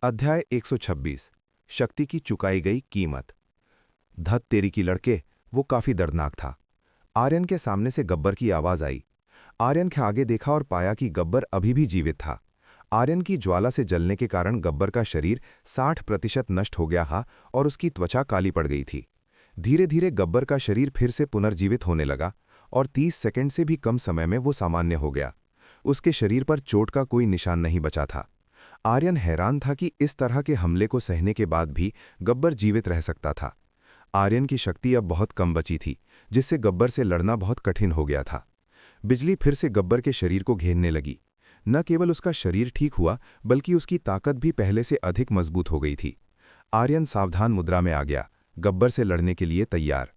अध्याय 126 शक्ति की चुकाई गई कीमत। धत तेरी की लड़के, वो काफी दर्दनाक था। आर्यन के सामने से गब्बर की आवाज आई। आर्यन के आगे देखा और पाया कि गब्बर अभी भी जीवित था। आर्यन की ज्वाला से जलने के कारण गब्बर का शरीर 60% नष्ट हो गया था और उसकी त्वचा काली पड़ गई थी। धीरे धीरे गब्बर का शरीर फिर से पुनर्जीवित होने लगा और 30 सेकंड से भी कम समय में वो सामान्य हो गया। उसके शरीर पर चोट का कोई निशान नहीं बचा था। आर्यन हैरान था कि इस तरह के हमले को सहने के बाद भी गब्बर जीवित रह सकता था। आर्यन की शक्ति अब बहुत कम बची थी, जिससे गब्बर से लड़ना बहुत कठिन हो गया था। बिजली फिर से गब्बर के शरीर को घेरने लगी। न केवल उसका शरीर ठीक हुआ, बल्कि उसकी ताकत भी पहले से अधिक मजबूत हो गई थी। आर्यन सावधान मुद्रा में आ गया, गब्बर से लड़ने के लिए तैयार।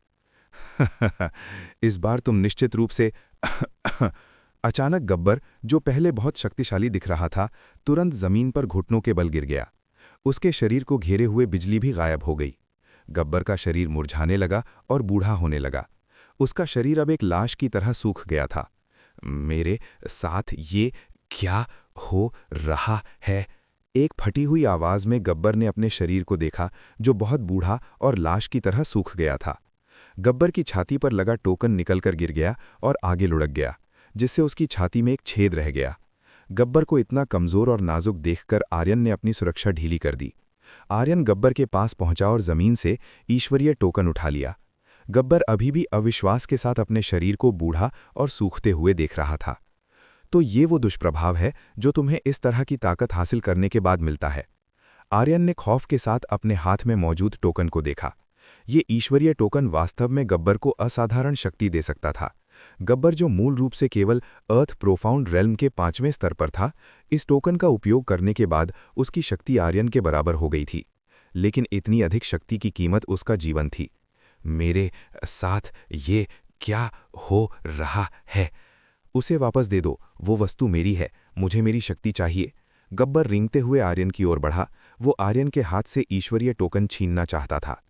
इस बार तुम निश्चित रूप से अचानक गब्बर, जो पहले बहुत शक्तिशाली दिख रहा था, तुरंत जमीन पर घुटनों के बल गिर गया। उसके शरीर को घेरे हुए बिजली भी गायब हो गई। गब्बर का शरीर मुरझाने लगा और बूढ़ा होने लगा। उसका शरीर अब एक लाश की तरह सूख गया था। मेरे साथ ये क्या हो रहा है? एक फटी हुई आवाज में गब्बर ने अपने शरीर को देखा, जो बहुत बूढ़ा और लाश की तरह सूख गया था। गब्बर की छाती पर लगा टोकन निकलकर गिर गया और आगे लुढ़क गया, जिससे उसकी छाती में एक छेद रह गया। गब्बर को इतना कमजोर और नाजुक देखकर आर्यन ने अपनी सुरक्षा ढीली कर दी। आर्यन गब्बर के पास पहुंचा और जमीन से ईश्वरीय टोकन उठा लिया। गब्बर अभी भी अविश्वास के साथ अपने शरीर को बूढ़ा और सूखते हुए देख रहा था। तो ये वो दुष्प्रभाव है जो तुम्हें इस तरह की ताकत हासिल करने के बाद मिलता है। आर्यन ने खौफ के साथ अपने हाथ में मौजूद टोकन को देखा। ये ईश्वरीय टोकन वास्तव में गब्बर को असाधारण शक्ति दे सकता था। गब्बर, जो मूल रूप से केवल अर्थ प्रोफाउंड रेल्म के 5वें स्तर पर था, इस टोकन का उपयोग करने के बाद उसकी शक्ति आर्यन के बराबर हो गई थी। लेकिन इतनी अधिक शक्ति की कीमत उसका जीवन थी। मेरे साथ ये क्या हो रहा है? उसे वापस दे दो, वो वस्तु मेरी है, मुझे मेरी शक्ति चाहिए। गब्बर रेंगते हुए आर्यन की ओर बढ़ा। वो आर्यन के हाथ से ईश्वरीय टोकन छीनना चाहता था।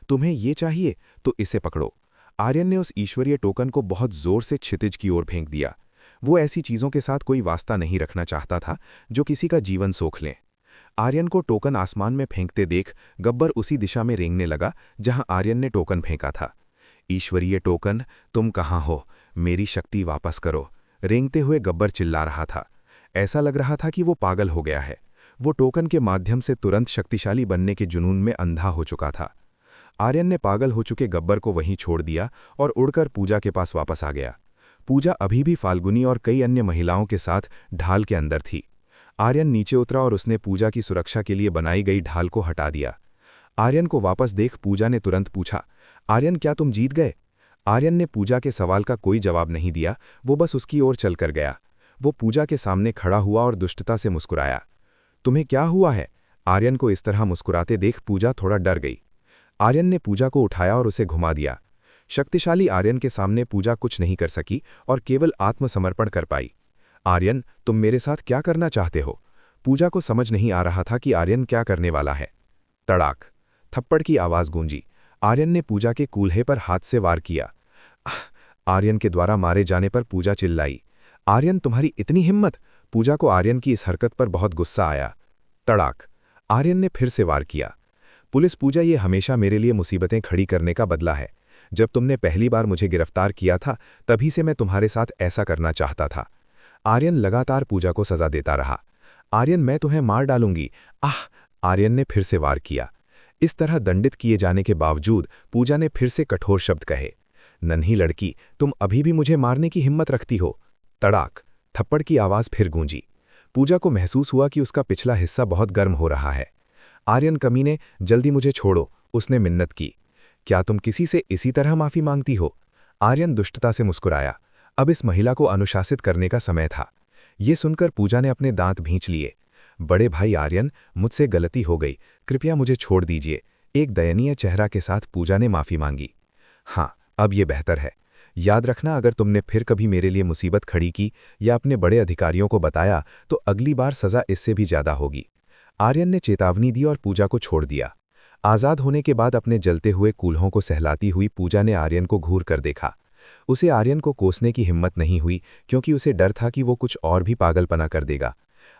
तुम्हें ये चाहिए तो इसे पकड़ो। आर्यन ने उस ईश्वरीय टोकन को बहुत जोर से क्षितिज की ओर फेंक दिया। वो ऐसी चीजों के साथ कोई वास्ता नहीं रखना चाहता था जो किसी का जीवन सोख लें। आर्यन को टोकन आसमान में फेंकते देख गब्बर उसी दिशा में रेंगने लगा जहां आर्यन ने टोकन फेंका था। ईश्वरीय टोकन, तुम कहां हो? मेरी शक्ति वापस करो। रेंगते हुए गब्बर चिल्ला रहा था। ऐसा लग रहा था कि वो पागल हो गया है। वो टोकन के माध्यम से तुरंत शक्तिशाली बनने के जुनून में अंधा हो चुका था। आर्यन ने पागल हो चुके गब्बर को वहीं छोड़ दिया और उड़कर पूजा के पास वापस आ गया। पूजा अभी भी फाल्गुनी और कई अन्य महिलाओं के साथ ढाल के अंदर थी। आर्यन नीचे उतरा और उसने पूजा की सुरक्षा के लिए बनाई गई ढाल को हटा दिया। आर्यन को वापस देख पूजा ने तुरंत पूछा, आर्यन, क्या तुम जीत गए? आर्यन ने पूजा के सवाल का कोई जवाब नहीं दिया। वो बस उसकी ओर चलकर गया। वो पूजा के सामने खड़ा हुआ और दुष्टता से मुस्कुराया। तुम्हें क्या हुआ है? आर्यन को इस तरह मुस्कुराते देख पूजा थोड़ा डर गई। आर्यन ने पूजा को उठाया और उसे घुमा दिया। शक्तिशाली आर्यन के सामने पूजा कुछ नहीं कर सकी और केवल आत्मसमर्पण कर पाई। आर्यन, तुम मेरे साथ क्या करना चाहते हो? पूजा को समझ नहीं आ रहा था कि आर्यन क्या करने वाला है। तड़ाक! थप्पड़ की आवाज गूंजी। आर्यन ने पूजा के कूल्हे पर हाथ से वार किया। आर्यन के द्वारा मारे जाने पर पूजा चिल्लाई, आर्यन, तुम्हारी इतनी हिम्मत! पूजा को आर्यन की इस हरकत पर बहुत गुस्सा आया। तड़ाक! आर्यन ने फिर से वार किया। पुलिस, पूजा, ये हमेशा मेरे लिए मुसीबतें खड़ी करने का बदला है। जब तुमने पहली बार मुझे गिरफ्तार किया था, तभी से मैं तुम्हारे साथ ऐसा करना चाहता था। आर्यन लगातार पूजा को सजा देता रहा। आर्यन, मैं तुम्हें मार डालूंगी। आह! आर्यन ने फिर से वार किया। इस तरह दंडित किए जाने के बावजूद पूजा ने फिर से कठोर शब्द कहे, नन्ही लड़की, तुम अभी भी मुझे मारने की हिम्मत रखती हो। तड़ाक! थप्पड़ की आवाज फिर गूंजी। पूजा को महसूस हुआ कि उसका पिछला हिस्सा बहुत गर्म हो रहा है। आर्यन कमीने, जल्दी मुझे छोड़ो, उसने मिन्नत की। क्या तुम किसी से इसी तरह माफी मांगती हो? आर्यन दुष्टता से मुस्कुराया। अब इस महिला को अनुशासित करने का समय था। ये सुनकर पूजा ने अपने दांत भींच लिए। बड़े भाई आर्यन, मुझसे गलती हो गई, कृपया मुझे छोड़ दीजिए। एक दयनीय चेहरा के साथ पूजा ने माफी मांगी। हाँ, अब ये बेहतर है। याद रखना, अगर तुमने फिर कभी मेरे लिए मुसीबत खड़ी की या अपने बड़े अधिकारियों को बताया, तो अगली बार सजा इससे भी ज्यादा होगी। आर्यन ने चेतावनी दी और पूजा को छोड़ दिया। आजाद होने के बाद अपने जलते हुए कूल्हों को सहलाती हुई पूजा ने आर्यन को घूर कर देखा। उसे आर्यन को कोसने की हिम्मत नहीं हुई, क्योंकि उसे डर था कि वो कुछ और भी पागलपना कर देगा।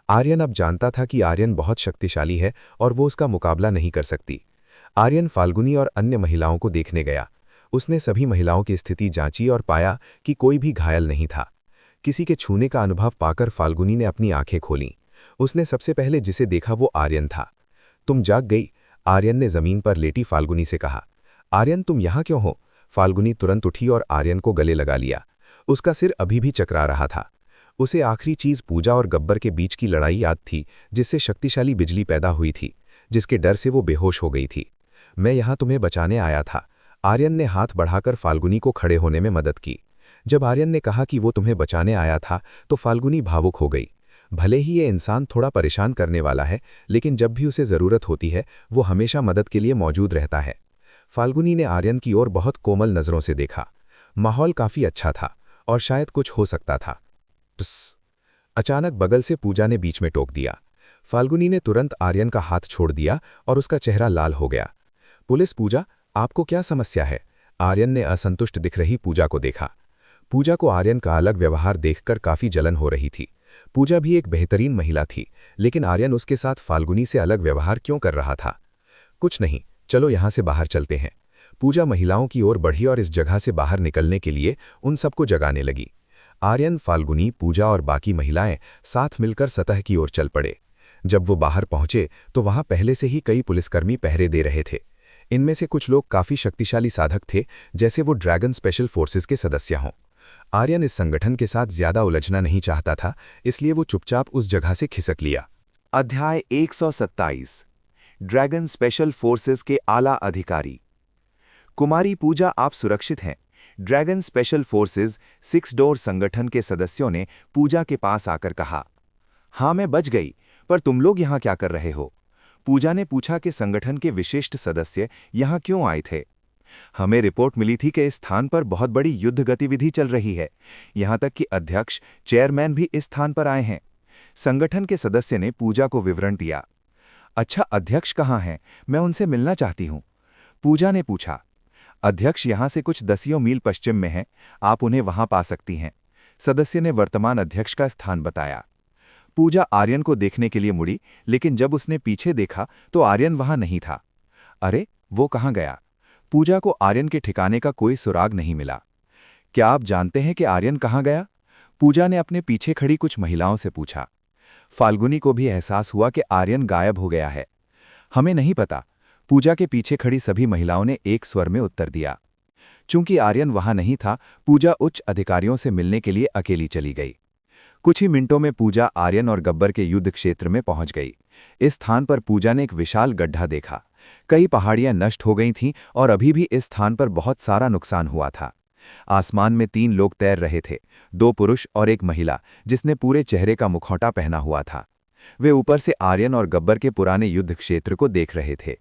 आर्यन अब जानता था कि आर्यन बहुत शक्तिशाली है और वो उसका मुकाबला नहीं कर सकती। आर्यन फाल्गुनी और अन्य महिलाओं को देखने गया। उसने सभी महिलाओं की स्थिति जांची और पाया कि कोई भी घायल नहीं था। किसी के छूने का अनुभव पाकर फाल्गुनी ने अपनी आंखें खोलीं। उसने सबसे पहले जिसे देखा वो आर्यन था। तुम जाग गई? आर्यन ने जमीन पर लेटी फाल्गुनी से कहा। आर्यन, तुम यहाँ क्यों हो? फाल्गुनी तुरंत उठी और आर्यन को गले लगा लिया। उसका सिर अभी भी चकरा रहा था। उसे आखिरी चीज पूजा और गब्बर के बीच की लड़ाई याद थी, जिससे शक्तिशाली बिजली पैदा हुई थी, जिसके डर से वो बेहोश हो गई थी। मैं यहाँ तुम्हें बचाने आया था। आर्यन ने हाथ बढ़ाकर फाल्गुनी को खड़े होने में मदद की। जब आर्यन ने कहा कि वो तुम्हें बचाने आया था तो फाल्गुनी भावुक हो गई। भले ही ये इंसान थोड़ा परेशान करने वाला है, लेकिन जब भी उसे जरूरत होती है वो हमेशा मदद के लिए मौजूद रहता है। फाल्गुनी ने आर्यन की ओर बहुत कोमल नजरों से देखा। माहौल काफी अच्छा था और शायद कुछ हो सकता था। प्स! अचानक बगल से पूजा ने बीच में टोक दिया। फाल्गुनी ने तुरंत आर्यन का हाथ छोड़ दिया और उसका चेहरा लाल हो गया। पुलिस पूजा, आपको क्या समस्या है? आर्यन ने असंतुष्ट दिख रही पूजा को देखा। पूजा को आर्यन का अलग व्यवहार देखकर काफी जलन हो रही थी। पूजा भी एक बेहतरीन महिला थी, लेकिन आर्यन उसके साथ फाल्गुनी से अलग व्यवहार क्यों कर रहा था? कुछ नहीं, चलो यहां से बाहर चलते हैं। पूजा महिलाओं की ओर बढ़ी और इस जगह से बाहर निकलने के लिए उन सबको जगाने लगी। आर्यन, फाल्गुनी, पूजा और बाकी महिलाएं साथ मिलकर सतह की ओर चल पड़े। जब वो बाहर पहुंचे तो वहां पहले से ही कई पुलिसकर्मी पहरे दे रहे थे। इनमें से कुछ लोग काफी शक्तिशाली साधक थे, जैसे वो ड्रैगन स्पेशल फोर्सेस के सदस्य हों। आर्यन इस संगठन के साथ ज्यादा उलझना नहीं चाहता था, इसलिए वो चुपचाप उस जगह से खिसक लिया। अध्याय 127 ड्रैगन स्पेशल फोर्सेस के आला अधिकारी। कुमारी पूजा, आप सुरक्षित हैं। ड्रैगन स्पेशल फोर्सेस 6 डोर संगठन के सदस्यों ने पूजा के पास आकर कहा। हाँ, मैं बच गई, पर तुम लोग यहाँ क्या कर रहे हो? पूजा ने पूछा कि संगठन के विशिष्ट सदस्य यहाँ क्यों आए थे। हमें रिपोर्ट मिली थी कि इस स्थान पर बहुत बड़ी युद्ध गतिविधि चल रही है। यहाँ तक कि अध्यक्ष, चेयरमैन भी इस स्थान पर आए हैं। संगठन के सदस्य ने पूजा को विवरण दिया। अच्छा, अध्यक्ष कहाँ हैं? मैं उनसे मिलना चाहती हूँ। पूजा ने पूछा। अध्यक्ष यहाँ से कुछ दसियों मील पश्चिम में हैं, आप उन्हें वहां पा सकती हैं। सदस्य ने वर्तमान अध्यक्ष का स्थान बताया। पूजा आर्यन को देखने के लिए मुड़ी, लेकिन जब उसने पीछे देखा तो आर्यन वहां नहीं था। अरे, वो कहाँ गया? पूजा को आर्यन के ठिकाने का कोई सुराग नहीं मिला। क्या आप जानते हैं कि आर्यन कहाँ गया? पूजा ने अपने पीछे खड़ी कुछ महिलाओं से पूछा। फाल्गुनी को भी एहसास हुआ कि आर्यन गायब हो गया है। हमें नहीं पता, पूजा के पीछे खड़ी सभी महिलाओं ने एक स्वर में उत्तर दिया। चूंकि आर्यन वहां नहीं था, पूजा उच्च अधिकारियों से मिलने के लिए अकेली चली गई। कुछ ही मिनटों में पूजा आर्यन और गब्बर के युद्ध क्षेत्र में पहुंच गई। इस स्थान पर पूजा ने एक विशाल गड्ढा देखा। कई पहाड़ियां नष्ट हो गई थीं और अभी भी इस स्थान पर बहुत सारा नुकसान हुआ था। आसमान में 3 लोग तैर रहे थे, 2 पुरुष और एक महिला, जिसने पूरे चेहरे का मुखौटा पहना हुआ था। वे ऊपर से आर्यन और गब्बर के पुराने युद्ध क्षेत्र को देख रहे थे।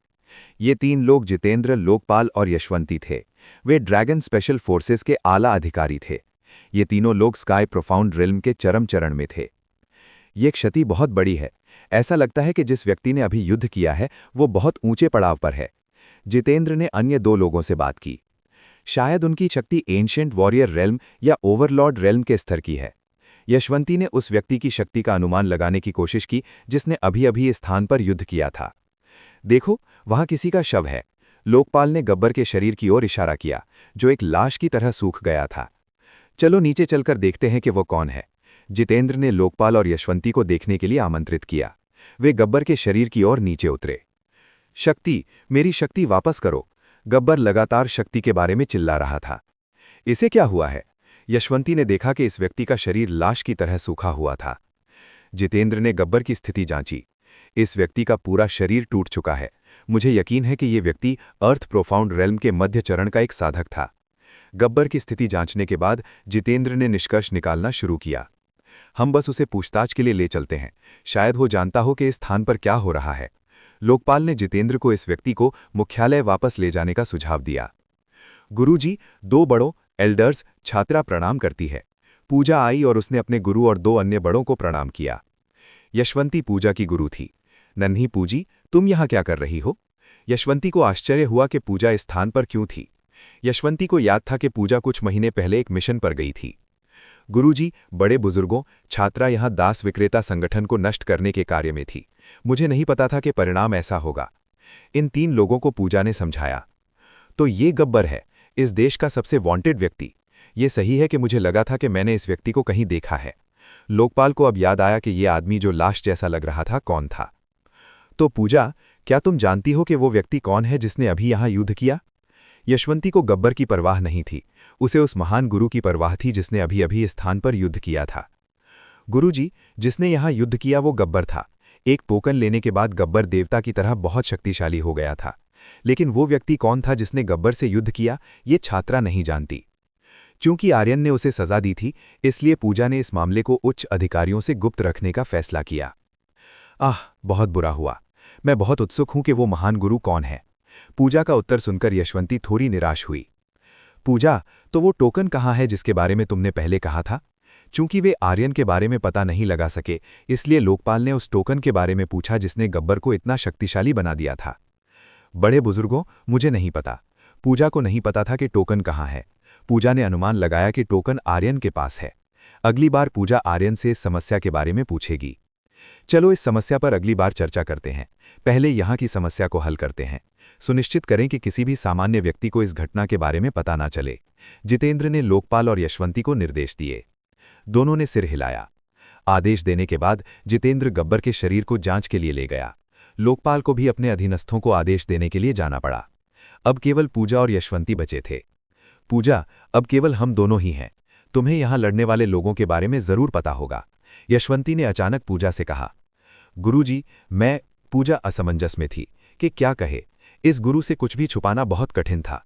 ये 3 लोग जितेंद्र, लोकपाल और यशवंती थे। वे ड्रैगन स्पेशल फोर्सेस के आला अधिकारी थे। ये तीनों लोग स्काई प्रोफाउंड रिल्म के चरम चरण में थे। ये क्षति बहुत बड़ी है। ऐसा लगता है कि जिस व्यक्ति ने अभी युद्ध किया है वो बहुत ऊंचे पड़ाव पर है। जितेंद्र ने अन्य 2 लोगों से बात की। शायद उनकी शक्ति एंशिएंट वॉरियर रेल्म या ओवरलॉर्ड रेल्म के स्तर की है। यशवंती ने उस व्यक्ति की शक्ति का अनुमान लगाने की कोशिश की जिसने अभी अभी इस स्थान पर युद्ध किया था। देखो, वहां किसी का शव है। लोकपाल ने गब्बर के शरीर की ओर इशारा किया, जो एक लाश की तरह सूख गया था। चलो नीचे चलकर देखते हैं कि वो कौन है। जितेंद्र ने लोकपाल और यशवंती को देखने के लिए आमंत्रित किया। वे गब्बर के शरीर की ओर नीचे उतरे। शक्ति, मेरी शक्ति वापस करो। गब्बर लगातार शक्ति के बारे में चिल्ला रहा था। इसे क्या हुआ है? यशवंती ने देखा कि इस व्यक्ति का शरीर लाश की तरह सूखा हुआ था। जितेंद्र ने गब्बर की स्थिति जांची। इस व्यक्ति का पूरा शरीर टूट चुका है। मुझे यकीन है कि यह व्यक्ति अर्थ प्रोफाउंड रेल्म के मध्य चरण का एक साधक था। गब्बर की स्थिति जांचने के बाद जितेंद्र ने निष्कर्ष निकालना शुरू किया। हम बस उसे पूछताछ के लिए ले चलते हैं, शायद वो जानता हो कि इस स्थान पर क्या हो रहा है। लोकपाल ने जितेंद्र को इस व्यक्ति को मुख्यालय वापस ले जाने का सुझाव दिया। गुरुजी, 2 बड़ों एल्डर्स छात्रा प्रणाम करती है। पूजा आई और उसने अपने गुरु और 2 अन्य बड़ों को प्रणाम किया। यशवंती पूजा की गुरु थी। नन्ही पूजी, तुम यहाँ क्या कर रही हो? यशवंती को आश्चर्य हुआ कि पूजा इस स्थान पर क्यों थी। यशवंती को याद था कि पूजा कुछ महीने पहले एक मिशन पर गई थी। गुरुजी, बड़े बुजुर्गों, छात्रा यहाँ दास विक्रेता संगठन को नष्ट करने के कार्य में थी। मुझे नहीं पता था कि परिणाम ऐसा होगा। इन 3 लोगों को पूजा ने समझाया। तो ये गब्बर है, इस देश का सबसे वांटेड व्यक्ति। ये सही है कि मुझे लगा था कि मैंने इस व्यक्ति को कहीं देखा है। लोकपाल को अब याद आया कि ये आदमी जो लाश जैसा लग रहा था कौन था। तो पूजा, क्या तुम जानती हो कि वो व्यक्ति कौन है जिसने अभी यहाँ युद्ध किया? यशवंती को गब्बर की परवाह नहीं थी, उसे उस महान गुरु की परवाह थी जिसने अभी अभी इस स्थान पर युद्ध किया था। गुरुजी, जिसने यहाँ युद्ध किया वो गब्बर था। एक टोकन लेने के बाद गब्बर देवता की तरह बहुत शक्तिशाली हो गया था। लेकिन वो व्यक्ति कौन था जिसने गब्बर से युद्ध किया, ये छात्रा नहीं जानती। चूंकि आर्यन ने उसे सजा दी थी, इसलिए पूजा ने इस मामले को उच्च अधिकारियों से गुप्त रखने का फैसला किया। बहुत बुरा हुआ। मैं बहुत उत्सुक हूं कि वो महान गुरु कौन है। पूजा का उत्तर सुनकर यशवंती थोड़ी निराश हुई। पूजा, तो वो टोकन कहाँ है जिसके बारे में तुमने पहले कहा था? चूंकि वे आर्यन के बारे में पता नहीं लगा सके, इसलिए लोकपाल ने उस टोकन के बारे में पूछा जिसने गब्बर को इतना शक्तिशाली बना दिया था। बड़े बुजुर्गों, मुझे नहीं पता। पूजा को नहीं पता था कि टोकन कहाँ है। पूजा ने अनुमान लगाया कि टोकन आर्यन के पास है। अगली बार पूजा आर्यन से इस समस्या के बारे में पूछेगी। चलो इस समस्या पर अगली बार चर्चा करते हैं। पहले यहाँ की समस्या को हल करते हैं। सुनिश्चित करें कि किसी भी सामान्य व्यक्ति को इस घटना के बारे में पता ना चले। जितेंद्र ने लोकपाल और यशवंती को निर्देश दिए। दोनों ने सिर हिलाया। आदेश देने के बाद जितेंद्र गब्बर के शरीर को जांच के लिए ले गया। लोकपाल को भी अपने अधीनस्थों को आदेश देने के लिए जाना पड़ा। अब केवल पूजा और यशवंती बचे थे। पूजा, अब केवल हम दोनों ही हैं। तुम्हें यहाँ लड़ने वाले लोगों के बारे में जरूर पता होगा। यशवंती ने अचानक पूजा से कहा। गुरुजी, पूजा असमंजस में थी कि क्या कहे। इस गुरु से कुछ भी छुपाना बहुत कठिन था।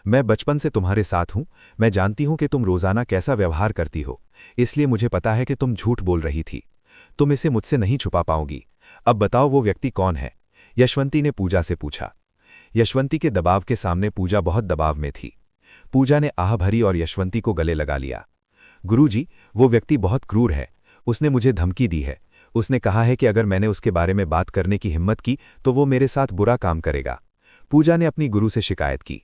मैं बचपन से तुम्हारे साथ हूं। मैं जानती हूं कि तुम रोजाना कैसा व्यवहार करती हो, इसलिए मुझे पता है कि तुम झूठ बोल रही थी। तुम इसे मुझसे नहीं छुपा पाओगी। अब बताओ वो व्यक्ति कौन है? यशवंती ने पूजा से पूछा। यशवंती के दबाव के सामने पूजा बहुत दबाव में थी। पूजा ने आह भरी और यशवंती को गले लगा लिया। गुरुजी, वो व्यक्ति बहुत क्रूर है। उसने मुझे धमकी दी है। उसने कहा है कि अगर मैंने उसके बारे में बात करने की हिम्मत की तो वो मेरे साथ बुरा काम करेगा। पूजा ने अपनी गुरु से शिकायत की।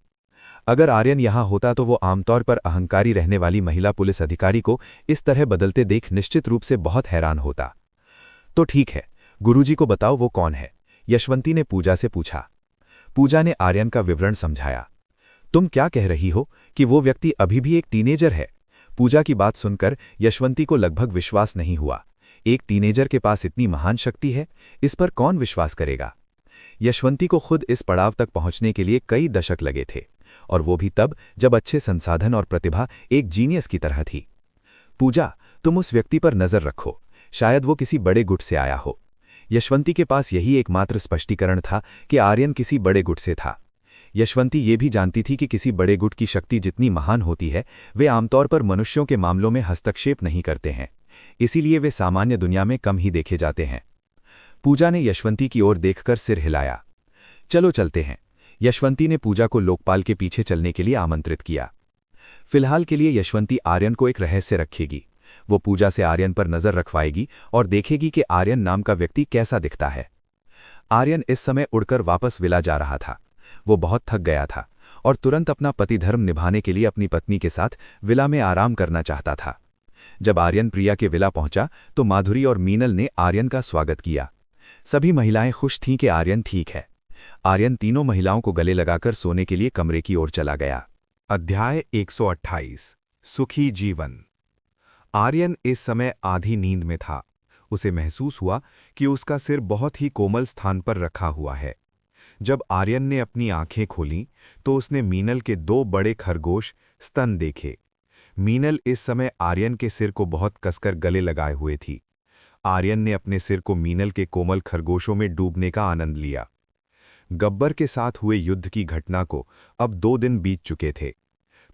अगर आर्यन यहाँ होता तो वो आमतौर पर अहंकारी रहने वाली महिला पुलिस अधिकारी को इस तरह बदलते देख निश्चित रूप से बहुत हैरान होता। तो ठीक है, गुरुजी को बताओ वो कौन है? यशवंती ने पूजा से पूछा। पूजा ने आर्यन का विवरण समझाया। तुम क्या कह रही हो कि वो व्यक्ति अभी भी एक टीनेजर है? पूजा की बात सुनकर यशवंती को लगभग विश्वास नहीं हुआ। एक टीनेजर के पास इतनी महान शक्ति है, इस पर कौन विश्वास करेगा? यशवंती को खुद इस पड़ाव तक पहुंचने के लिए कई दशक लगे थे, और वो भी तब जब अच्छे संसाधन और प्रतिभा एक जीनियस की तरह थी। पूजा, तुम उस व्यक्ति पर नजर रखो। शायद वो किसी बड़े गुट से आया हो। यशवंती के पास यही एकमात्र स्पष्टीकरण था कि आर्यन किसी बड़े गुट से था। यशवंती ये भी जानती थी कि किसी बड़े गुट की शक्ति जितनी महान होती है, वे आमतौर पर मनुष्यों के मामलों में हस्तक्षेप नहीं करते हैं। इसीलिए वे सामान्य दुनिया में कम ही देखे जाते हैं। पूजा ने यशवंती की ओर देखकर सिर हिलाया। चलो चलते हैं। यशवंती ने पूजा को लोकपाल के पीछे चलने के लिए आमंत्रित किया। फिलहाल के लिए यशवंती आर्यन को एक रहस्य रखेगी। वो पूजा से आर्यन पर नजर रखवाएगी और देखेगी कि आर्यन नाम का व्यक्ति कैसा दिखता है। आर्यन इस समय उड़कर वापस विला जा रहा था। वो बहुत थक गया था और तुरंत अपना पतिधर्म निभाने के लिए अपनी पत्नी के साथ विला में आराम करना चाहता था। जब आर्यन प्रिया के विला पहुंचा तो माधुरी और मीनल ने आर्यन का स्वागत किया। सभी महिलाएं खुश थीं कि आर्यन ठीक है। आर्यन तीनों महिलाओं को गले लगाकर सोने के लिए कमरे की ओर चला गया। अध्याय 128 सुखी जीवन। आर्यन इस समय आधी नींद में था। उसे महसूस हुआ कि उसका सिर बहुत ही कोमल स्थान पर रखा हुआ है। जब आर्यन ने अपनी आंखें खोलीं तो उसने मीनल के 2 बड़े खरगोश स्तन देखे। मीनल इस समय आर्यन के सिर को बहुत कसकर गले लगाए हुए थी। आर्यन ने अपने सिर को मीनल के कोमल खरगोशों में डूबने का आनंद लिया। गब्बर के साथ हुए युद्ध की घटना को अब 2 दिन बीत चुके थे।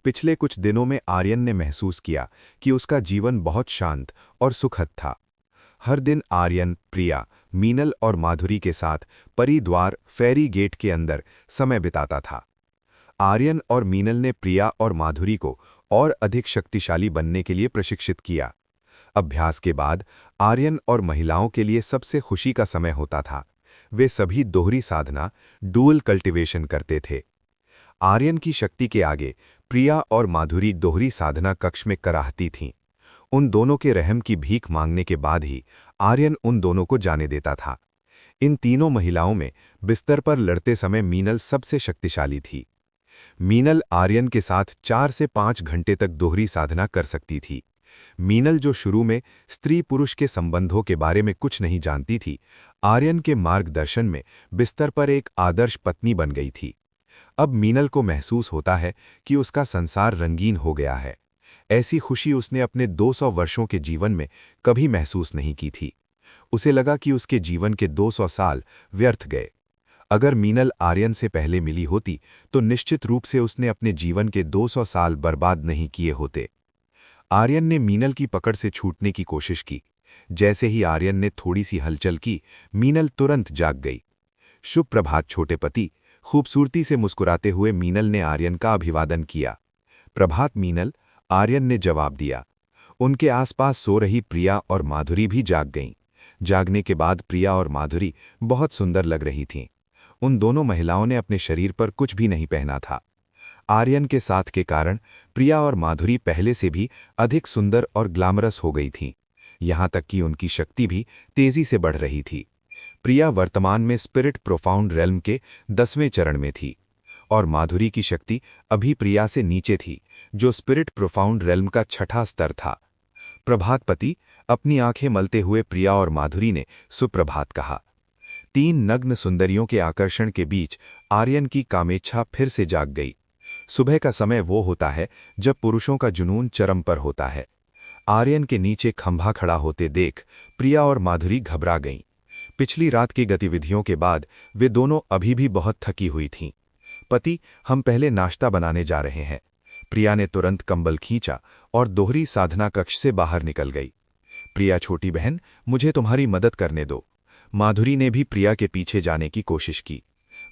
पिछले कुछ दिनों में आर्यन ने महसूस किया कि उसका जीवन बहुत शांत और सुखद था। हर दिन आर्यन, प्रिया, मीनल और माधुरी के साथ परिद्वार फेरी गेट के अंदर समय बिताता था। आर्यन और मीनल ने प्रिया और माधुरी को और अधिक शक्तिशाली बनने के लिए प्रशिक्षित किया। अभ्यास के बाद आर्यन और महिलाओं के लिए सबसे खुशी का समय होता था। वे सभी दोहरी साधना, डुअल कल्टिवेशन करते थे। आर्यन की शक्ति के आगे प्रिया और माधुरी दोहरी साधना कक्ष में कराहती थीं। उन दोनों के रहम की भीख मांगने के बाद ही आर्यन उन दोनों को जाने देता था। इन तीनों महिलाओं में बिस्तर पर लड़ते समय मीनल सबसे शक्तिशाली थी। मीनल आर्यन के साथ 4 से 5 घंटे तक दोहरी साधना कर सकती थी। मीनल, जो शुरू में स्त्री पुरुष के संबंधों के बारे में कुछ नहीं जानती थी, आर्यन के मार्गदर्शन में बिस्तर पर एक आदर्श पत्नी बन गई थी। अब मीनल को महसूस होता है कि उसका संसार रंगीन हो गया है। ऐसी खुशी उसने अपने 200 वर्षों के जीवन में कभी महसूस नहीं की थी। उसे लगा कि उसके जीवन के 200 साल व्यर्थ गए। अगर मीनल आर्यन से पहले मिली होती तो निश्चित रूप से उसने अपने जीवन के 200 साल बर्बाद नहीं किए होते। आर्यन ने मीनल की पकड़ से छूटने की कोशिश की। जैसे ही आर्यन ने थोड़ी सी हलचल की, मीनल तुरंत जाग गई। शुभ प्रभात छोटे पति। खूबसूरती से मुस्कुराते हुए मीनल ने आर्यन का अभिवादन किया। प्रभात मीनल, आर्यन ने जवाब दिया। उनके आसपास सो रही प्रिया और माधुरी भी जाग गईं। जागने के बाद प्रिया और माधुरी बहुत सुंदर लग रही थीं। उन दोनों महिलाओं ने अपने शरीर पर कुछ भी नहीं पहना था। आर्यन के साथ के कारण प्रिया और माधुरी पहले से भी अधिक सुंदर और ग्लैमरस हो गई थीं। यहाँ तक कि उनकी शक्ति भी तेजी से बढ़ रही थी। प्रिया वर्तमान में स्पिरिट प्रोफाउंड रेल्म के 10वें चरण में थी और माधुरी की शक्ति अभी प्रिया से नीचे थी, जो स्पिरिट प्रोफाउंड रेल्म का 6ठा स्तर था। प्रभात पति। अपनी आंखें मलते हुए प्रिया और माधुरी ने सुप्रभात कहा। 3 नग्न सुंदरियों के आकर्षण के बीच आर्यन की कामेच्छा फिर से जाग गई। सुबह का समय वो होता है जब पुरुषों का जुनून चरम पर होता है। आर्यन के नीचे खंभा खड़ा होते देख प्रिया और माधुरी घबरा गईं। पिछली रात की गतिविधियों के बाद वे दोनों अभी भी बहुत थकी हुई थीं। पति, हम पहले नाश्ता बनाने जा रहे हैं। प्रिया ने तुरंत कंबल खींचा और दोहरी साधना कक्ष से बाहर निकल गई। प्रिया छोटी बहन, मुझे तुम्हारी मदद करने दो। माधुरी ने भी प्रिया के पीछे जाने की कोशिश की।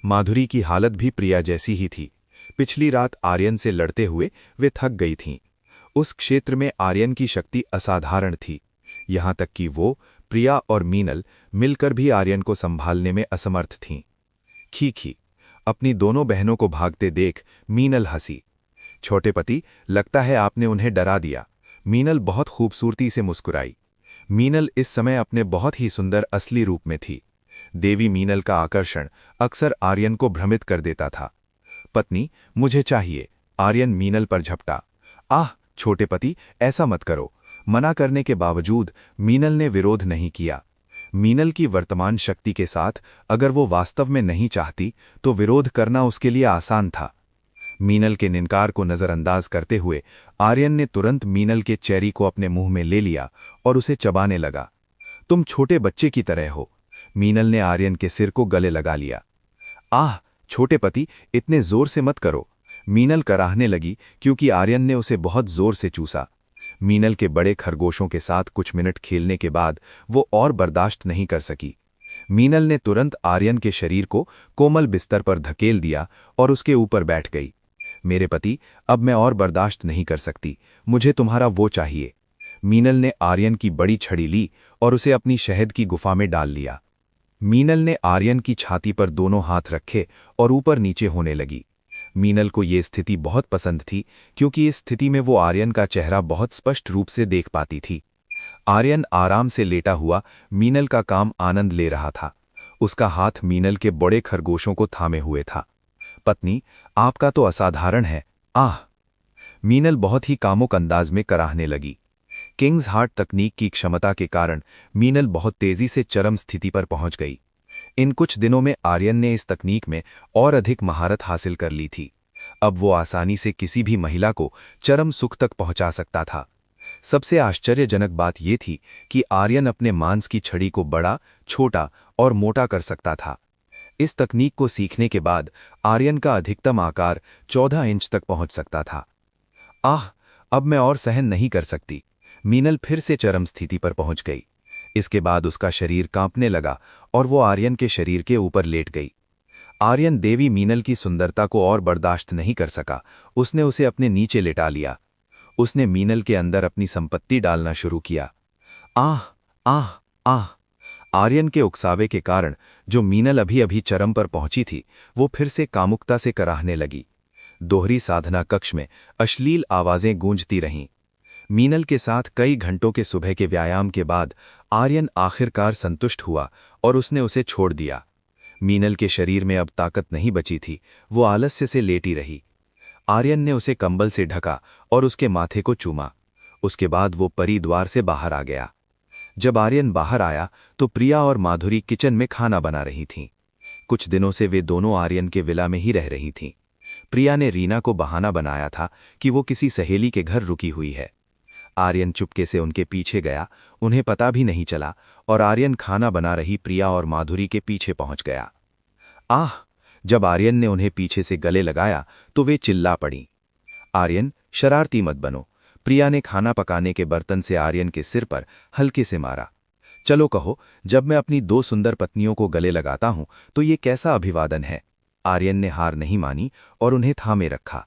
माधुरी की हालत भी प्रिया जैसी ही थी। पिछली रात आर्यन से लड़ते हुए वे थक गई थीं। उस क्षेत्र में आर्यन की शक्ति असाधारण थी। यहाँ तक कि वो, प्रिया और मीनल मिलकर भी आर्यन को संभालने में असमर्थ थीं। खी। अपनी दोनों बहनों को भागते देख मीनल हंसी। छोटे पति, लगता है आपने उन्हें डरा दिया। मीनल बहुत खूबसूरती से मुस्कुराई। मीनल इस समय अपने बहुत ही सुंदर असली रूप में थी। देवी मीनल का आकर्षण अक्सर आर्यन को भ्रमित कर देता था। पत्नी, मुझे चाहिए। आर्यन मीनल पर झपटा। आह छोटे पति, ऐसा मत करो। मना करने के बावजूद मीनल ने विरोध नहीं किया। मीनल की वर्तमान शक्ति के साथ अगर वो वास्तव में नहीं चाहती तो विरोध करना उसके लिए आसान था। मीनल के निनकार को नजरअंदाज करते हुए आर्यन ने तुरंत मीनल के चेरी को अपने मुंह में ले लिया और उसे चबाने लगा। तुम छोटे बच्चे की तरह हो। मीनल ने आर्यन के सिर को गले लगा लिया। आह छोटे पति, इतने जोर से मत करो। मीनल कराहने लगी क्योंकि आर्यन ने उसे बहुत जोर से चूसा। मीनल के बड़े खरगोशों के साथ कुछ मिनट खेलने के बाद वो और बर्दाश्त नहीं कर सकी। मीनल ने तुरंत आर्यन के शरीर को कोमल बिस्तर पर धकेल दिया और उसके ऊपर बैठ गई। मेरे पति, अब मैं और बर्दाश्त नहीं कर सकती। मुझे तुम्हारा वो चाहिए। मीनल ने आर्यन की बड़ी छड़ी ली और उसे अपनी शहद की गुफा में डाल लिया। मीनल ने आर्यन की छाती पर दोनों हाथ रखे और ऊपर नीचे होने लगी। मीनल को ये स्थिति बहुत पसंद थी क्योंकि इस स्थिति में वो आर्यन का चेहरा बहुत स्पष्ट रूप से देख पाती थी। आर्यन आराम से लेटा हुआ मीनल का काम आनंद ले रहा था। उसका हाथ मीनल के बड़े खरगोशों को थामे हुए था। पत्नी, आपका तो असाधारण है। आह। मीनल बहुत ही कामुक अंदाज में कराहने लगी। किंग्स हार्ट तकनीक की क्षमता के कारण मीनल बहुत तेजी से चरम स्थिति पर पहुंच गई। इन कुछ दिनों में आर्यन ने इस तकनीक में और अधिक महारत हासिल कर ली थी। अब वो आसानी से किसी भी महिला को चरम सुख तक पहुंचा सकता था। सबसे आश्चर्यजनक बात यह थी कि आर्यन अपने मांस की छड़ी को बड़ा, छोटा और मोटा कर सकता था। इस तकनीक को सीखने के बाद आर्यन का अधिकतम आकार 14 इंच तक पहुंच सकता था। आह, अब मैं और सहन नहीं कर सकती। मीनल फिर से चरम स्थिति पर पहुंच गई। इसके बाद उसका शरीर कांपने लगा और वो आर्यन के शरीर के ऊपर लेट गई। आर्यन देवी मीनल की सुंदरता को और बर्दाश्त नहीं कर सका। उसने उसे अपने नीचे लेटा लिया। उसने मीनल के अंदर अपनी संपत्ति डालना शुरू किया। आह आह आह। आर्यन के उकसावे के कारण जो मीनल अभी अभी चरम पर पहुंची थी, वो फिर से कामुकता से कराहने लगी। दोहरी साधना कक्ष में अश्लील आवाजें गूंजती रहीं। मीनल के साथ कई घंटों के सुबह के व्यायाम के बाद आर्यन आखिरकार संतुष्ट हुआ और उसने उसे छोड़ दिया। मीनल के शरीर में अब ताकत नहीं बची थी, वो आलस्य से लेटी रही। आर्यन ने उसे कंबल से ढका और उसके माथे को चूमा। उसके बाद वो परी द्वार से बाहर आ गया। जब आर्यन बाहर आया तो प्रिया और माधुरी किचन में खाना बना रही थीं। कुछ दिनों से वे दोनों आर्यन के विला में ही रह रही थीं। प्रिया ने रीना को बहाना बनाया था कि वो किसी सहेली के घर रुकी हुई है। आर्यन चुपके से उनके पीछे गया, उन्हें पता भी नहीं चला, और आर्यन खाना बना रही प्रिया और माधुरी के पीछे पहुंच गया। आह! जब आर्यन ने उन्हें पीछे से गले लगाया तो वे चिल्ला पड़ीं। आर्यन, शरारती मत बनो। प्रिया ने खाना पकाने के बर्तन से आर्यन के सिर पर हल्के से मारा। चलो कहो, जब मैं अपनी 2 सुंदर पत्नियों को गले लगाता हूं तो ये कैसा अभिवादन है। आर्यन ने हार नहीं मानी और उन्हें थामे रखा।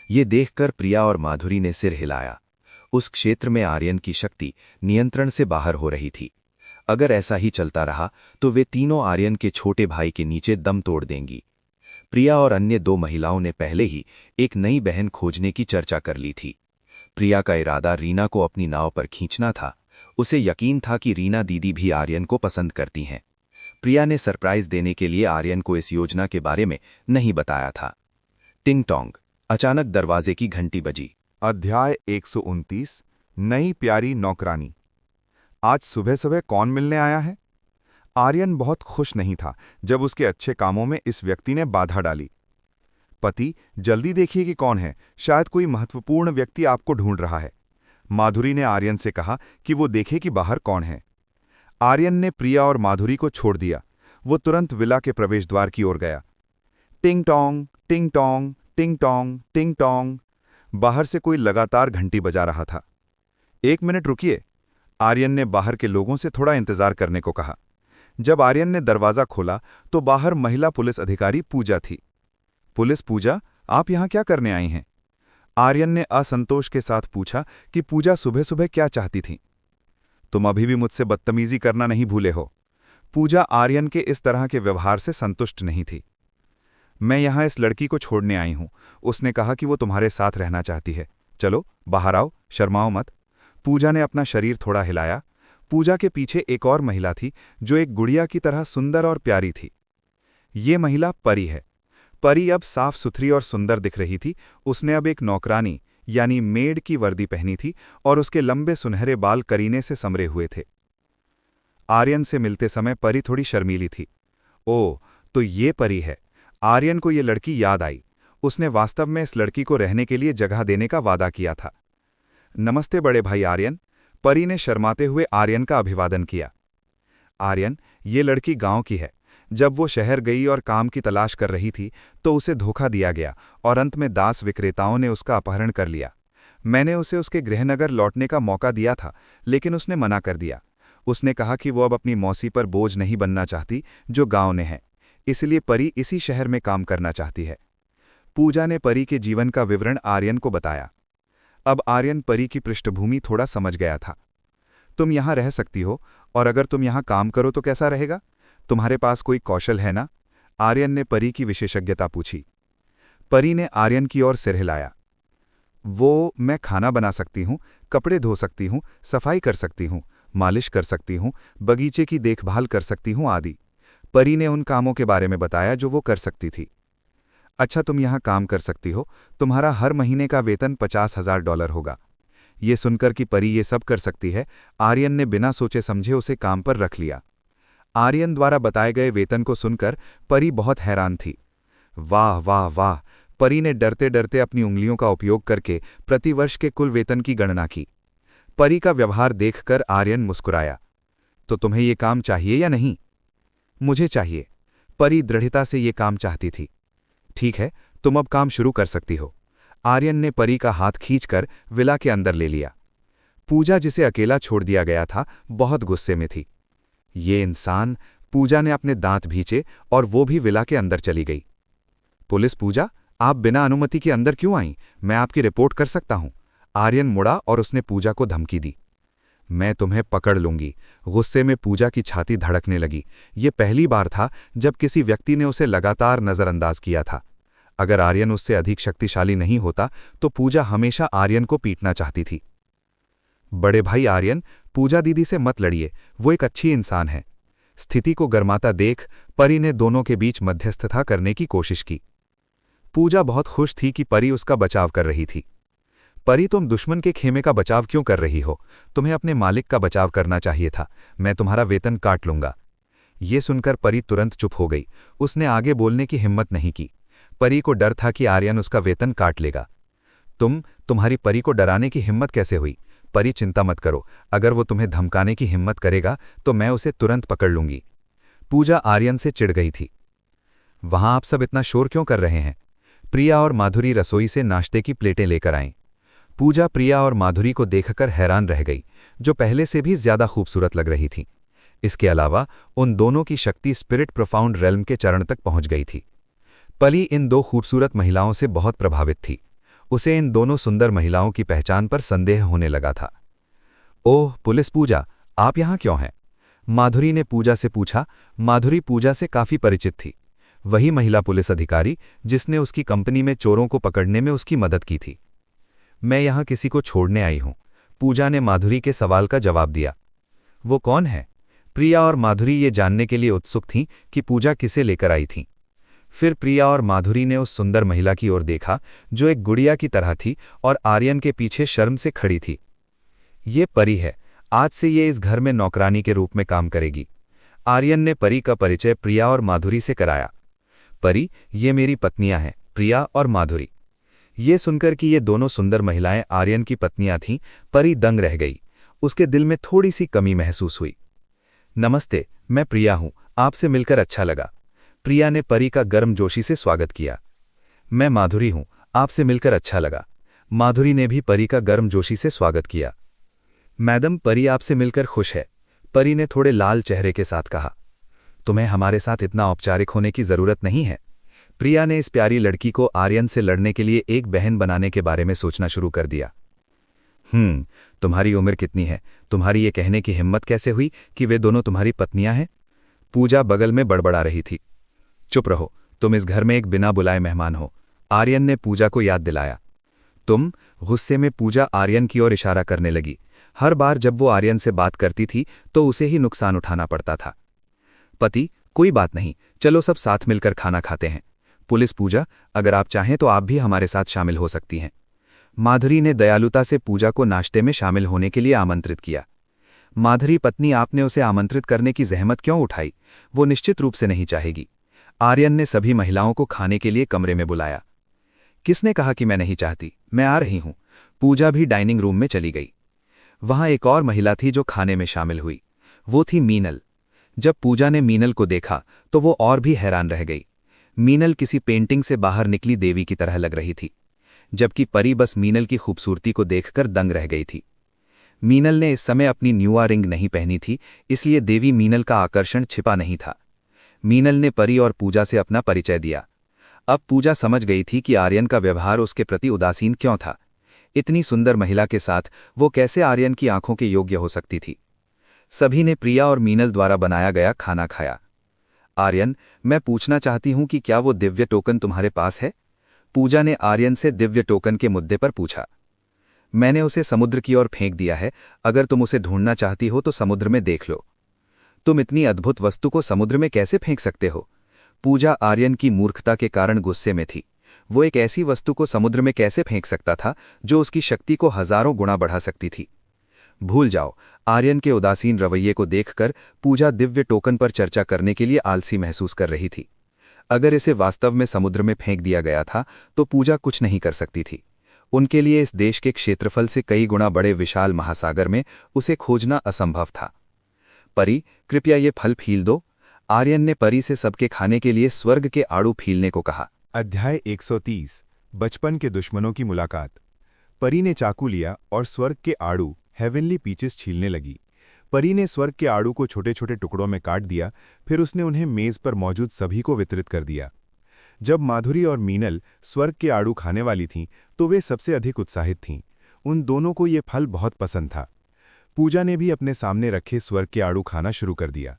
ये देखकर प्रिया और माधुरी ने सिर हिलाया। उस क्षेत्र में आर्यन की शक्ति नियंत्रण से बाहर हो रही थी। अगर ऐसा ही चलता रहा तो वे तीनों आर्यन के छोटे भाई के नीचे दम तोड़ देंगी। प्रिया और अन्य 2 महिलाओं ने पहले ही एक नई बहन खोजने की चर्चा कर ली थी। प्रिया का इरादा रीना को अपनी नाव पर खींचना था। उसे यकीन था कि रीना दीदी भी आर्यन को पसंद करती हैं। प्रिया ने सरप्राइज देने के लिए आर्यन को इस योजना के बारे में नहीं बताया था। टिंग टोंग! अचानक दरवाजे की घंटी बजी। अध्याय 129 नई प्यारी नौकरानी। आज सुबह सुबह कौन मिलने आया है? आर्यन बहुत खुश नहीं था जब उसके अच्छे कामों में इस व्यक्ति ने बाधा डाली। पति, जल्दी देखिए कि कौन है, शायद कोई महत्वपूर्ण व्यक्ति आपको ढूंढ रहा है। माधुरी ने आर्यन से कहा कि वो देखे कि बाहर कौन है। आर्यन ने प्रिया और माधुरी को छोड़ दिया। वो तुरंत विला के प्रवेश द्वार की ओर गया। टिंग टोंग, टिंग टोंग, टिंग टोंग, टिंग टोंग। बाहर से कोई लगातार घंटी बजा रहा था। 1 मिनट रुकिए, आर्यन ने बाहर के लोगों से थोड़ा इंतजार करने को कहा। जब आर्यन ने दरवाजा खोला तो बाहर महिला पुलिस अधिकारी पूजा थी। पुलिस पूजा, आप यहां क्या करने आई हैं? आर्यन ने असंतोष के साथ पूछा कि पूजा सुबह सुबह क्या चाहती थीं। तुम अभी भी मुझसे बदतमीजी करना नहीं भूले हो। पूजा आर्यन के इस तरह के व्यवहार से संतुष्ट नहीं थी। मैं यहां इस लड़की को छोड़ने आई हूं। उसने कहा कि वो तुम्हारे साथ रहना चाहती है। चलो बाहर आओ, शर्माओ मत। पूजा ने अपना शरीर थोड़ा हिलाया। पूजा के पीछे एक और महिला थी जो एक गुड़िया की तरह सुंदर और प्यारी थी। ये महिला परी है। परी अब साफ सुथरी और सुंदर दिख रही थी। उसने अब एक नौकरानी यानी मेड की वर्दी पहनी थी और उसके लंबे सुनहरे बाल करीने से समरे हुए थे। आर्यन से मिलते समय परी थोड़ी शर्मीली थी। ओह, तो ये परी है। आर्यन को ये लड़की याद आई। उसने वास्तव में इस लड़की को रहने के लिए जगह देने का वादा किया था। नमस्ते बड़े भाई आर्यन। परी ने शर्माते हुए आर्यन का अभिवादन किया। आर्यन, ये लड़की गांव की है। जब वो शहर गई और काम की तलाश कर रही थी तो उसे धोखा दिया गया और अंत में दास विक्रेताओं ने उसका अपहरण कर लिया। मैंने उसे उसके गृहनगर लौटने का मौका दिया था, लेकिन उसने मना कर दिया। उसने कहा कि वो अब अपनी मौसी पर बोझ नहीं बनना चाहती जो गांव ने है, इसलिए परी इसी शहर में काम करना चाहती है। पूजा ने परी के जीवन का विवरण आर्यन को बताया। अब आर्यन परी की पृष्ठभूमि थोड़ा समझ गया था। तुम यहां रह सकती हो, और अगर तुम यहां काम करो तो कैसा रहेगा? तुम्हारे पास कोई कौशल है ना? आर्यन ने परी की विशेषज्ञता पूछी। परी ने आर्यन की ओर सिर हिलाया। मैं खाना बना सकती हूँ, कपड़े धो सकती हूँ, सफाई कर सकती हूँ, मालिश कर सकती हूँ, बगीचे की देखभाल कर सकती हूँ आदि। परी ने उन कामों के बारे में बताया जो वो कर सकती थी। अच्छा, तुम यहाँ काम कर सकती हो। तुम्हारा हर महीने का वेतन $50,000 होगा। ये सुनकर कि परी ये सब कर सकती है, आर्यन ने बिना सोचे समझे उसे काम पर रख लिया। आर्यन द्वारा बताए गए वेतन को सुनकर परी बहुत हैरान थी। वाह वाह वाह! परी ने डरते डरते अपनी उंगलियों का उपयोग करके प्रतिवर्ष के कुल वेतन की गणना की। परी का व्यवहार देखकर आर्यन मुस्कुराया। तो तुम्हें ये काम चाहिए या नहीं? मुझे चाहिए। परी दृढ़ता से ये काम चाहती थी। ठीक है, तुम अब काम शुरू कर सकती हो। आर्यन ने परी का हाथ खींचकर विला के अंदर ले लिया। पूजा, जिसे अकेला छोड़ दिया गया था, बहुत गुस्से में थी। ये इंसान! पूजा ने अपने दांत भींचे और वो भी विला के अंदर चली गई। पुलिस पूजा, आप बिना अनुमति के अंदर क्यों आईं? मैं आपकी रिपोर्ट कर सकता हूं। आर्यन मुड़ा और उसने पूजा को धमकी दी। मैं तुम्हें पकड़ लूंगी। गुस्से में पूजा की छाती धड़कने लगी। ये पहली बार था जब किसी व्यक्ति ने उसे लगातार नजरअंदाज किया था। अगर आर्यन उससे अधिक शक्तिशाली नहीं होता तो पूजा हमेशा आर्यन को पीटना चाहती थी। बड़े भाई आर्यन, पूजा दीदी से मत लड़िए, वो एक अच्छी इंसान है। स्थिति को गर्माता देख परी ने दोनों के बीच मध्यस्थता करने की कोशिश की। पूजा बहुत खुश थी कि परी उसका बचाव कर रही थी। परी, तुम दुश्मन के खेमे का बचाव क्यों कर रही हो? तुम्हें अपने मालिक का बचाव करना चाहिए था। मैं तुम्हारा वेतन काट लूंगा। ये सुनकर परी तुरंत चुप हो गई। उसने आगे बोलने की हिम्मत नहीं की। परी को डर था कि आर्यन उसका वेतन काट लेगा। तुम्हारी परी को डराने की हिम्मत कैसे हुई? परी, चिंता मत करो, अगर वो तुम्हें धमकाने की हिम्मत करेगा तो मैं उसे तुरंत पकड़ लूंगी। पूजा आर्यन से चिढ़ गई थी। वहां आप सब इतना शोर क्यों कर रहे हैं? प्रिया और माधुरी रसोई से नाश्ते की प्लेटें लेकर आईं। पूजा प्रिया और माधुरी को देखकर हैरान रह गई, जो पहले से भी ज्यादा खूबसूरत लग रही थी। इसके अलावा उन दोनों की शक्ति स्पिरिट प्रोफाउंड रेल्म के चरण तक पहुंच गई थी। पली इन दो खूबसूरत महिलाओं से बहुत प्रभावित थी। उसे इन दोनों सुंदर महिलाओं की पहचान पर संदेह होने लगा था। ओह पुलिस पूजा, आप यहां क्यों हैं? माधुरी ने पूजा से पूछा। माधुरी पूजा से काफी परिचित थी। वही महिला पुलिस अधिकारी जिसने उसकी कंपनी में चोरों को पकड़ने में उसकी मदद की थी। मैं यहां किसी को छोड़ने आई हूं, पूजा ने माधुरी के सवाल का जवाब दिया। वो कौन है? प्रिया और माधुरी ये जानने के लिए उत्सुक थीं कि पूजा किसे लेकर आई थी। फिर प्रिया और माधुरी ने उस सुंदर महिला की ओर देखा जो एक गुड़िया की तरह थी और आर्यन के पीछे शर्म से खड़ी थी। ये परी है, आज से ये इस घर में नौकरानी के रूप में काम करेगी। आर्यन ने परी का परिचय प्रिया और माधुरी से कराया। परी, ये मेरी पत्नियां हैं, प्रिया और माधुरी। ये सुनकर कि ये दोनों सुंदर महिलाएं आर्यन की पत्नियां थीं, परी दंग रह गई। उसके दिल में थोड़ी सी कमी महसूस हुई। नमस्ते, मैं प्रिया हूं, आपसे मिलकर अच्छा लगा। प्रिया ने परी का गर्मजोशी से स्वागत किया। मैं माधुरी हूं, आपसे मिलकर अच्छा लगा। माधुरी ने भी परी का गर्मजोशी से स्वागत किया। मैडम, परी आपसे मिलकर खुश है, परी ने थोड़े लाल चेहरे के साथ कहा। तुम्हें हमारे साथ इतना औपचारिक होने की जरूरत नहीं है। प्रिया ने इस प्यारी लड़की को आर्यन से लड़ने के लिए एक बहन बनाने के बारे में सोचना शुरू कर दिया। तुम्हारी उम्र कितनी है? तुम्हारी ये कहने की हिम्मत कैसे हुई कि वे दोनों तुम्हारी पत्नियां हैं? पूजा बगल में बड़बड़ा रही थी। चुप रहो, तुम इस घर में एक बिना बुलाए मेहमान हो, आर्यन ने पूजा को याद दिलाया। तुम? गुस्से में पूजा आर्यन की ओर इशारा करने लगी। हर बार जब वो आर्यन से बात करती थी तो उसे ही नुकसान उठाना पड़ता था। पति, कोई बात नहीं, चलो सब साथ मिलकर खाना खाते हैं। पुलिस पूजा, अगर आप चाहें तो आप भी हमारे साथ शामिल हो सकती हैं। माधुरी ने दयालुता से पूजा को नाश्ते में शामिल होने के लिए आमंत्रित किया। माधुरी पत्नी, आपने उसे आमंत्रित करने की जहमत क्यों उठाई? वो निश्चित रूप से नहीं चाहेगी। आर्यन ने सभी महिलाओं को खाने के लिए कमरे में बुलाया। किसने कहा कि मैं नहीं चाहती? मैं आ रही हूं। पूजा भी डाइनिंग रूम में चली गई। वहां एक और महिला थी जो खाने में शामिल हुई। वो थी मीनल। जब पूजा ने मीनल को देखा तो वो और भी हैरान रह गई। मीनल किसी पेंटिंग से बाहर निकली देवी की तरह लग रही थी, जबकि परी बस मीनल की खूबसूरती को देखकर दंग रह गई थी। मीनल ने इस समय अपनी न्यूआ रिंग नहीं पहनी थी, इसलिए देवी मीनल का आकर्षण छिपा नहीं था। मीनल ने परी और पूजा से अपना परिचय दिया। अब पूजा समझ गई थी कि आर्यन का व्यवहार उसके प्रति उदासीन क्यों था। इतनी सुंदर महिला के साथ वो कैसे आर्यन की आंखों के योग्य हो सकती थी। सभी ने प्रिया और मीनल द्वारा बनाया गया खाना खाया। आर्यन, मैं पूछना चाहती हूं कि क्या वो दिव्य टोकन तुम्हारे पास है? पूजा ने आर्यन से दिव्य टोकन के मुद्दे पर पूछा। मैंने उसे समुद्र की ओर फेंक दिया है, अगर तुम उसे ढूंढना चाहती हो तो समुद्र में देख लो। तुम इतनी अद्भुत वस्तु को समुद्र में कैसे फेंक सकते हो? पूजा आर्यन की मूर्खता के कारण गुस्से में थी। वो एक ऐसी वस्तु को समुद्र में कैसे फेंक सकता था जो उसकी शक्ति को हजारों गुणा बढ़ा सकती थी? भूल जाओ। आर्यन के उदासीन रवैये को देखकर पूजा दिव्य टोकन पर चर्चा करने के लिए आलसी महसूस कर रही थी। अगर इसे वास्तव में समुद्र में फेंक दिया गया था तो पूजा कुछ नहीं कर सकती थी। उनके लिए इस देश के क्षेत्रफल से कई गुणा बड़े विशाल महासागर में उसे खोजना असंभव था। परी, कृपया ये फल फील दो। आर्यन ने परी से सबके खाने के लिए स्वर्ग के आड़ू फीलने को कहा। अध्याय 130 बचपन के दुश्मनों की मुलाकात। परी ने चाकू लिया और स्वर्ग के आड़ू हेवनली पीचेस छीलने लगी। परी ने स्वर्ग के आड़ू को छोटे छोटे टुकड़ों में काट दिया, फिर उसने उन्हें मेज पर मौजूद सभी को वितरित कर दिया। जब माधुरी और मीनल स्वर्ग के आड़ू खाने वाली थीं तो वे सबसे अधिक उत्साहित थीं। उन दोनों को ये फल बहुत पसंद था। पूजा ने भी अपने सामने रखे स्वर्ग के आड़ू खाना शुरू कर दिया।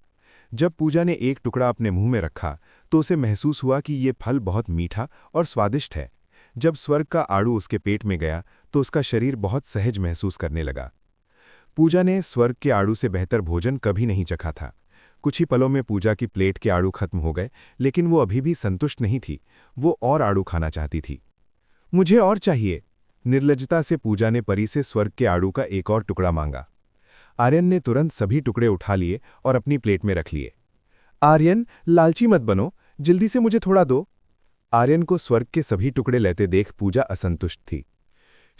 जब पूजा ने एक टुकड़ा अपने मुंह में रखा तो उसे महसूस हुआ कि ये फल बहुत मीठा और स्वादिष्ट है। जब स्वर्ग का आड़ू उसके पेट में गया तो उसका शरीर बहुत सहज महसूस करने लगा। पूजा ने स्वर्ग के आड़ू से बेहतर भोजन कभी नहीं चखा था। कुछ ही पलों में पूजा की प्लेट के आड़ू खत्म हो गए, लेकिन वो अभी भी संतुष्ट नहीं थी। वो और आड़ू खाना चाहती थी। मुझे और चाहिए। निर्लजता से पूजा ने परी से स्वर्ग के आड़ू का एक और टुकड़ा मांगा। आर्यन ने तुरंत सभी टुकड़े उठा लिए और अपनी प्लेट में रख लिए। आर्यन, लालची मत बनो, जल्दी से मुझे थोड़ा दो। आर्यन को स्वर्ग के सभी टुकड़े लेते देख पूजा असंतुष्ट थी।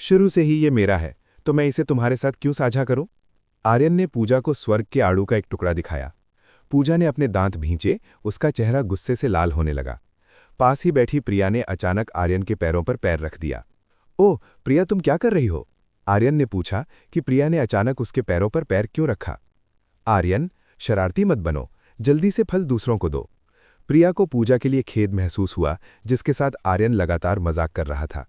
शुरू से ही ये मेरा है, तो मैं इसे तुम्हारे साथ क्यों साझा करूं? आर्यन ने पूजा को स्वर्ग के आड़ू का एक टुकड़ा दिखाया। पूजा ने अपने दांत भींचे, उसका चेहरा गुस्से से लाल होने लगा। पास ही बैठी प्रिया ने अचानक आर्यन के पैरों पर पैर रख दिया। ओह प्रिया, तुम क्या कर रही हो? आर्यन ने पूछा कि प्रिया ने अचानक उसके पैरों पर पैर क्यों रखा। आर्यन, शरारती मत बनो, जल्दी से फल दूसरों को दो। प्रिया को पूजा के लिए खेद महसूस हुआ, जिसके साथ आर्यन लगातार मजाक कर रहा था।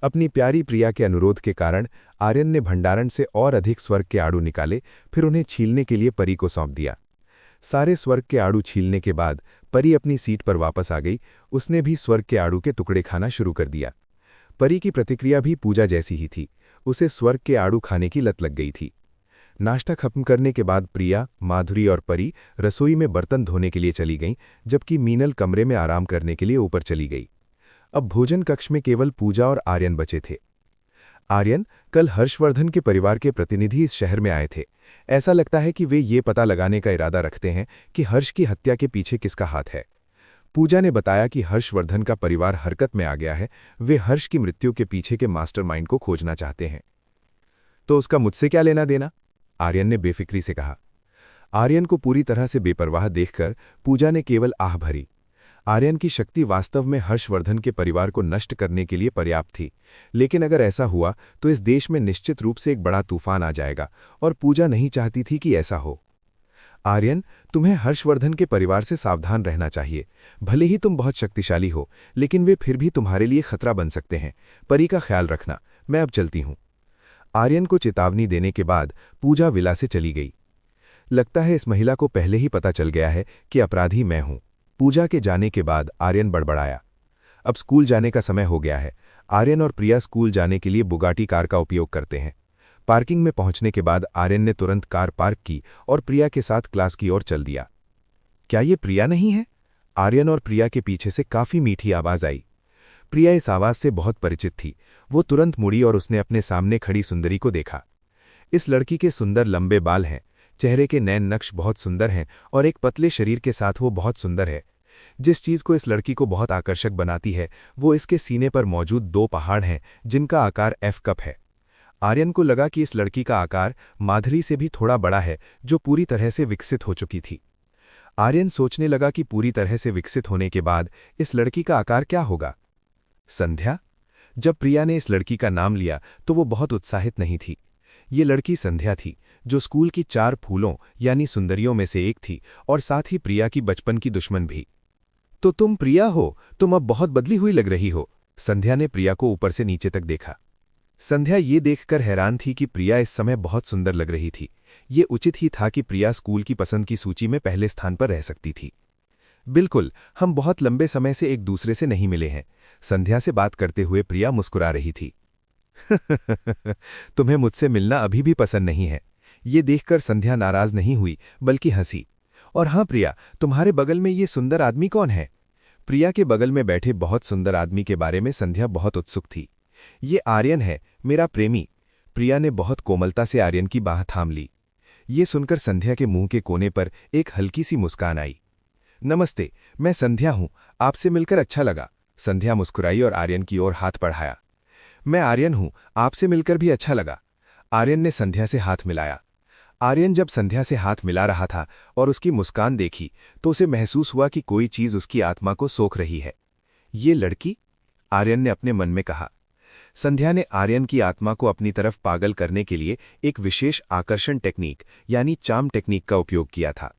अपनी प्यारी प्रिया के अनुरोध के कारण आर्यन ने भंडारण से और अधिक स्वर्ग के आड़ू निकाले, फिर उन्हें छीलने के लिए परी को सौंप दिया। सारे स्वर्ग के आड़ू छीलने के बाद परी अपनी सीट पर वापस आ गई। उसने भी स्वर्ग के आड़ू के टुकड़े खाना शुरू कर दिया। परी की प्रतिक्रिया भी पूजा जैसी ही थी। उसे स्वर्ग के आड़ू खाने की लत लग गई थी। नाश्ता खत्म करने के बाद प्रिया, माधुरी और परी रसोई में बर्तन धोने के लिए चली गईं, जबकि मीनल कमरे में आराम करने के लिए ऊपर चली गई। अब भोजन कक्ष में केवल पूजा और आर्यन बचे थे। आर्यन, कल हर्षवर्धन के परिवार के प्रतिनिधि इस शहर में आए थे। ऐसा लगता है कि वे ये पता लगाने का इरादा रखते हैं कि हर्ष की हत्या के पीछे किसका हाथ है। पूजा ने बताया कि हर्षवर्धन का परिवार हरकत में आ गया है। वे हर्ष की मृत्यु के पीछे के मास्टरमाइंड को खोजना चाहते हैं। तो उसका मुझसे क्या लेना देना? आर्यन ने बेफिक्री से कहा। आर्यन को पूरी तरह से बेपरवाह देखकर पूजा ने केवल आह भरी। आर्यन की शक्ति वास्तव में हर्षवर्धन के परिवार को नष्ट करने के लिए पर्याप्त थी, लेकिन अगर ऐसा हुआ तो इस देश में निश्चित रूप से एक बड़ा तूफान आ जाएगा, और पूजा नहीं चाहती थी कि ऐसा हो। आर्यन, तुम्हें हर्षवर्धन के परिवार से सावधान रहना चाहिए। भले ही तुम बहुत शक्तिशाली हो, लेकिन वे फिर भी तुम्हारे लिए खतरा बन सकते हैं। परी का ख्याल रखना। मैं अब चलती हूं। आर्यन को चेतावनी देने के बाद पूजा विला से चली गई। लगता है इस महिला को पहले ही पता चल गया है कि अपराधी मैं हूं। पूजा के जाने के बाद आर्यन बड़बड़ाया। अब स्कूल जाने का समय हो गया है। आर्यन और प्रिया स्कूल जाने के लिए बुगाटी कार का उपयोग करते हैं। पार्किंग में पहुंचने के बाद आर्यन ने तुरंत कार पार्क की और प्रिया के साथ क्लास की ओर चल दिया। क्या ये प्रिया नहीं है? आर्यन और प्रिया के पीछे से काफी मीठी आवाज आई। प्रिया इस आवाज से बहुत परिचित थी। वो तुरंत मुड़ी और उसने अपने सामने खड़ी सुंदरी को देखा। इस लड़की के सुंदर लंबे बाल हैं, चेहरे के नैन नक्श बहुत सुंदर हैं और एक पतले शरीर के साथ वो बहुत सुंदर है। जिस चीज को इस लड़की को बहुत आकर्षक बनाती है वो इसके सीने पर मौजूद 2 पहाड़ हैं, जिनका आकार एफ कप है। आर्यन को लगा कि इस लड़की का आकार माधुरी से भी थोड़ा बड़ा है, जो पूरी तरह से विकसित हो चुकी थी। आर्यन सोचने लगा कि पूरी तरह से विकसित होने के बाद इस लड़की का आकार क्या होगा। संध्या? जब प्रिया ने इस लड़की का नाम लिया तो वो बहुत उत्साहित नहीं थी। ये लड़की संध्या थी, जो स्कूल की 4 फूलों यानी सुंदरियों में से एक थी और साथ ही प्रिया की बचपन की दुश्मन भी। तो तुम प्रिया हो? तुम अब बहुत बदली हुई लग रही हो। संध्या ने प्रिया को ऊपर से नीचे तक देखा। संध्या ये देखकर हैरान थी कि प्रिया इस समय बहुत सुंदर लग रही थी। ये उचित ही था कि प्रिया स्कूल की पसंद की सूची में पहले स्थान पर रह सकती थी। बिल्कुल, हम बहुत लंबे समय से एक दूसरे से नहीं मिले हैं। संध्या से बात करते हुए प्रिया मुस्कुरा रही थी। तुम्हें मुझसे मिलना अभी भी पसंद नहीं है। ये देखकर संध्या नाराज नहीं हुई, बल्कि हंसी। और हाँ प्रिया, तुम्हारे बगल में ये सुंदर आदमी कौन है? प्रिया के बगल में बैठे बहुत सुंदर आदमी के बारे में संध्या बहुत उत्सुक थी। ये आर्यन है, मेरा प्रेमी। प्रिया ने बहुत कोमलता से आर्यन की बाह थाम ली। ये सुनकर संध्या के मुंह के कोने पर एक हल्की सी मुस्कान आई। नमस्ते, मैं संध्या हूं, आपसे मिलकर अच्छा लगा। संध्या मुस्कुराई और आर्यन की ओर हाथ बढ़ाया। मैं आर्यन हूं, आपसे मिलकर भी अच्छा लगा। आर्यन ने संध्या से हाथ मिलाया। आर्यन जब संध्या से हाथ मिला रहा था और उसकी मुस्कान देखी तो उसे महसूस हुआ कि कोई चीज उसकी आत्मा को सोख रही है। ये लड़की? आर्यन ने अपने मन में कहा। संध्या ने आर्यन की आत्मा को अपनी तरफ पागल करने के लिए एक विशेष आकर्षण टेक्निक यानी चार्म टेक्निक का उपयोग किया था।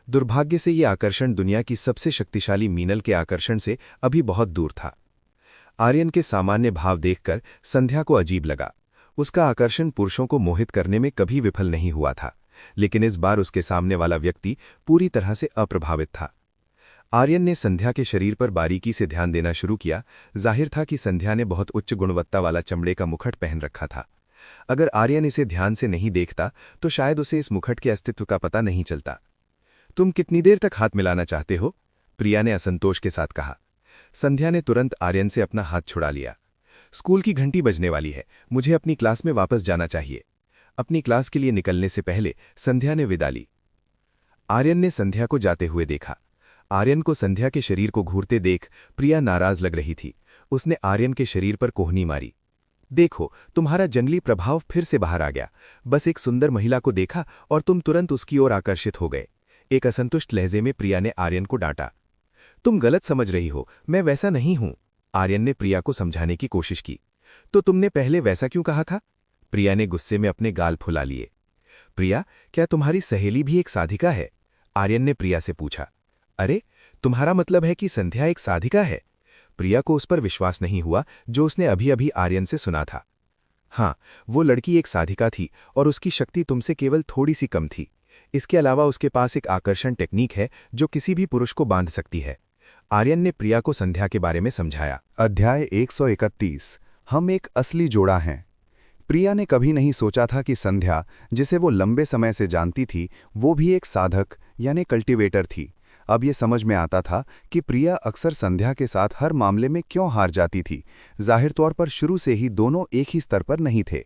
दुर्भाग्य से यह आकर्षण दुनिया की सबसे शक्तिशाली मीनल के आकर्षण से अभी बहुत दूर था। आर्यन के सामान्य भाव देखकर संध्या को अजीब लगा। उसका आकर्षण पुरुषों को मोहित करने में कभी विफल नहीं हुआ था, लेकिन इस बार उसके सामने वाला व्यक्ति पूरी तरह से अप्रभावित था। आर्यन ने संध्या के शरीर पर बारीकी से ध्यान देना शुरू किया। जाहिर था कि संध्या ने बहुत उच्च गुणवत्ता वाला चमड़े का मुखट पहन रखा था। अगर आर्यन इसे ध्यान से नहीं देखता तो शायद उसे इस मुखट के अस्तित्व का पता नहीं चलता। तुम कितनी देर तक हाथ मिलाना चाहते हो? प्रिया ने असंतोष के साथ कहा। संध्या ने तुरंत आर्यन से अपना हाथ छुड़ा लिया। स्कूल की घंटी बजने वाली है, मुझे अपनी क्लास में वापस जाना चाहिए। अपनी क्लास के लिए निकलने से पहले संध्या ने विदा ली। आर्यन ने संध्या को जाते हुए देखा। आर्यन को संध्या के शरीर को घूरते देख प्रिया नाराज लग रही थी। उसने आर्यन के शरीर पर कोहनी मारी। देखो, तुम्हारा जंगली प्रभाव फिर से बाहर आ गया। बस एक सुंदर महिला को देखा और तुम तुरंत उसकी ओर आकर्षित हो गए। एक असंतुष्ट लहजे में प्रिया ने आर्यन को डांटा। तुम गलत समझ रही हो, मैं वैसा नहीं हूं। आर्यन ने प्रिया को समझाने की कोशिश की। तो तुमने पहले वैसा क्यों कहा था? प्रिया ने गुस्से में अपने गाल फुला लिए। प्रिया, क्या तुम्हारी सहेली भी एक साधिका है? आर्यन ने प्रिया से पूछा। अरे, तुम्हारा मतलब है कि संध्या एक साधिका है? प्रिया को उस पर विश्वास नहीं हुआ जो उसने अभी अभी आर्यन से सुना था। हाँ, वो लड़की एक साधिका थी और उसकी शक्ति तुमसे केवल थोड़ी सी कम थी। इसके अलावा उसके पास एक आकर्षण टेक्निक है जो किसी भी पुरुष को बांध सकती है। आर्यन ने प्रिया को संध्या के बारे में समझाया। अध्याय 131। हम एक असली जोड़ा हैं। प्रिया ने कभी नहीं सोचा था कि संध्या, जिसे वो लंबे समय से जानती थी, वो भी एक साधक यानी कल्टीवेटर थी। अब ये समझ में आता था कि प्रिया अक्सर संध्या के साथ हर मामले में क्यों हार जाती थी। जाहिर तौर पर शुरू से ही दोनों एक ही स्तर पर नहीं थे।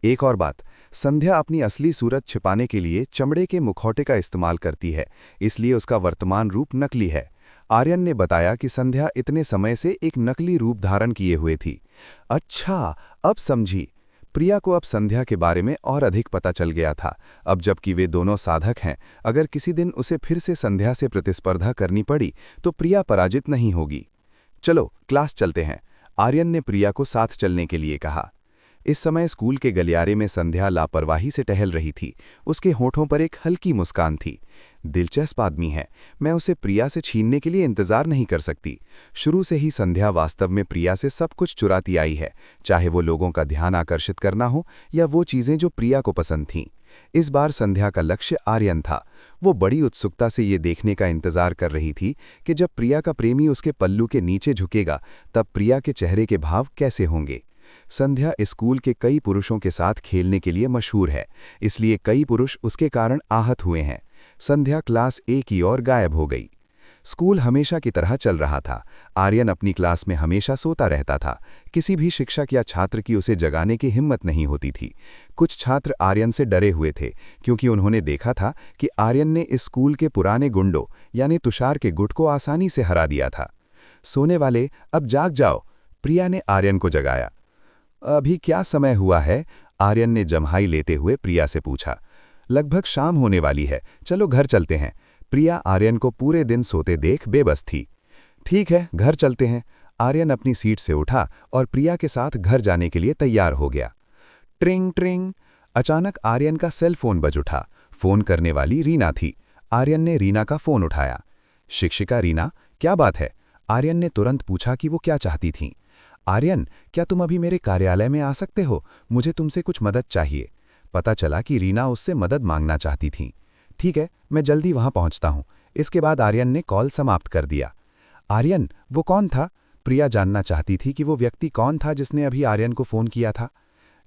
एक और बात, संध्या अपनी असली सूरत छिपाने के लिए चमड़े के मुखौटे का इस्तेमाल करती है, इसलिए उसका वर्तमान रूप नकली है। आर्यन ने बताया कि संध्या इतने समय से एक नकली रूप धारण किए हुए थी। अच्छा, अब समझी। प्रिया को अब संध्या के बारे में और अधिक पता चल गया था। अब जबकि वे दोनों साधक हैं, अगर किसी दिन उसे फिर से संध्या से प्रतिस्पर्धा करनी पड़ी तो प्रिया पराजित नहीं होगी। चलो, क्लास चलते हैं। आर्यन ने प्रिया को साथ चलने के लिए कहा। इस समय स्कूल के गलियारे में संध्या लापरवाही से टहल रही थी। उसके होठों पर एक हल्की मुस्कान थी। दिलचस्प आदमी है, मैं उसे प्रिया से छीनने के लिए इंतजार नहीं कर सकती। शुरू से ही संध्या वास्तव में प्रिया से सब कुछ चुराती आई है, चाहे वो लोगों का ध्यान आकर्षित करना हो या वो चीज़ें जो प्रिया को पसंद थीं। इस बार संध्या का लक्ष्य आर्यन था। वो बड़ी उत्सुकता से ये देखने का इंतजार कर रही थी कि जब प्रिया का प्रेमी उसके पल्लू के नीचे झुकेगा तब प्रिया के चेहरे के भाव कैसे होंगे। संध्या स्कूल के कई पुरुषों के साथ खेलने के लिए मशहूर है, इसलिए कई पुरुष उसके कारण आहत हुए हैं। संध्या क्लास ए की ओर गायब हो गई। स्कूल हमेशा की तरह चल रहा था। आर्यन अपनी क्लास में हमेशा सोता रहता था। किसी भी शिक्षक या छात्र की उसे जगाने की हिम्मत नहीं होती थी। कुछ छात्र आर्यन से डरे हुए थे क्योंकि उन्होंने देखा था कि आर्यन ने इस स्कूल के पुराने गुंडों यानी तुषार के गुट को आसानी से हरा दिया था। सोने वाले, अब जाग जाओ, प्रिया ने आर्यन को जगाया। अभी क्या समय हुआ है? आर्यन ने जम्हाई लेते हुए प्रिया से पूछा। लगभग शाम होने वाली है, चलो घर चलते हैं। प्रिया आर्यन को पूरे दिन सोते देख बेबस थी। ठीक है, घर चलते हैं। आर्यन अपनी सीट से उठा और प्रिया के साथ घर जाने के लिए तैयार हो गया। ट्रिंग ट्रिंग। अचानक आर्यन का सेल फोन बज उठा। फोन करने वाली रीना थी। आर्यन ने रीना का फोन उठाया। शिक्षिका रीना, क्या बात है? आर्यन ने तुरंत पूछा कि वो क्या चाहती थीं। आर्यन, क्या तुम अभी मेरे कार्यालय में आ सकते हो? मुझे तुमसे कुछ मदद चाहिए। पता चला कि रीना उससे मदद मांगना चाहती थीं। ठीक है, मैं जल्दी वहां पहुंचता हूं। इसके बाद आर्यन ने कॉल समाप्त कर दिया। आर्यन, वो कौन था? प्रिया जानना चाहती थी कि वो व्यक्ति कौन था जिसने अभी आर्यन को फोन किया था।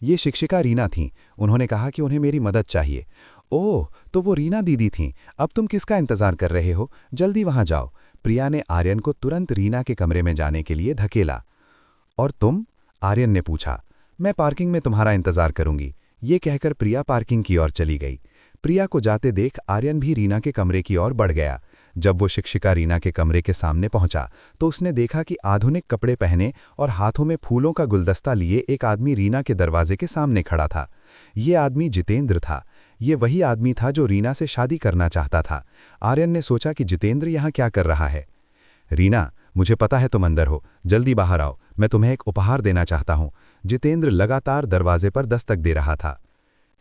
ये शिक्षिका रीना थीं। उन्होंने कहा कि उन्हें मेरी मदद चाहिए। ओह, तो वो रीना दीदी थीं। अब तुम किसका इंतजार कर रहे हो? जल्दी वहां जाओ। प्रिया ने आर्यन को तुरंत रीना के कमरे में जाने के लिए धकेला। और तुम? आर्यन ने पूछा। मैं पार्किंग में तुम्हारा इंतजार करूंगी। ये कहकर प्रिया पार्किंग की ओर चली गई। प्रिया को जाते देख आर्यन भी रीना के कमरे की ओर बढ़ गया। जब वो शिक्षिका रीना के कमरे के सामने पहुंचा तो उसने देखा कि आधुनिक कपड़े पहने और हाथों में फूलों का गुलदस्ता लिए एक आदमी रीना के दरवाजे के सामने खड़ा था। ये आदमी जितेंद्र था। ये वही आदमी था जो रीना से शादी करना चाहता था। आर्यन ने सोचा कि जितेंद्र यहाँ क्या कर रहा है। रीना, मुझे पता है तुम अंदर हो, जल्दी बाहर आओ, मैं तुम्हें एक उपहार देना चाहता हूं। जितेंद्र लगातार दरवाजे पर दस्तक दे रहा था।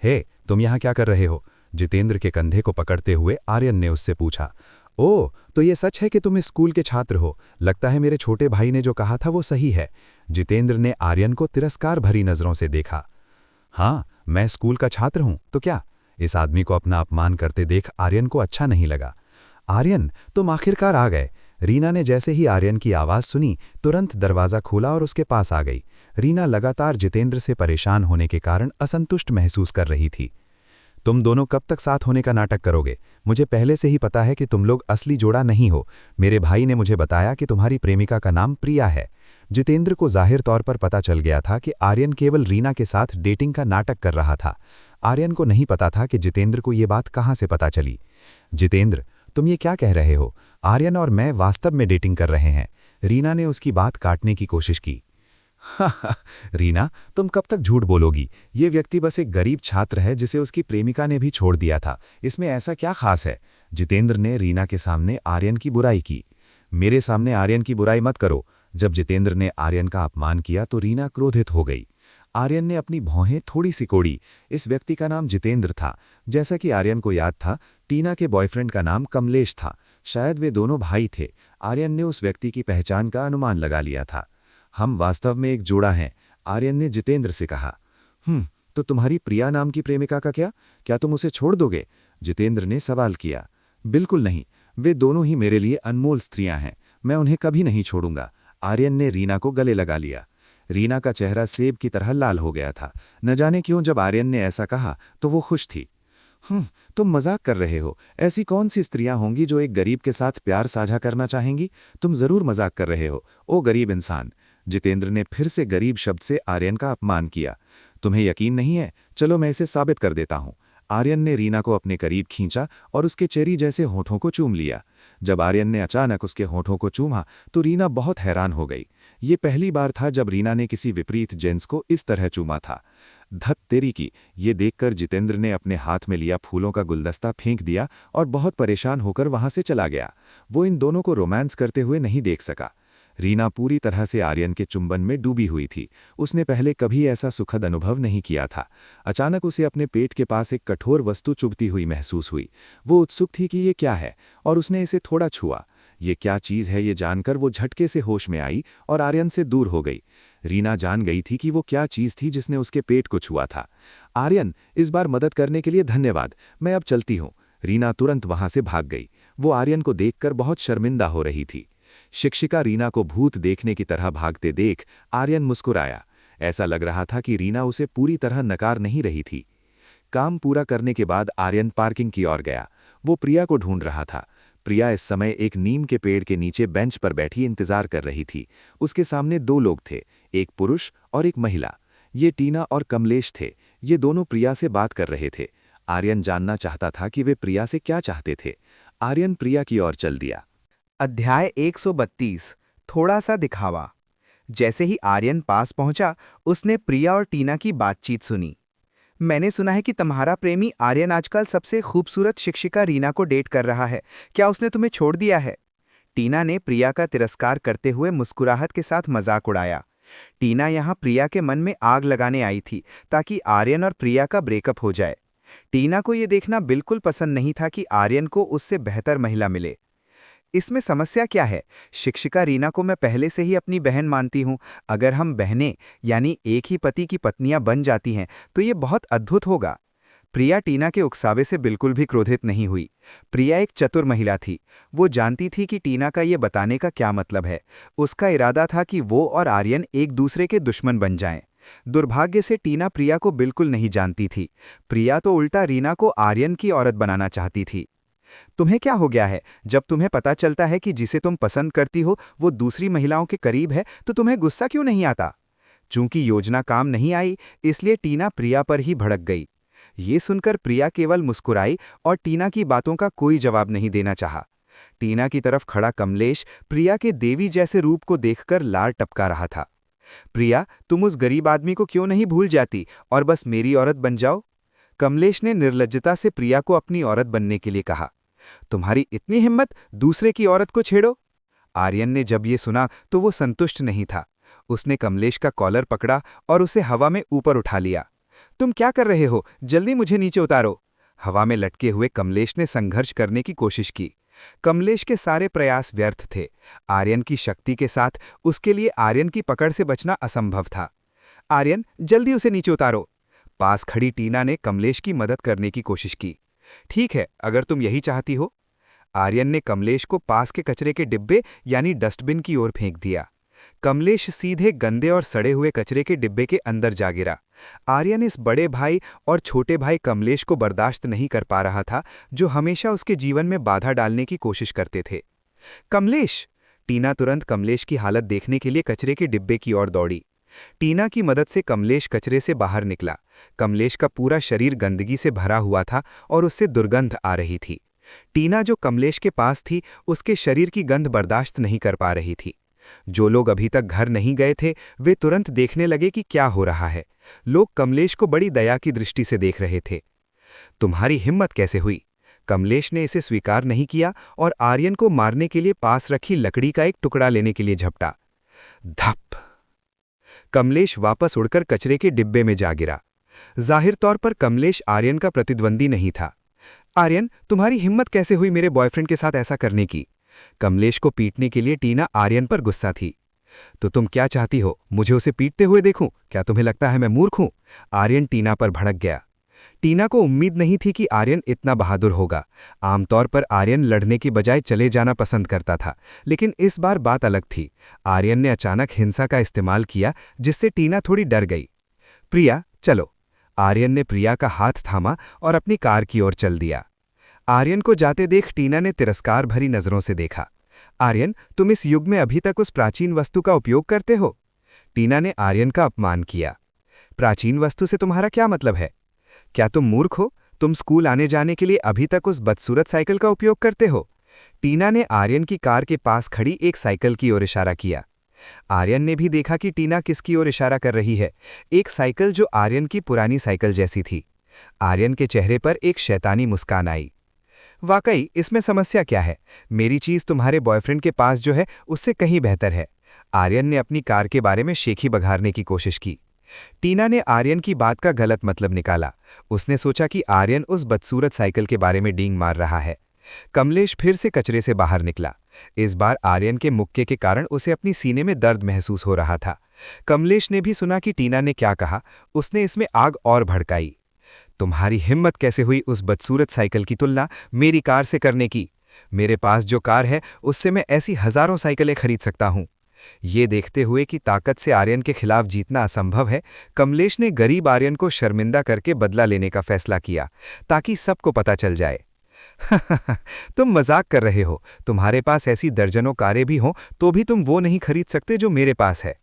हे, तुम यहाँ क्या कर रहे हो? जितेंद्र के कंधे को पकड़ते हुए आर्यन ने उससे पूछा। ओह, तो ये सच है कि तुम इस स्कूल के छात्र हो? लगता है मेरे छोटे भाई ने जो कहा था वो सही है। जितेंद्र ने आर्यन को तिरस्कार भरी नजरों से देखा। हाँ, मैं स्कूल का छात्र हूं, तो क्या? इस आदमी को अपना अपमान करते देख आर्यन को अच्छा नहीं लगा। आर्यन, तुम आखिरकार आ गए। रीना ने जैसे ही आर्यन की आवाज़ सुनी, तुरंत दरवाज़ा खोला और उसके पास आ गई। रीना लगातार जितेंद्र से परेशान होने के कारण असंतुष्ट महसूस कर रही थी। तुम दोनों कब तक साथ होने का नाटक करोगे? मुझे पहले से ही पता है कि तुम लोग असली जोड़ा नहीं हो। मेरे भाई ने मुझे बताया कि तुम्हारी प्रेमिका का नाम प्रिया है। जितेंद्र को जाहिर तौर पर पता चल गया था कि आर्यन केवल रीना के साथ डेटिंग का नाटक कर रहा था। आर्यन को नहीं पता था कि जितेंद्र को ये बात कहाँ से पता चली। जितेंद्र, तुम ये क्या कह रहे हो? आर्यन और मैं वास्तव में डेटिंग कर रहे हैं। रीना ने उसकी बात काटने की कोशिश की। रीना, तुम कब तक झूठ बोलोगी? ये व्यक्ति बस एक गरीब छात्र है जिसे उसकी प्रेमिका ने भी छोड़ दिया था। इसमें ऐसा क्या खास है? जितेंद्र ने रीना के सामने आर्यन की बुराई की। मेरे सामने आर्यन की बुराई मत करो। जब जितेंद्र ने आर्यन का अपमान किया तो रीना क्रोधित हो गई। आर्यन ने अपनी भौहें थोड़ी सिकोड़ी। इस व्यक्ति का नाम जितेंद्र था। जैसा कि आर्यन को याद था, टीना के बॉयफ्रेंड का नाम कमलेश था। शायद वे दोनों भाई थे। आर्यन ने उस व्यक्ति की पहचान का अनुमान लगा लिया था। हम वास्तव में एक जोड़ा हैं, आर्यन ने जितेंद्र से कहा। तो तुम्हारी प्रिया नाम की प्रेमिका का क्या? क्या तुम उसे छोड़ दोगे? जितेंद्र ने सवाल किया। बिल्कुल नहीं, वे दोनों ही मेरे लिए अनमोल स्त्रियां हैं। मैं उन्हें कभी नहीं छोड़ूंगा। आर्यन ने रीना को गले लगा लिया। रीना का चेहरा सेब की तरह लाल हो गया था। न जाने क्यों जब आर्यन ने ऐसा कहा तो वो खुश थी। तुम मजाक कर रहे हो। ऐसी कौन सी स्त्रियां होंगी जो एक गरीब के साथ प्यार साझा करना चाहेंगी? तुम जरूर मजाक कर रहे हो, ओ गरीब इंसान। जितेंद्र ने फिर से गरीब शब्द से आर्यन का अपमान किया। तुम्हें यकीन नहीं है? चलो मैं इसे साबित कर देता हूं। आर्यन ने रीना को अपने करीब खींचा और उसके चेरी जैसे होठों को चूम लिया। जब आर्यन ने अचानक उसके होठों को चूमा तो रीना बहुत हैरान हो गई। ये पहली बार था जब रीना ने किसी विपरीत जेंस को इस तरह चूमा था। धत तेरी की! ये देखकर जितेंद्र ने अपने हाथ में लिया फूलों का गुलदस्ता फेंक दिया और बहुत परेशान होकर वहां से चला गया। वो इन दोनों को रोमांस करते हुए नहीं देख सका। रीना पूरी तरह से आर्यन के चुंबन में डूबी हुई थी। उसने पहले कभी ऐसा सुखद अनुभव नहीं किया था। अचानक उसे अपने पेट के पास एक कठोर वस्तु चुभती हुई महसूस हुई। वो उत्सुक थी कि ये क्या है और उसने इसे थोड़ा छुआ। ये क्या चीज़ है ये जानकर वो झटके से होश में आई और आर्यन से दूर हो गई। रीना जान गई थी कि वो क्या चीज़ थी जिसने उसके पेट को छुआ था। आर्यन, इस बार मदद करने के लिए धन्यवाद। मैं अब चलती हूँ। रीना तुरंत वहां से भाग गई। वो आर्यन को देखकर बहुत शर्मिंदा हो रही थी। शिक्षिका रीना को भूत देखने की तरह भागते देख आर्यन मुस्कुराया। ऐसा लग रहा था कि रीना उसे पूरी तरह नकार नहीं रही थी। काम पूरा करने के बाद आर्यन पार्किंग की ओर गया। वो प्रिया को ढूंढ रहा था। प्रिया इस समय एक नीम के पेड़ के नीचे बेंच पर बैठी इंतजार कर रही थी। उसके सामने दो लोग थे, एक पुरुष और एक महिला। ये टीना और कमलेश थे। ये दोनों प्रिया से बात कर रहे थे। आर्यन जानना चाहता था कि वे प्रिया से क्या चाहते थे। आर्यन प्रिया की ओर चल दिया। अध्याय 132 थोड़ा सा दिखावा। जैसे ही आर्यन पास पहुंचा, उसने प्रिया और टीना की बातचीत सुनी। मैंने सुना है कि तुम्हारा प्रेमी आर्यन आजकल सबसे खूबसूरत शिक्षिका रीना को डेट कर रहा है। क्या उसने तुम्हें छोड़ दिया है? टीना ने प्रिया का तिरस्कार करते हुए मुस्कुराहट के साथ मजाक उड़ाया। टीना यहाँ प्रिया के मन में आग लगाने आई थी ताकि आर्यन और प्रिया का ब्रेकअप हो जाए। टीना को यह देखना बिल्कुल पसंद नहीं था कि आर्यन को उससे बेहतर महिला मिले। इसमें समस्या क्या है? शिक्षिका रीना को मैं पहले से ही अपनी बहन मानती हूँ। अगर हम बहनें यानी एक ही पति की पत्नियां बन जाती हैं तो ये बहुत अद्भुत होगा। प्रिया टीना के उकसावे से बिल्कुल भी क्रोधित नहीं हुई। प्रिया एक चतुर महिला थी। वो जानती थी कि टीना का ये बताने का क्या मतलब है। उसका इरादा था कि वो और आर्यन एक दूसरे के दुश्मन बन जाएं। दुर्भाग्य से टीना प्रिया को बिल्कुल नहीं जानती थी। प्रिया तो उल्टा रीना को आर्यन की औरत बनाना चाहती थी। तुम्हें क्या हो गया है? जब तुम्हें पता चलता है कि जिसे तुम पसंद करती हो वो दूसरी महिलाओं के करीब है तो तुम्हें गुस्सा क्यों नहीं आता? चूंकि योजना काम नहीं आई, इसलिए टीना प्रिया पर ही भड़क गई। ये सुनकर प्रिया केवल मुस्कुराई और टीना की बातों का कोई जवाब नहीं देना चाहा। टीना की तरफ खड़ा कमलेश प्रिया के देवी जैसे रूप को देखकर लार टपका रहा था। प्रिया, तुम उस गरीब आदमी को क्यों नहीं भूल जाती और बस मेरी औरत बन जाओ? कमलेश ने निर्लज्जता से प्रिया को अपनी औरत बनने के लिए कहा। तुम्हारी इतनी हिम्मत, दूसरे की औरत को छेड़ो? आर्यन ने जब ये सुना तो वो संतुष्ट नहीं था। उसने कमलेश का कॉलर पकड़ा और उसे हवा में ऊपर उठा लिया। तुम क्या कर रहे हो? जल्दी मुझे नीचे उतारो। हवा में लटके हुए कमलेश ने संघर्ष करने की कोशिश की। कमलेश के सारे प्रयास व्यर्थ थे। आर्यन की शक्ति के साथ उसके लिए आर्यन की पकड़ से बचना असंभव था। आर्यन, जल्दी उसे नीचे उतारो। पास खड़ी टीना ने कमलेश की मदद करने की कोशिश की। ठीक है, अगर तुम यही चाहती हो। आर्यन ने कमलेश को पास के कचरे के डिब्बे यानी डस्टबिन की ओर फेंक दिया। कमलेश सीधे गंदे और सड़े हुए कचरे के डिब्बे के अंदर जा गिरा। आर्यन इस बड़े भाई और छोटे भाई कमलेश को बर्दाश्त नहीं कर पा रहा था, जो हमेशा उसके जीवन में बाधा डालने की कोशिश करते थे। कमलेश! टीना तुरंत कमलेश की हालत देखने के लिए कचरे के डिब्बे की ओर दौड़ी। टीना की मदद से कमलेश कचरे से बाहर निकला। कमलेश का पूरा शरीर गंदगी से भरा हुआ था और उससे दुर्गंध आ रही थी। टीना जो कमलेश के पास थी, उसके शरीर की गंध बर्दाश्त नहीं कर पा रही थी। जो लोग अभी तक घर नहीं गए थे, वे तुरंत देखने लगे कि क्या हो रहा है। लोग कमलेश को बड़ी दया की दृष्टि से देख रहे थे। तुम्हारी हिम्मत कैसे हुई? कमलेश ने इसे स्वीकार नहीं किया और आर्यन को मारने के लिए पास रखी लकड़ी का एक टुकड़ा लेने के लिए झपटा। धप! कमलेश वापस उड़कर कचरे के डिब्बे में जा गिरा। जाहिर तौर पर कमलेश आर्यन का प्रतिद्वंदी नहीं था। आर्यन, तुम्हारी हिम्मत कैसे हुई मेरे बॉयफ्रेंड के साथ ऐसा करने की? कमलेश को पीटने के लिए टीना आर्यन पर गुस्सा थी। तो तुम क्या चाहती हो, मुझे उसे पीटते हुए देखूं? क्या तुम्हें लगता है मैं मूर्ख हूं? आर्यन टीना पर भड़क गया। टीना को उम्मीद नहीं थी कि आर्यन इतना बहादुर होगा। आमतौर पर आर्यन लड़ने की बजाय चले जाना पसंद करता था, लेकिन इस बार बात अलग थी। आर्यन ने अचानक हिंसा का इस्तेमाल किया, जिससे टीना थोड़ी डर गई। प्रिया, चलो। आर्यन ने प्रिया का हाथ थामा और अपनी कार की ओर चल दिया। आर्यन को जाते देख टीना ने तिरस्कार भरी नजरों से देखा। आर्यन, तुम इस युग में अभी तक उस प्राचीन वस्तु का उपयोग करते हो? टीना ने आर्यन का अपमान किया। प्राचीन वस्तु से तुम्हारा क्या मतलब है? क्या तुम मूर्ख हो? तुम स्कूल आने जाने के लिए अभी तक उस बदसूरत साइकिल का उपयोग करते हो? टीना ने आर्यन की कार के पास खड़ी एक साइकिल की ओर इशारा किया। आर्यन ने भी देखा कि टीना किसकी ओर इशारा कर रही है। एक साइकिल जो आर्यन की पुरानी साइकिल जैसी थी। आर्यन के चेहरे पर एक शैतानी मुस्कान आई। वाकई इसमें समस्या क्या है? मेरी चीज तुम्हारे बॉयफ्रेंड के पास जो है उससे कहीं बेहतर है। आर्यन ने अपनी कार के बारे में शेखी बघारने की कोशिश की। टीना ने आर्यन की बात का गलत मतलब निकाला। उसने सोचा कि आर्यन उस बदसूरत साइकिल के बारे में डींग मार रहा है। कमलेश फिर से कचरे से बाहर निकला। इस बार आर्यन के मुक्के के कारण उसे अपनी सीने में दर्द महसूस हो रहा था। कमलेश ने भी सुना कि टीना ने क्या कहा। उसने इसमें आग और भड़काई। तुम्हारी हिम्मत कैसे हुई उस बदसूरत साइकिल की तुलना मेरी कार से करने की? मेरे पास जो कार है उससे मैं ऐसी हजारों साइकिलें खरीद सकता हूं। ये देखते हुए कि ताकत से आर्यन के खिलाफ जीतना असंभव है, कमलेश ने गरीब आर्यन को शर्मिंदा करके बदला लेने का फैसला किया, ताकि सबको पता चल जाए। तुम मजाक कर रहे हो। तुम्हारे पास ऐसी दर्जनों कारें भी हों तो भी तुम वो नहीं खरीद सकते जो मेरे पास है।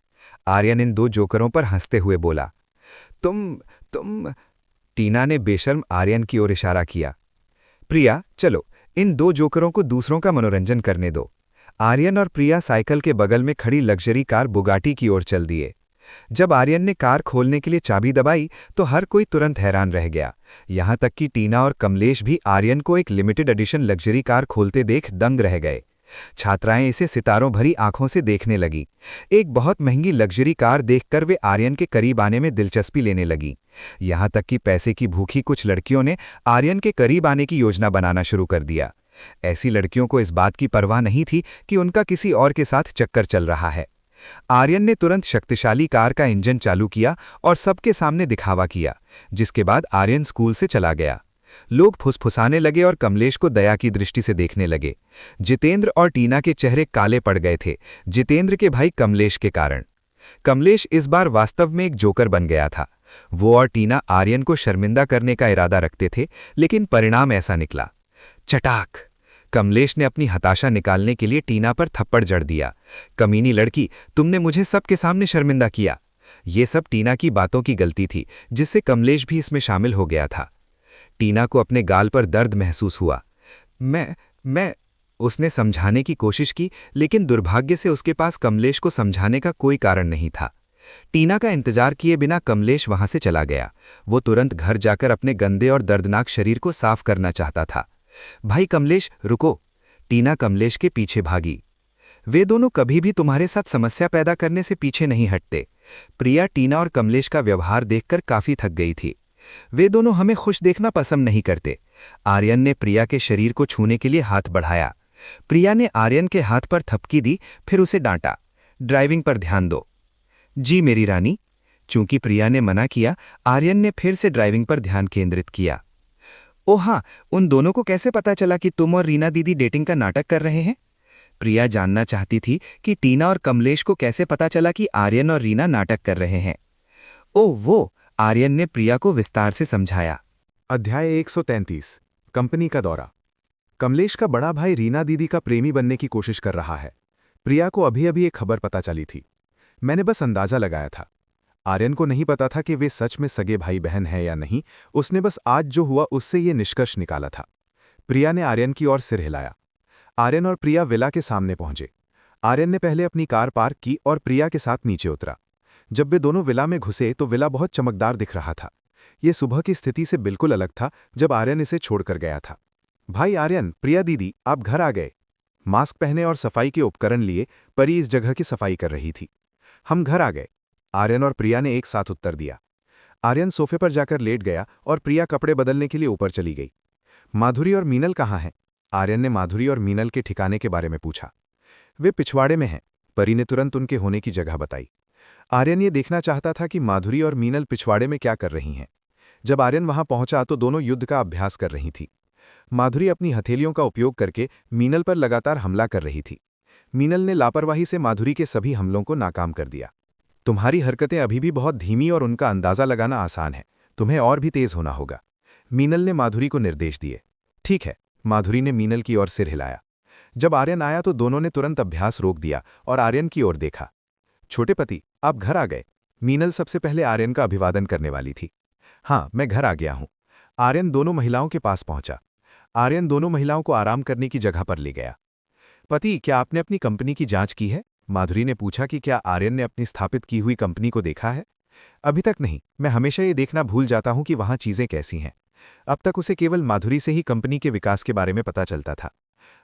आर्यन इन दो जोकरों पर हंसते हुए बोला। तुम टीना ने बेशर्म आर्यन की ओर इशारा किया। प्रिया, चलो इन दो जोकरों को दूसरों का मनोरंजन करने दो। आर्यन और प्रिया साइकिल के बगल में खड़ी लग्जरी कार बुगाटी की ओर चल दिए। जब आर्यन ने कार खोलने के लिए चाबी दबाई तो हर कोई तुरंत हैरान रह गया। यहां तक कि टीना और कमलेश भी आर्यन को एक लिमिटेड एडिशन लग्जरी कार खोलते देख दंग रह गए। छात्राएं इसे सितारों भरी आंखों से देखने लगी। एक बहुत महंगी लग्जरी कार देखकर वे आर्यन के करीब आने में दिलचस्पी लेने लगी। यहां तक कि पैसे की भूखी कुछ लड़कियों ने आर्यन के करीब आने की योजना बनाना शुरू कर दिया। ऐसी लड़कियों को इस बात की परवाह नहीं थी कि उनका किसी और के साथ चक्कर चल रहा है। आर्यन ने तुरंत शक्तिशाली कार का इंजन चालू किया और सबके सामने दिखावा किया, जिसके बाद आर्यन स्कूल से चला गया। लोग फुसफुसाने लगे और कमलेश को दया की दृष्टि से देखने लगे। जितेंद्र और टीना के चेहरे काले पड़ गए थे, जितेंद्र के भाई कमलेश के कारण। कमलेश इस बार वास्तव में एक जोकर बन गया था। वो और टीना आर्यन को शर्मिंदा करने का इरादा रखते थे, लेकिन परिणाम ऐसा निकला। चटाक! कमलेश ने अपनी हताशा निकालने के लिए टीना पर थप्पड़ जड़ दिया। कमीनी लड़की, तुमने मुझे सबके सामने शर्मिंदा किया। ये सब टीना की बातों की गलती थी, जिससे कमलेश भी इसमें शामिल हो गया था। टीना को अपने गाल पर दर्द महसूस हुआ। मैं उसने समझाने की कोशिश की, लेकिन दुर्भाग्य से उसके पास कमलेश को समझाने का कोई कारण नहीं था। टीना का इंतजार किए बिना कमलेश वहां से चला गया। वो तुरंत घर जाकर अपने गंदे और दर्दनाक शरीर को साफ करना चाहता था। भाई कमलेश, रुको! टीना कमलेश के पीछे भागी। वे दोनों कभी भी तुम्हारे साथ समस्या पैदा करने से पीछे नहीं हटते। प्रिया टीना और कमलेश का व्यवहार देखकर काफी थक गई थी। वे दोनों हमें खुश देखना पसंद नहीं करते। आर्यन ने प्रिया के शरीर को छूने के लिए हाथ बढ़ाया। प्रिया ने आर्यन के हाथ पर थपकी दी, फिर उसे डांटा। ड्राइविंग पर ध्यान दो। जी मेरी रानी। चूंकि प्रिया ने मना किया, आर्यन ने फिर से ड्राइविंग पर ध्यान केंद्रित किया। ओ हाँ, उन दोनों को कैसे पता चला कि तुम और रीना दीदी डेटिंग का नाटक कर रहे हैं? प्रिया जानना चाहती थी कि टीना और कमलेश को कैसे पता चला कि आर्यन और रीना नाटक कर रहे हैं। ओह वो, आर्यन ने प्रिया को विस्तार से समझाया। अध्याय 133 कंपनी का दौरा। कमलेश का बड़ा भाई रीना दीदी का प्रेमी बनने की कोशिश कर रहा है। प्रिया को अभी अभी एक खबर पता चली थी। मैंने बस अंदाजा लगाया था। आर्यन को नहीं पता था कि वे सच में सगे भाई बहन हैं या नहीं। उसने बस आज जो हुआ उससे ये निष्कर्ष निकाला था। प्रिया ने आर्यन की ओर सिर हिलाया। आर्यन और प्रिया विला के सामने पहुंचे। आर्यन ने पहले अपनी कार पार्क की और प्रिया के साथ नीचे उतरा। जब वे दोनों विला में घुसे तो विला बहुत चमकदार दिख रहा था। ये सुबह की स्थिति से बिल्कुल अलग था जब आर्यन इसे छोड़कर गया था। भाई आर्यन, प्रिया दीदी, आप घर आ गए। मास्क पहने और सफाई के उपकरण लिए परी इस जगह की सफाई कर रही थी। हम घर आ गए, आर्यन और प्रिया ने एक साथ उत्तर दिया। आर्यन सोफे पर जाकर लेट गया और प्रिया कपड़े बदलने के लिए ऊपर चली गई। माधुरी और मीनल कहाँ हैं? आर्यन ने माधुरी और मीनल के ठिकाने के बारे में पूछा। वे पिछवाड़े में हैं, परी ने तुरंत उनके होने की जगह बताई। आर्यन ये देखना चाहता था कि माधुरी और मीनल पिछवाड़े में क्या कर रही हैं। जब आर्यन वहां पहुंचा तो दोनों युद्ध का अभ्यास कर रही थी। माधुरी अपनी हथेलियों का उपयोग करके मीनल पर लगातार हमला कर रही थी। मीनल ने लापरवाही से माधुरी के सभी हमलों को नाकाम कर दिया। तुम्हारी हरकतें अभी भी बहुत धीमी और उनका अंदाजा लगाना आसान है, तुम्हें और भी तेज होना होगा, मीनल ने माधुरी को निर्देश दिए। ठीक है, माधुरी ने मीनल की ओर सिर हिलाया। जब आर्यन आया तो दोनों ने तुरंत अभ्यास रोक दिया और आर्यन की ओर देखा। छोटे पति, आप घर आ गए। मीनल सबसे पहले आर्यन का अभिवादन करने वाली थी। हाँ, मैं घर आ गया हूं। आर्यन दोनों महिलाओं के पास पहुंचा। आर्यन दोनों महिलाओं को आराम करने की जगह पर ले गया। पति, क्या आपने अपनी कंपनी की जांच की है? माधुरी ने पूछा कि क्या आर्यन ने अपनी स्थापित की हुई कंपनी को देखा है? अभी तक नहीं, मैं हमेशा ये देखना भूल जाता हूं कि वहां चीजें कैसी हैं। अब तक उसे केवल माधुरी से ही कंपनी के विकास के बारे में पता चलता था।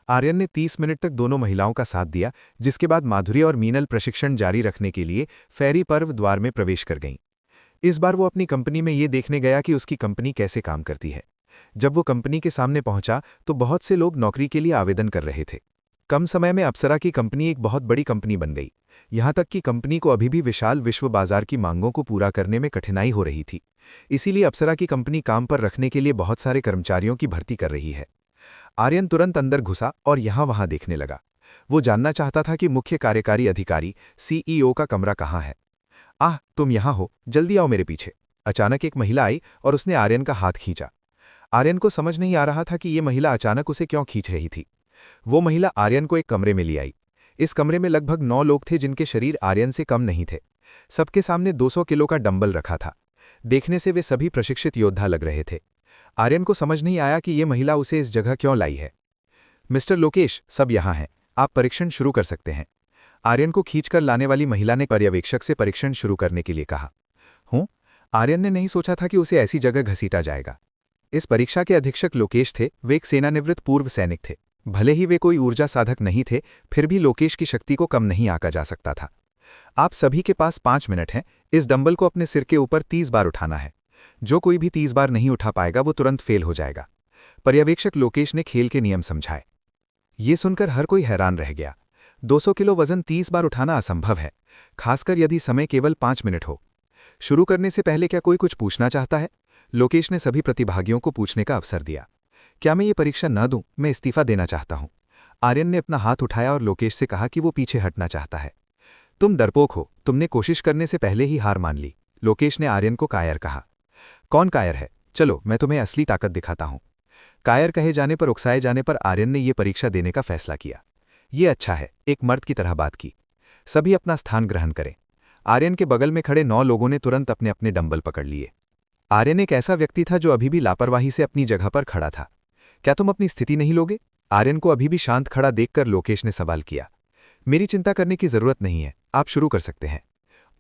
आर्यन ने 30 मिनट तक दोनों महिलाओं का साथ दिया, जिसके बाद माधुरी और मीनल प्रशिक्षण जारी रखने के लिए फेरी पर्व द्वार में प्रवेश कर गईं। इस बार वो अपनी कंपनी में ये देखने गया कि उसकी कंपनी कैसे काम करती है। जब वो कंपनी के सामने पहुंचा तो बहुत से लोग नौकरी के लिए आवेदन कर रहे थे। कम समय में अप्सरा की कंपनी एक बहुत बड़ी कंपनी बन गई। यहां तक कि कंपनी को अभी भी विशाल विश्व बाजार की मांगों को पूरा करने में कठिनाई हो रही थी। इसीलिए अप्सरा की कंपनी काम पर रखने के लिए बहुत सारे कर्मचारियों की भर्ती कर रही है। आर्यन तुरंत अंदर घुसा और यहां वहां देखने लगा। वो जानना चाहता था कि मुख्य कार्यकारी अधिकारी सीईओ का कमरा कहाँ है। आह, तुम यहां हो, जल्दी आओ मेरे पीछे। अचानक एक महिला आई और उसने आर्यन का हाथ खींचा। आर्यन को समझ नहीं आ रहा था कि ये महिला अचानक उसे क्यों खींच रही थी। वो महिला आर्यन को एक कमरे में ले आई। इस कमरे में लगभग 9 लोग थे जिनके शरीर आर्यन से कम नहीं थे। सबके सामने 200 किलो का डंबल रखा था। देखने से वे सभी प्रशिक्षित योद्धा लग रहे थे। आर्यन को समझ नहीं आया कि ये महिला उसे इस जगह क्यों लाई है। मिस्टर लोकेश, सब यहाँ हैं, आप परीक्षण शुरू कर सकते हैं। आर्यन को खींचकर लाने वाली महिला ने पर्यवेक्षक से परीक्षण शुरू करने के लिए कहा। हूँ? आर्यन ने नहीं सोचा था कि उसे ऐसी जगह घसीटा जाएगा। इस परीक्षा के अधीक्षक लोकेश थे। वे एक सेवानिवृत्त पूर्व सैनिक थे। भले ही वे कोई ऊर्जा साधक नहीं थे, फिर भी लोकेश की शक्ति को कम नहीं आंका जा सकता था। आप सभी के पास 5 मिनट हैं। इस डंबल को अपने सिर के ऊपर 30 बार उठाना है। जो कोई भी 30 बार नहीं उठा पाएगा वो तुरंत फेल हो जाएगा। पर्यवेक्षक लोकेश ने खेल के नियम समझाए। ये सुनकर हर कोई हैरान रह गया। 200 किलो वजन 30 बार उठाना असंभव है, खासकर यदि समय केवल 5 मिनट हो। शुरू करने से पहले क्या कोई कुछ पूछना चाहता है? लोकेश ने सभी प्रतिभागियों को पूछने का अवसर दिया। क्या मैं ये परीक्षा न दूं? मैं इस्तीफा देना चाहता हूं। आर्यन ने अपना हाथ उठाया और लोकेश से कहा कि वो पीछे हटना चाहता है। तुम डरपोक हो, तुमने कोशिश करने से पहले ही हार मान ली, लोकेश ने आर्यन को कायर कहा। कौन कायर है? चलो मैं तुम्हें असली ताकत दिखाता हूं। कायर कहे जाने पर, उकसाए जाने पर आर्यन ने ये परीक्षा देने का फैसला किया। ये अच्छा है, एक मर्द की तरह बात की। सभी अपना स्थान ग्रहण करें। आर्यन के बगल में खड़े 9 लोगों ने तुरंत अपने अपने डंबल पकड़ लिए। आर्यन एक ऐसा व्यक्ति था जो अभी भी लापरवाही से अपनी जगह पर खड़ा था। क्या तुम अपनी स्थिति नहीं लोगे? आर्यन को अभी भी शांत खड़ा देखकर लोकेश ने सवाल किया। मेरी चिंता करने की जरूरत नहीं है, आप शुरू कर सकते हैं।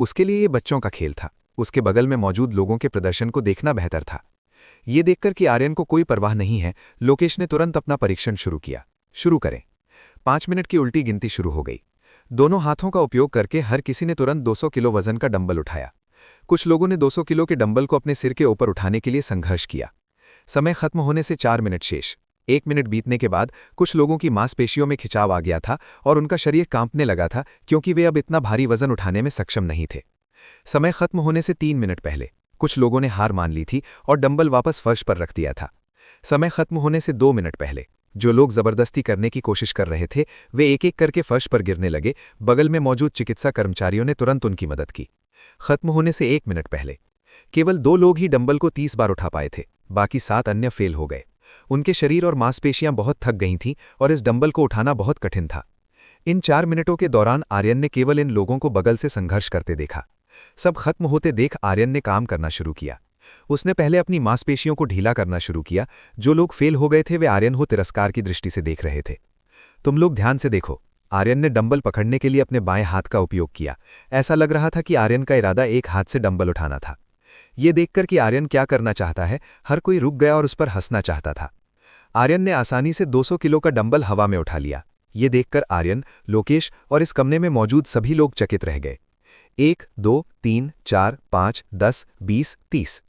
उसके लिए ये बच्चों का खेल था। उसके बगल में मौजूद लोगों के प्रदर्शन को देखना बेहतर था। ये देखकर कि आर्यन को कोई परवाह नहीं है, लोकेश ने तुरंत अपना परीक्षण शुरू किया। शुरू करें। 5 मिनट की उल्टी गिनती शुरू हो गई। दोनों हाथों का उपयोग करके हर किसी ने तुरंत 200 किलो वजन का डंबल उठाया। कुछ लोगों ने 200 किलो के डंबल को अपने सिर के ऊपर उठाने के लिए संघर्ष किया। समय खत्म होने से 4 मिनट शेष। 1 मिनट बीतने के बाद कुछ लोगों की मांसपेशियों में खिंचाव आ गया था और उनका शरीर कांपने लगा था, क्योंकि वे अब इतना भारी वजन उठाने में सक्षम नहीं थे। समय खत्म होने से 3 मिनट पहले कुछ लोगों ने हार मान ली थी और डंबल वापस फर्श पर रख दिया था। समय खत्म होने से 2 मिनट पहले जो लोग जबरदस्ती करने की कोशिश कर रहे थे वे एक एक करके फर्श पर गिरने लगे। बगल में मौजूद चिकित्सा कर्मचारियों ने तुरंत उनकी मदद की। खत्म होने से 1 मिनट पहले केवल 2 लोग ही डंबल को 30 बार उठा पाए थे, बाकी 7 अन्य फेल हो गए। उनके शरीर और मांसपेशियां बहुत थक गई थीं और इस डंबल को उठाना बहुत कठिन था। इन 4 मिनटों के दौरान आर्यन ने केवल इन लोगों को बगल से संघर्ष करते देखा। सब खत्म होते देख आर्यन ने काम करना शुरू किया। उसने पहले अपनी मांसपेशियों को ढीला करना शुरू किया। जो लोग फेल हो गए थे वे आर्यन को तिरस्कार की दृष्टि से देख रहे थे। तुम लोग ध्यान से देखो, आर्यन ने डंबल पकड़ने के लिए अपने बाएं हाथ का उपयोग किया। ऐसा लग रहा था कि आर्यन का इरादा एक हाथ से डंबल उठाना था। ये देखकर कि आर्यन क्या करना चाहता है, हर कोई रुक गया और उस पर हंसना चाहता था। आर्यन ने आसानी से 200 किलो का डंबल हवा में उठा लिया। ये देखकर आर्यन, लोकेश और इस कमरे में मौजूद सभी लोग चकित रह गए। 1, 2, 3, 4, 5, 10, 20, 30।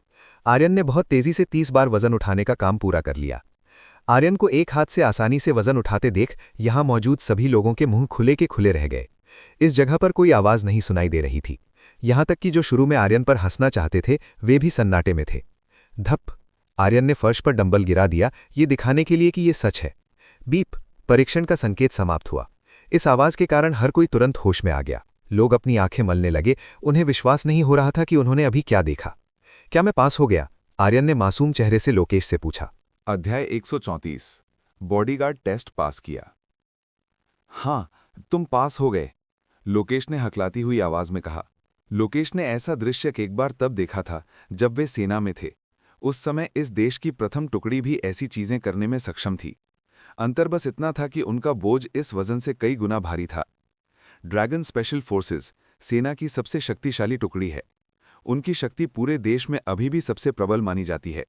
आर्यन ने बहुत तेजी से 30 बार वजन उठाने का काम पूरा कर लिया। आर्यन को एक हाथ से आसानी से वजन उठाते देख यहां मौजूद सभी लोगों के मुंह खुले के खुले रह गए। इस जगह पर कोई आवाज नहीं सुनाई दे रही थी। यहां तक कि जो शुरू में आर्यन पर हंसना चाहते थे वे भी सन्नाटे में थे। धप! आर्यन ने फर्श पर डंबल गिरा दिया, ये दिखाने के लिए कि ये सच है। बीप! परीक्षण का संकेत समाप्त हुआ। इस आवाज के कारण हर कोई तुरंत होश में आ गया। लोग अपनी आंखें मलने लगे। उन्हें विश्वास नहीं हो रहा था कि उन्होंने अभी क्या देखा। क्या मैं पास हो गया? आर्यन ने मासूम चेहरे से लोकेश से पूछा। अध्याय 134 बॉडीगार्ड टेस्ट पास किया। हाँ, तुम पास हो गए, लोकेश ने हकलाती हुई आवाज में कहा। लोकेश ने ऐसा दृश्य एक बार तब देखा था जब वे सेना में थे। उस समय इस देश की प्रथम टुकड़ी भी ऐसी चीजें करने में सक्षम थी। अंतर बस इतना था कि उनका बोझ इस वजन से कई गुना भारी था। ड्रैगन स्पेशल फोर्सेस सेना की सबसे शक्तिशाली टुकड़ी है। उनकी शक्ति पूरे देश में अभी भी सबसे प्रबल मानी जाती है।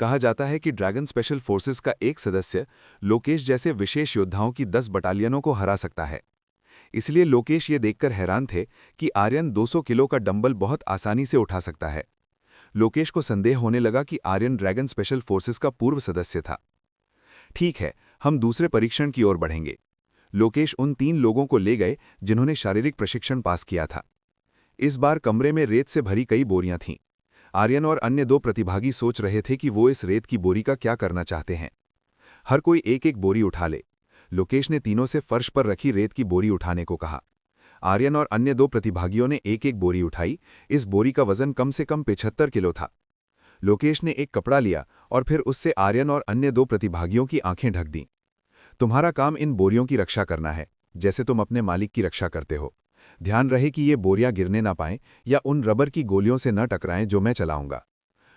कहा जाता है कि ड्रैगन स्पेशल फोर्सेस का एक सदस्य लोकेश जैसे विशेष योद्धाओं की 10 बटालियनों को हरा सकता है। इसलिए लोकेश ये देखकर हैरान थे कि आर्यन 200 किलो का डंबल बहुत आसानी से उठा सकता है। लोकेश को संदेह होने लगा कि आर्यन ड्रैगन स्पेशल फोर्सेस का पूर्व सदस्य था। ठीक है, हम दूसरे परीक्षण की ओर बढ़ेंगे। लोकेश उन 3 लोगों को ले गए जिन्होंने शारीरिक प्रशिक्षण पास किया था। इस बार कमरे में रेत से भरी कई बोरियां थीं। आर्यन और अन्य 2 प्रतिभागी सोच रहे थे कि वो इस रेत की बोरी का क्या करना चाहते हैं। हर कोई एक एक बोरी उठा ले। लोकेश ने तीनों से फर्श पर रखी रेत की बोरी उठाने को कहा। आर्यन और अन्य 2 प्रतिभागियों ने एक एक बोरी उठाई। इस बोरी का वजन कम से कम 75 किलो था। लोकेश ने एक कपड़ा लिया और फिर उससे आर्यन और अन्य 2 प्रतिभागियों की आंखें ढक दीं। तुम्हारा काम इन बोरियों की रक्षा करना है, जैसे तुम अपने मालिक की रक्षा करते हो। ध्यान रहे कि ये बोरियां गिरने ना पाएं या उन रबर की गोलियों से न टकराएं जो मैं चलाऊंगा।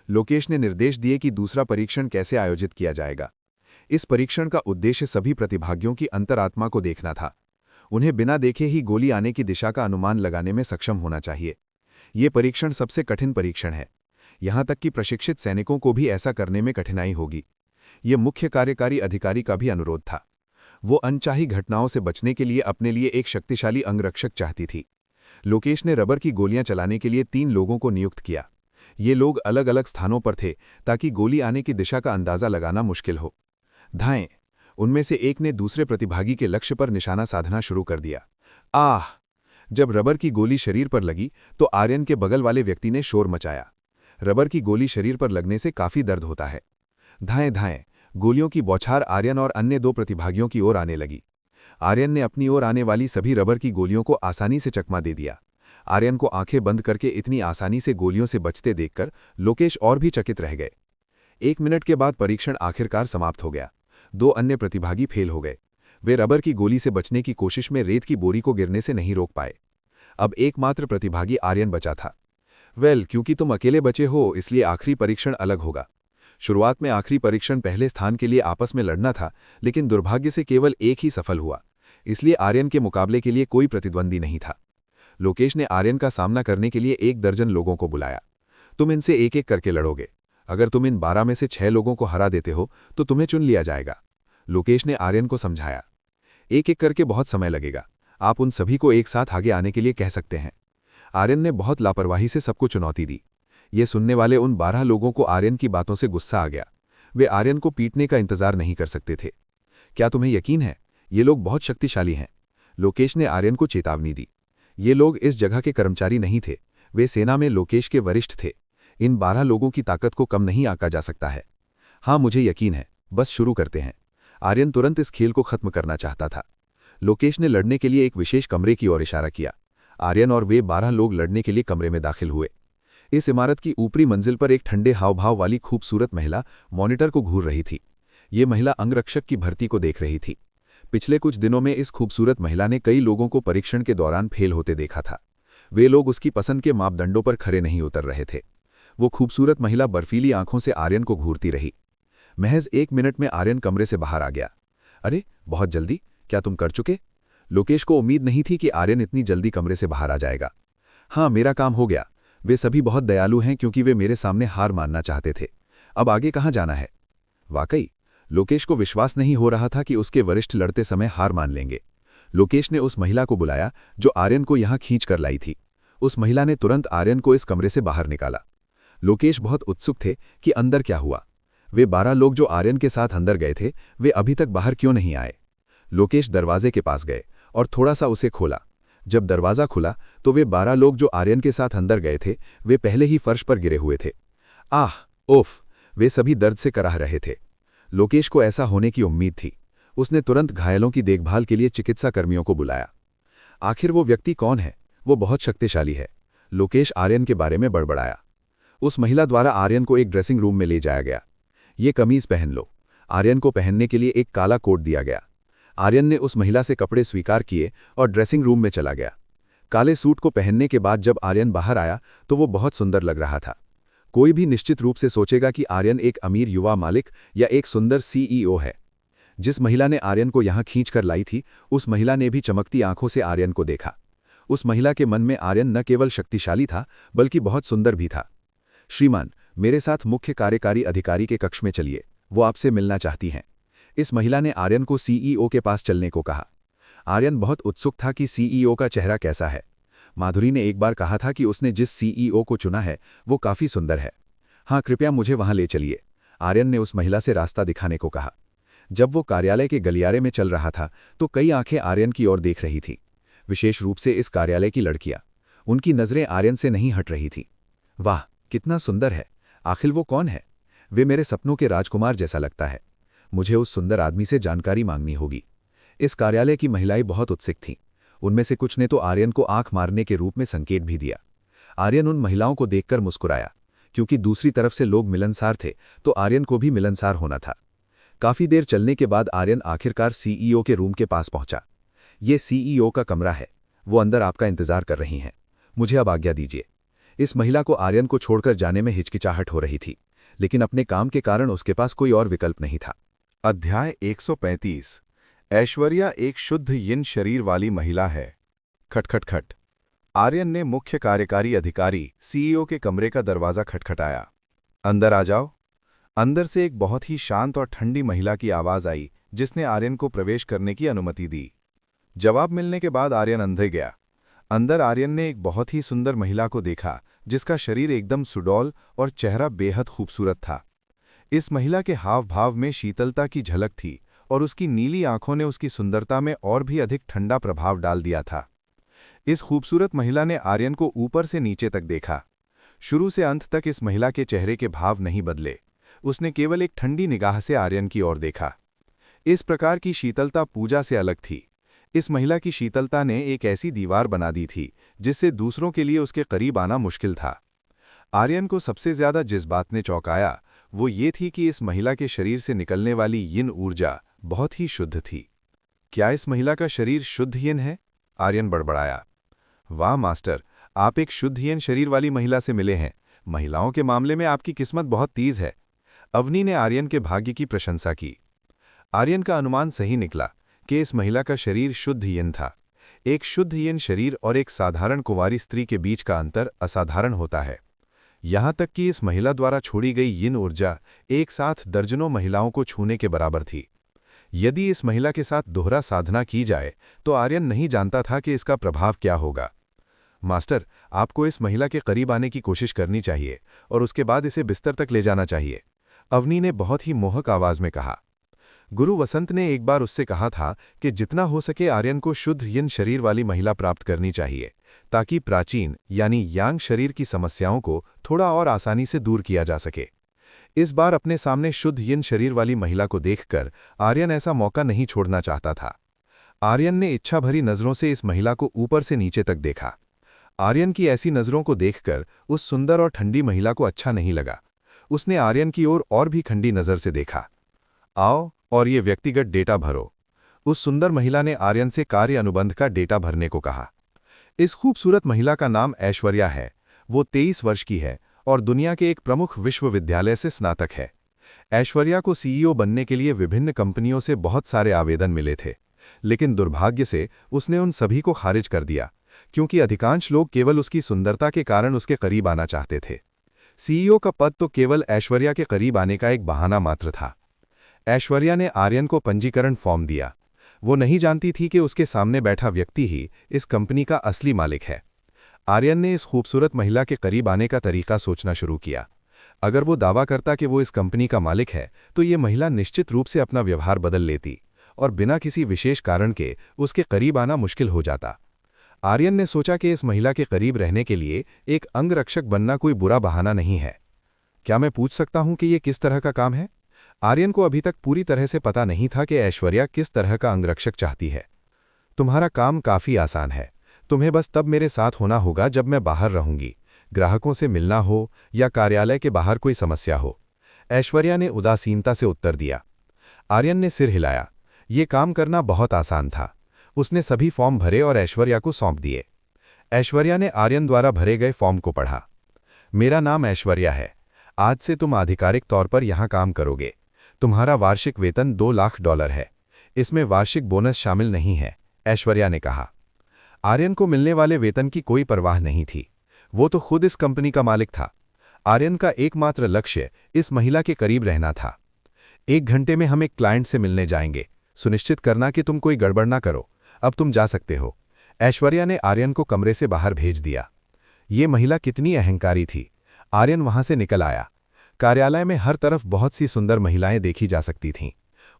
लोकेश ने निर्देश दिए कि दूसरा परीक्षण कैसे आयोजित किया जाएगा। इस परीक्षण का उद्देश्य सभी प्रतिभागियों की अंतरात्मा को देखना था। उन्हें बिना देखे ही गोली आने की दिशा का अनुमान लगाने में सक्षम होना चाहिए। ये परीक्षण सबसे कठिन परीक्षण है। यहां तक कि प्रशिक्षित सैनिकों को भी ऐसा करने में कठिनाई होगी। ये मुख्य कार्यकारी अधिकारी का भी अनुरोध था। वो अनचाही घटनाओं से बचने के लिए अपने लिए एक शक्तिशाली अंगरक्षक चाहती थी। लोकेश ने रबर की गोलियां चलाने के लिए 3 लोगों को नियुक्त किया। ये लोग अलग अलग स्थानों पर थे ताकि गोली आने की दिशा का अंदाजा लगाना मुश्किल हो। धाएं! उनमें से एक ने दूसरे प्रतिभागी के लक्ष्य पर निशाना साधना शुरू कर दिया। आह! जब रबर की गोली शरीर पर लगी तो आर्यन के बगल वाले व्यक्ति ने शोर मचाया। रबर की गोली शरीर पर लगने से काफी दर्द होता है। धाएं धाएं! गोलियों की बौछार आर्यन और अन्य 2 प्रतिभागियों की ओर आने लगी। आर्यन ने अपनी ओर आने वाली सभी रबर की गोलियों को आसानी से चकमा दे दिया। आर्यन को आंखें बंद करके इतनी आसानी से गोलियों से बचते देखकर लोकेश और भी चकित रह गए। 1 मिनट के बाद परीक्षण आखिरकार समाप्त हो गया। 2 अन्य प्रतिभागी फेल हो गए। वे रबर की गोली से बचने की कोशिश में रेत की बोरी को गिरने से नहीं रोक पाए। अब एकमात्र प्रतिभागी आर्यन बचा था। क्योंकि तुम अकेले बचे हो इसलिए आखिरी परीक्षण अलग होगा। शुरुआत में आखिरी परीक्षण पहले स्थान के लिए आपस में लड़ना था, लेकिन दुर्भाग्य से केवल एक ही सफल हुआ। इसलिए आर्यन के मुकाबले के लिए कोई प्रतिद्वंदी नहीं था। लोकेश ने आर्यन का सामना करने के लिए 1 दर्जन लोगों को बुलाया। तुम इनसे एक एक करके लड़ोगे। अगर तुम इन 12 में से 6 लोगों को हरा देते हो तो तुम्हें चुन लिया जाएगा। लोकेश ने आर्यन को समझाया। एक एक करके बहुत समय लगेगा। आप उन सभी को एक साथ आगे आने के लिए कह सकते हैं। आर्यन ने बहुत लापरवाही से सबको चुनौती दी। ये सुनने वाले उन 12 लोगों को आर्यन की बातों से गुस्सा आ गया। वे आर्यन को पीटने का इंतजार नहीं कर सकते थे। क्या तुम्हें यकीन है? ये लोग बहुत शक्तिशाली हैं। लोकेश ने आर्यन को चेतावनी दी। ये लोग इस जगह के कर्मचारी नहीं थे। वे सेना में लोकेश के वरिष्ठ थे। इन 12 लोगों की ताकत को कम नहीं आंका जा सकता है। हाँ, मुझे यकीन है, बस शुरू करते हैं। आर्यन तुरंत इस खेल को खत्म करना चाहता था। लोकेश ने लड़ने के लिए एक विशेष कमरे की ओर इशारा किया। आर्यन और वे 12 लोग लड़ने के लिए कमरे में दाखिल हुए। इस इमारत की ऊपरी मंजिल पर एक ठंडे हावभाव वाली खूबसूरत महिला मॉनिटर को घूर रही थी। ये महिला अंगरक्षक की भर्ती को देख रही थी। पिछले कुछ दिनों में इस खूबसूरत महिला ने कई लोगों को परीक्षण के दौरान फेल होते देखा था। वे लोग उसकी पसंद के मापदंडों पर खरे नहीं उतर रहे थे। वो खूबसूरत महिला बर्फीली आंखों से आर्यन को घूरती रही। महज 1 मिनट में आर्यन कमरे से बाहर आ गया। अरे, बहुत जल्दी? क्या तुम कर चुके? लोकेश को उम्मीद नहीं थी कि आर्यन इतनी जल्दी कमरे से बाहर आ जाएगा। हाँ, मेरा काम हो गया। वे सभी बहुत दयालु हैं क्योंकि वे मेरे सामने हार मानना चाहते थे। अब आगे कहाँ जाना है? वाकई, लोकेश को विश्वास नहीं हो रहा था कि उसके वरिष्ठ लड़ते समय हार मान लेंगे। लोकेश ने उस महिला को बुलाया जो आर्यन को यहां खींच कर लाई थी। उस महिला ने तुरंत आर्यन को इस कमरे से बाहर निकाला। लोकेश बहुत उत्सुक थे कि अंदर क्या हुआ। वे 12 लोग जो आर्यन के साथ अंदर गए थे, वे अभी तक बाहर क्यों नहीं आए? लोकेश दरवाजे के पास गए और थोड़ा सा उसे खोला। जब दरवाज़ा खुला तो वे 12 लोग जो आर्यन के साथ अंदर गए थे, वे पहले ही फर्श पर गिरे हुए थे। आह, ओफ! वे सभी दर्द से कराह रहे थे। लोकेश को ऐसा होने की उम्मीद थी। उसने तुरंत घायलों की देखभाल के लिए चिकित्सा कर्मियों को बुलाया। आखिर वो व्यक्ति कौन है? वो बहुत शक्तिशाली है। लोकेश आर्यन के बारे में बड़बड़ाया। उस महिला द्वारा आर्यन को एक ड्रेसिंग रूम में ले जाया गया। ये कमीज पहन लो। आर्यन को पहनने के लिए एक काला कोट दिया गया। आर्यन ने उस महिला से कपड़े स्वीकार किए और ड्रेसिंग रूम में चला गया। काले सूट को पहनने के बाद जब आर्यन बाहर आया तो वो बहुत सुंदर लग रहा था। कोई भी निश्चित रूप से सोचेगा कि आर्यन एक अमीर युवा मालिक या एक सुंदर सीईओ है। जिस महिला ने आर्यन को यहां खींच कर लाई थी, उस महिला ने भी चमकती आंखों से आर्यन को देखा। उस महिला के मन में आर्यन न केवल शक्तिशाली था, बल्कि बहुत सुंदर भी था। श्रीमान, मेरे साथ मुख्य कार्यकारी अधिकारी के कक्ष में चलिए, वो आपसे मिलना चाहती हैं। इस महिला ने आर्यन को सीईओ के पास चलने को कहा। आर्यन बहुत उत्सुक था कि सीईओ का चेहरा कैसा है। माधुरी ने एक बार कहा था कि उसने जिस सीईओ को चुना है वो काफी सुंदर है। हाँ, कृपया मुझे वहां ले चलिए, आर्यन ने उस महिला से रास्ता दिखाने को कहा। जब वो कार्यालय के गलियारे में चल रहा था तो कई आंखें आर्यन की ओर देख रही थीं, विशेष रूप से इस कार्यालय की लड़कियां। उनकी नजरें आर्यन से नहीं हट रही थीं। वाह, कितना सुंदर है! आखिर वो कौन है? वे मेरे सपनों के राजकुमार जैसा लगता है। मुझे उस सुंदर आदमी से जानकारी मांगनी होगी। इस कार्यालय की महिलाएं बहुत उत्सुक थीं। उनमें से कुछ ने तो आर्यन को आंख मारने के रूप में संकेत भी दिया। आर्यन उन महिलाओं को देखकर मुस्कुराया, क्योंकि दूसरी तरफ से लोग मिलनसार थे तो आर्यन को भी मिलनसार होना था। काफी देर चलने के बाद आर्यन आखिरकार सीईओ के रूम के पास पहुंचा। ये सीईओ का कमरा है, वो अंदर आपका इंतजार कर रही हैं। मुझे अब आज्ञा दीजिए। इस महिला को आर्यन को छोड़कर जाने में हिचकिचाहट हो रही थी, लेकिन अपने काम के कारण उसके पास कोई और विकल्प नहीं था। अध्याय 135। ऐश्वर्या एक शुद्ध यिन शरीर वाली महिला है। खटखटखट। आर्यन ने मुख्य कार्यकारी अधिकारी सीईओ के कमरे का दरवाजा खटखटाया। अंदर आ जाओ। अंदर से एक बहुत ही शांत और ठंडी महिला की आवाज आई, जिसने आर्यन को प्रवेश करने की अनुमति दी। जवाब मिलने के बाद आर्यन अंदर गया। अंदर आर्यन ने एक बहुत ही सुंदर महिला को देखा, जिसका शरीर एकदम सुडौल और चेहरा बेहद खूबसूरत था। इस महिला के हाव भाव में शीतलता की झलक थी और उसकी नीली आंखों ने उसकी सुंदरता में और भी अधिक ठंडा प्रभाव डाल दिया था। इस खूबसूरत महिला ने आर्यन को ऊपर से नीचे तक देखा। शुरू से अंत तक इस महिला के चेहरे के भाव नहीं बदले। उसने केवल एक ठंडी निगाह से आर्यन की ओर देखा। इस प्रकार की शीतलता पूजा से अलग थी। इस महिला की शीतलता ने एक ऐसी दीवार बना दी थी जिससे दूसरों के लिए उसके करीब आना मुश्किल था। आर्यन को सबसे ज्यादा जिस बात ने चौंकाया वो ये थी कि इस महिला के शरीर से निकलने वाली यिन ऊर्जा बहुत ही शुद्ध थी। क्या इस महिला का शरीर शुद्ध यिन है? आर्यन बड़बड़ाया। वाह मास्टर, आप एक शुद्ध यिन शरीर वाली महिला से मिले हैं। महिलाओं के मामले में आपकी किस्मत बहुत तेज है। अवनी ने आर्यन के भाग्य की प्रशंसा की। आर्यन का अनुमान सही निकला कि इस महिला का शरीर शुद्ध यिन था। एक शुद्ध यिन शरीर और एक साधारण कुंवारी स्त्री के बीच का अंतर असाधारण होता है। यहां तक कि इस महिला द्वारा छोड़ी गई यिन ऊर्जा एक साथ दर्जनों महिलाओं को छूने के बराबर थी। यदि इस महिला के साथ दोहरा साधना की जाए तो आर्यन नहीं जानता था कि इसका प्रभाव क्या होगा। मास्टर, आपको इस महिला के करीब आने की कोशिश करनी चाहिए और उसके बाद इसे बिस्तर तक ले जाना चाहिए, अवनी ने बहुत ही मोहक आवाज में कहा। गुरु वसंत ने एक बार उससे कहा था कि जितना हो सके आर्यन को शुद्ध यिन शरीर वाली महिला प्राप्त करनी चाहिए, ताकि प्राचीन यानी यांग शरीर की समस्याओं को थोड़ा और आसानी से दूर किया जा सके। इस बार अपने सामने शुद्ध यिन शरीर वाली महिला को देखकर आर्यन ऐसा मौका नहीं छोड़ना चाहता था। आर्यन ने इच्छा भरी नज़रों से इस महिला को ऊपर से नीचे तक देखा। आर्यन की ऐसी नज़रों को देखकर उस सुंदर और ठंडी महिला को अच्छा नहीं लगा। उसने आर्यन की ओर और भी ठंडी नज़र से देखा। आओ और ये व्यक्तिगत डेटा भरो। उस सुंदर महिला ने आर्यन से कार्य अनुबंध का डेटा भरने को कहा। इस खूबसूरत महिला का नाम ऐश्वर्या है। वो 23 वर्ष की है और दुनिया के एक प्रमुख विश्वविद्यालय से स्नातक है। ऐश्वर्या को सीईओ बनने के लिए विभिन्न कंपनियों से बहुत सारे आवेदन मिले थे, लेकिन दुर्भाग्य से उसने उन सभी को खारिज कर दिया, क्योंकि अधिकांश लोग केवल उसकी सुंदरता के कारण उसके करीब आना चाहते थे। सीईओ का पद तो केवल ऐश्वर्या के करीब आने का एक बहाना मात्र था। ऐश्वर्या ने आर्यन को पंजीकरण फॉर्म दिया। वो नहीं जानती थी कि उसके सामने बैठा व्यक्ति ही इस कंपनी का असली मालिक है। आर्यन ने इस खूबसूरत महिला के करीब आने का तरीका सोचना शुरू किया। अगर वो दावा करता कि वो इस कंपनी का मालिक है, तो ये महिला निश्चित रूप से अपना व्यवहार बदल लेती और बिना किसी विशेष कारण के उसके करीब आना मुश्किल हो जाता। आर्यन ने सोचा कि इस महिला के करीब रहने के लिए एक अंगरक्षक बनना कोई बुरा बहाना नहीं है। क्या मैं पूछ सकता हूं कि ये किस तरह का काम है? आर्यन को अभी तक पूरी तरह से पता नहीं था कि ऐश्वर्या किस तरह का अंगरक्षक चाहती है। तुम्हारा काम काफ़ी आसान है। तुम्हें बस तब मेरे साथ होना होगा जब मैं बाहर रहूंगी, ग्राहकों से मिलना हो या कार्यालय के बाहर कोई समस्या हो। ऐश्वर्या ने उदासीनता से उत्तर दिया। आर्यन ने सिर हिलाया। ये काम करना बहुत आसान था। उसने सभी फॉर्म भरे और ऐश्वर्या को सौंप दिए। ऐश्वर्या ने आर्यन द्वारा भरे गए फॉर्म को पढ़ा। मेरा नाम ऐश्वर्या है। आज से तुम आधिकारिक तौर पर यहाँ काम करोगे। तुम्हारा वार्षिक वेतन $2 लाख है। इसमें वार्षिक बोनस शामिल नहीं है, ऐश्वर्या ने कहा। आर्यन को मिलने वाले वेतन की कोई परवाह नहीं थी। वो तो खुद इस कंपनी का मालिक था। आर्यन का एकमात्र लक्ष्य इस महिला के करीब रहना था। 1 घंटे में हम एक क्लाइंट से मिलने जाएंगे। सुनिश्चित करना कि तुम कोई गड़बड़ ना करो। अब तुम जा सकते हो। ऐश्वर्या ने आर्यन को कमरे से बाहर भेज दिया। ये महिला कितनी अहंकारी थी। आर्यन वहां से निकल आया। कार्यालय में हर तरफ बहुत सी सुंदर महिलाएं देखी जा सकती थीं।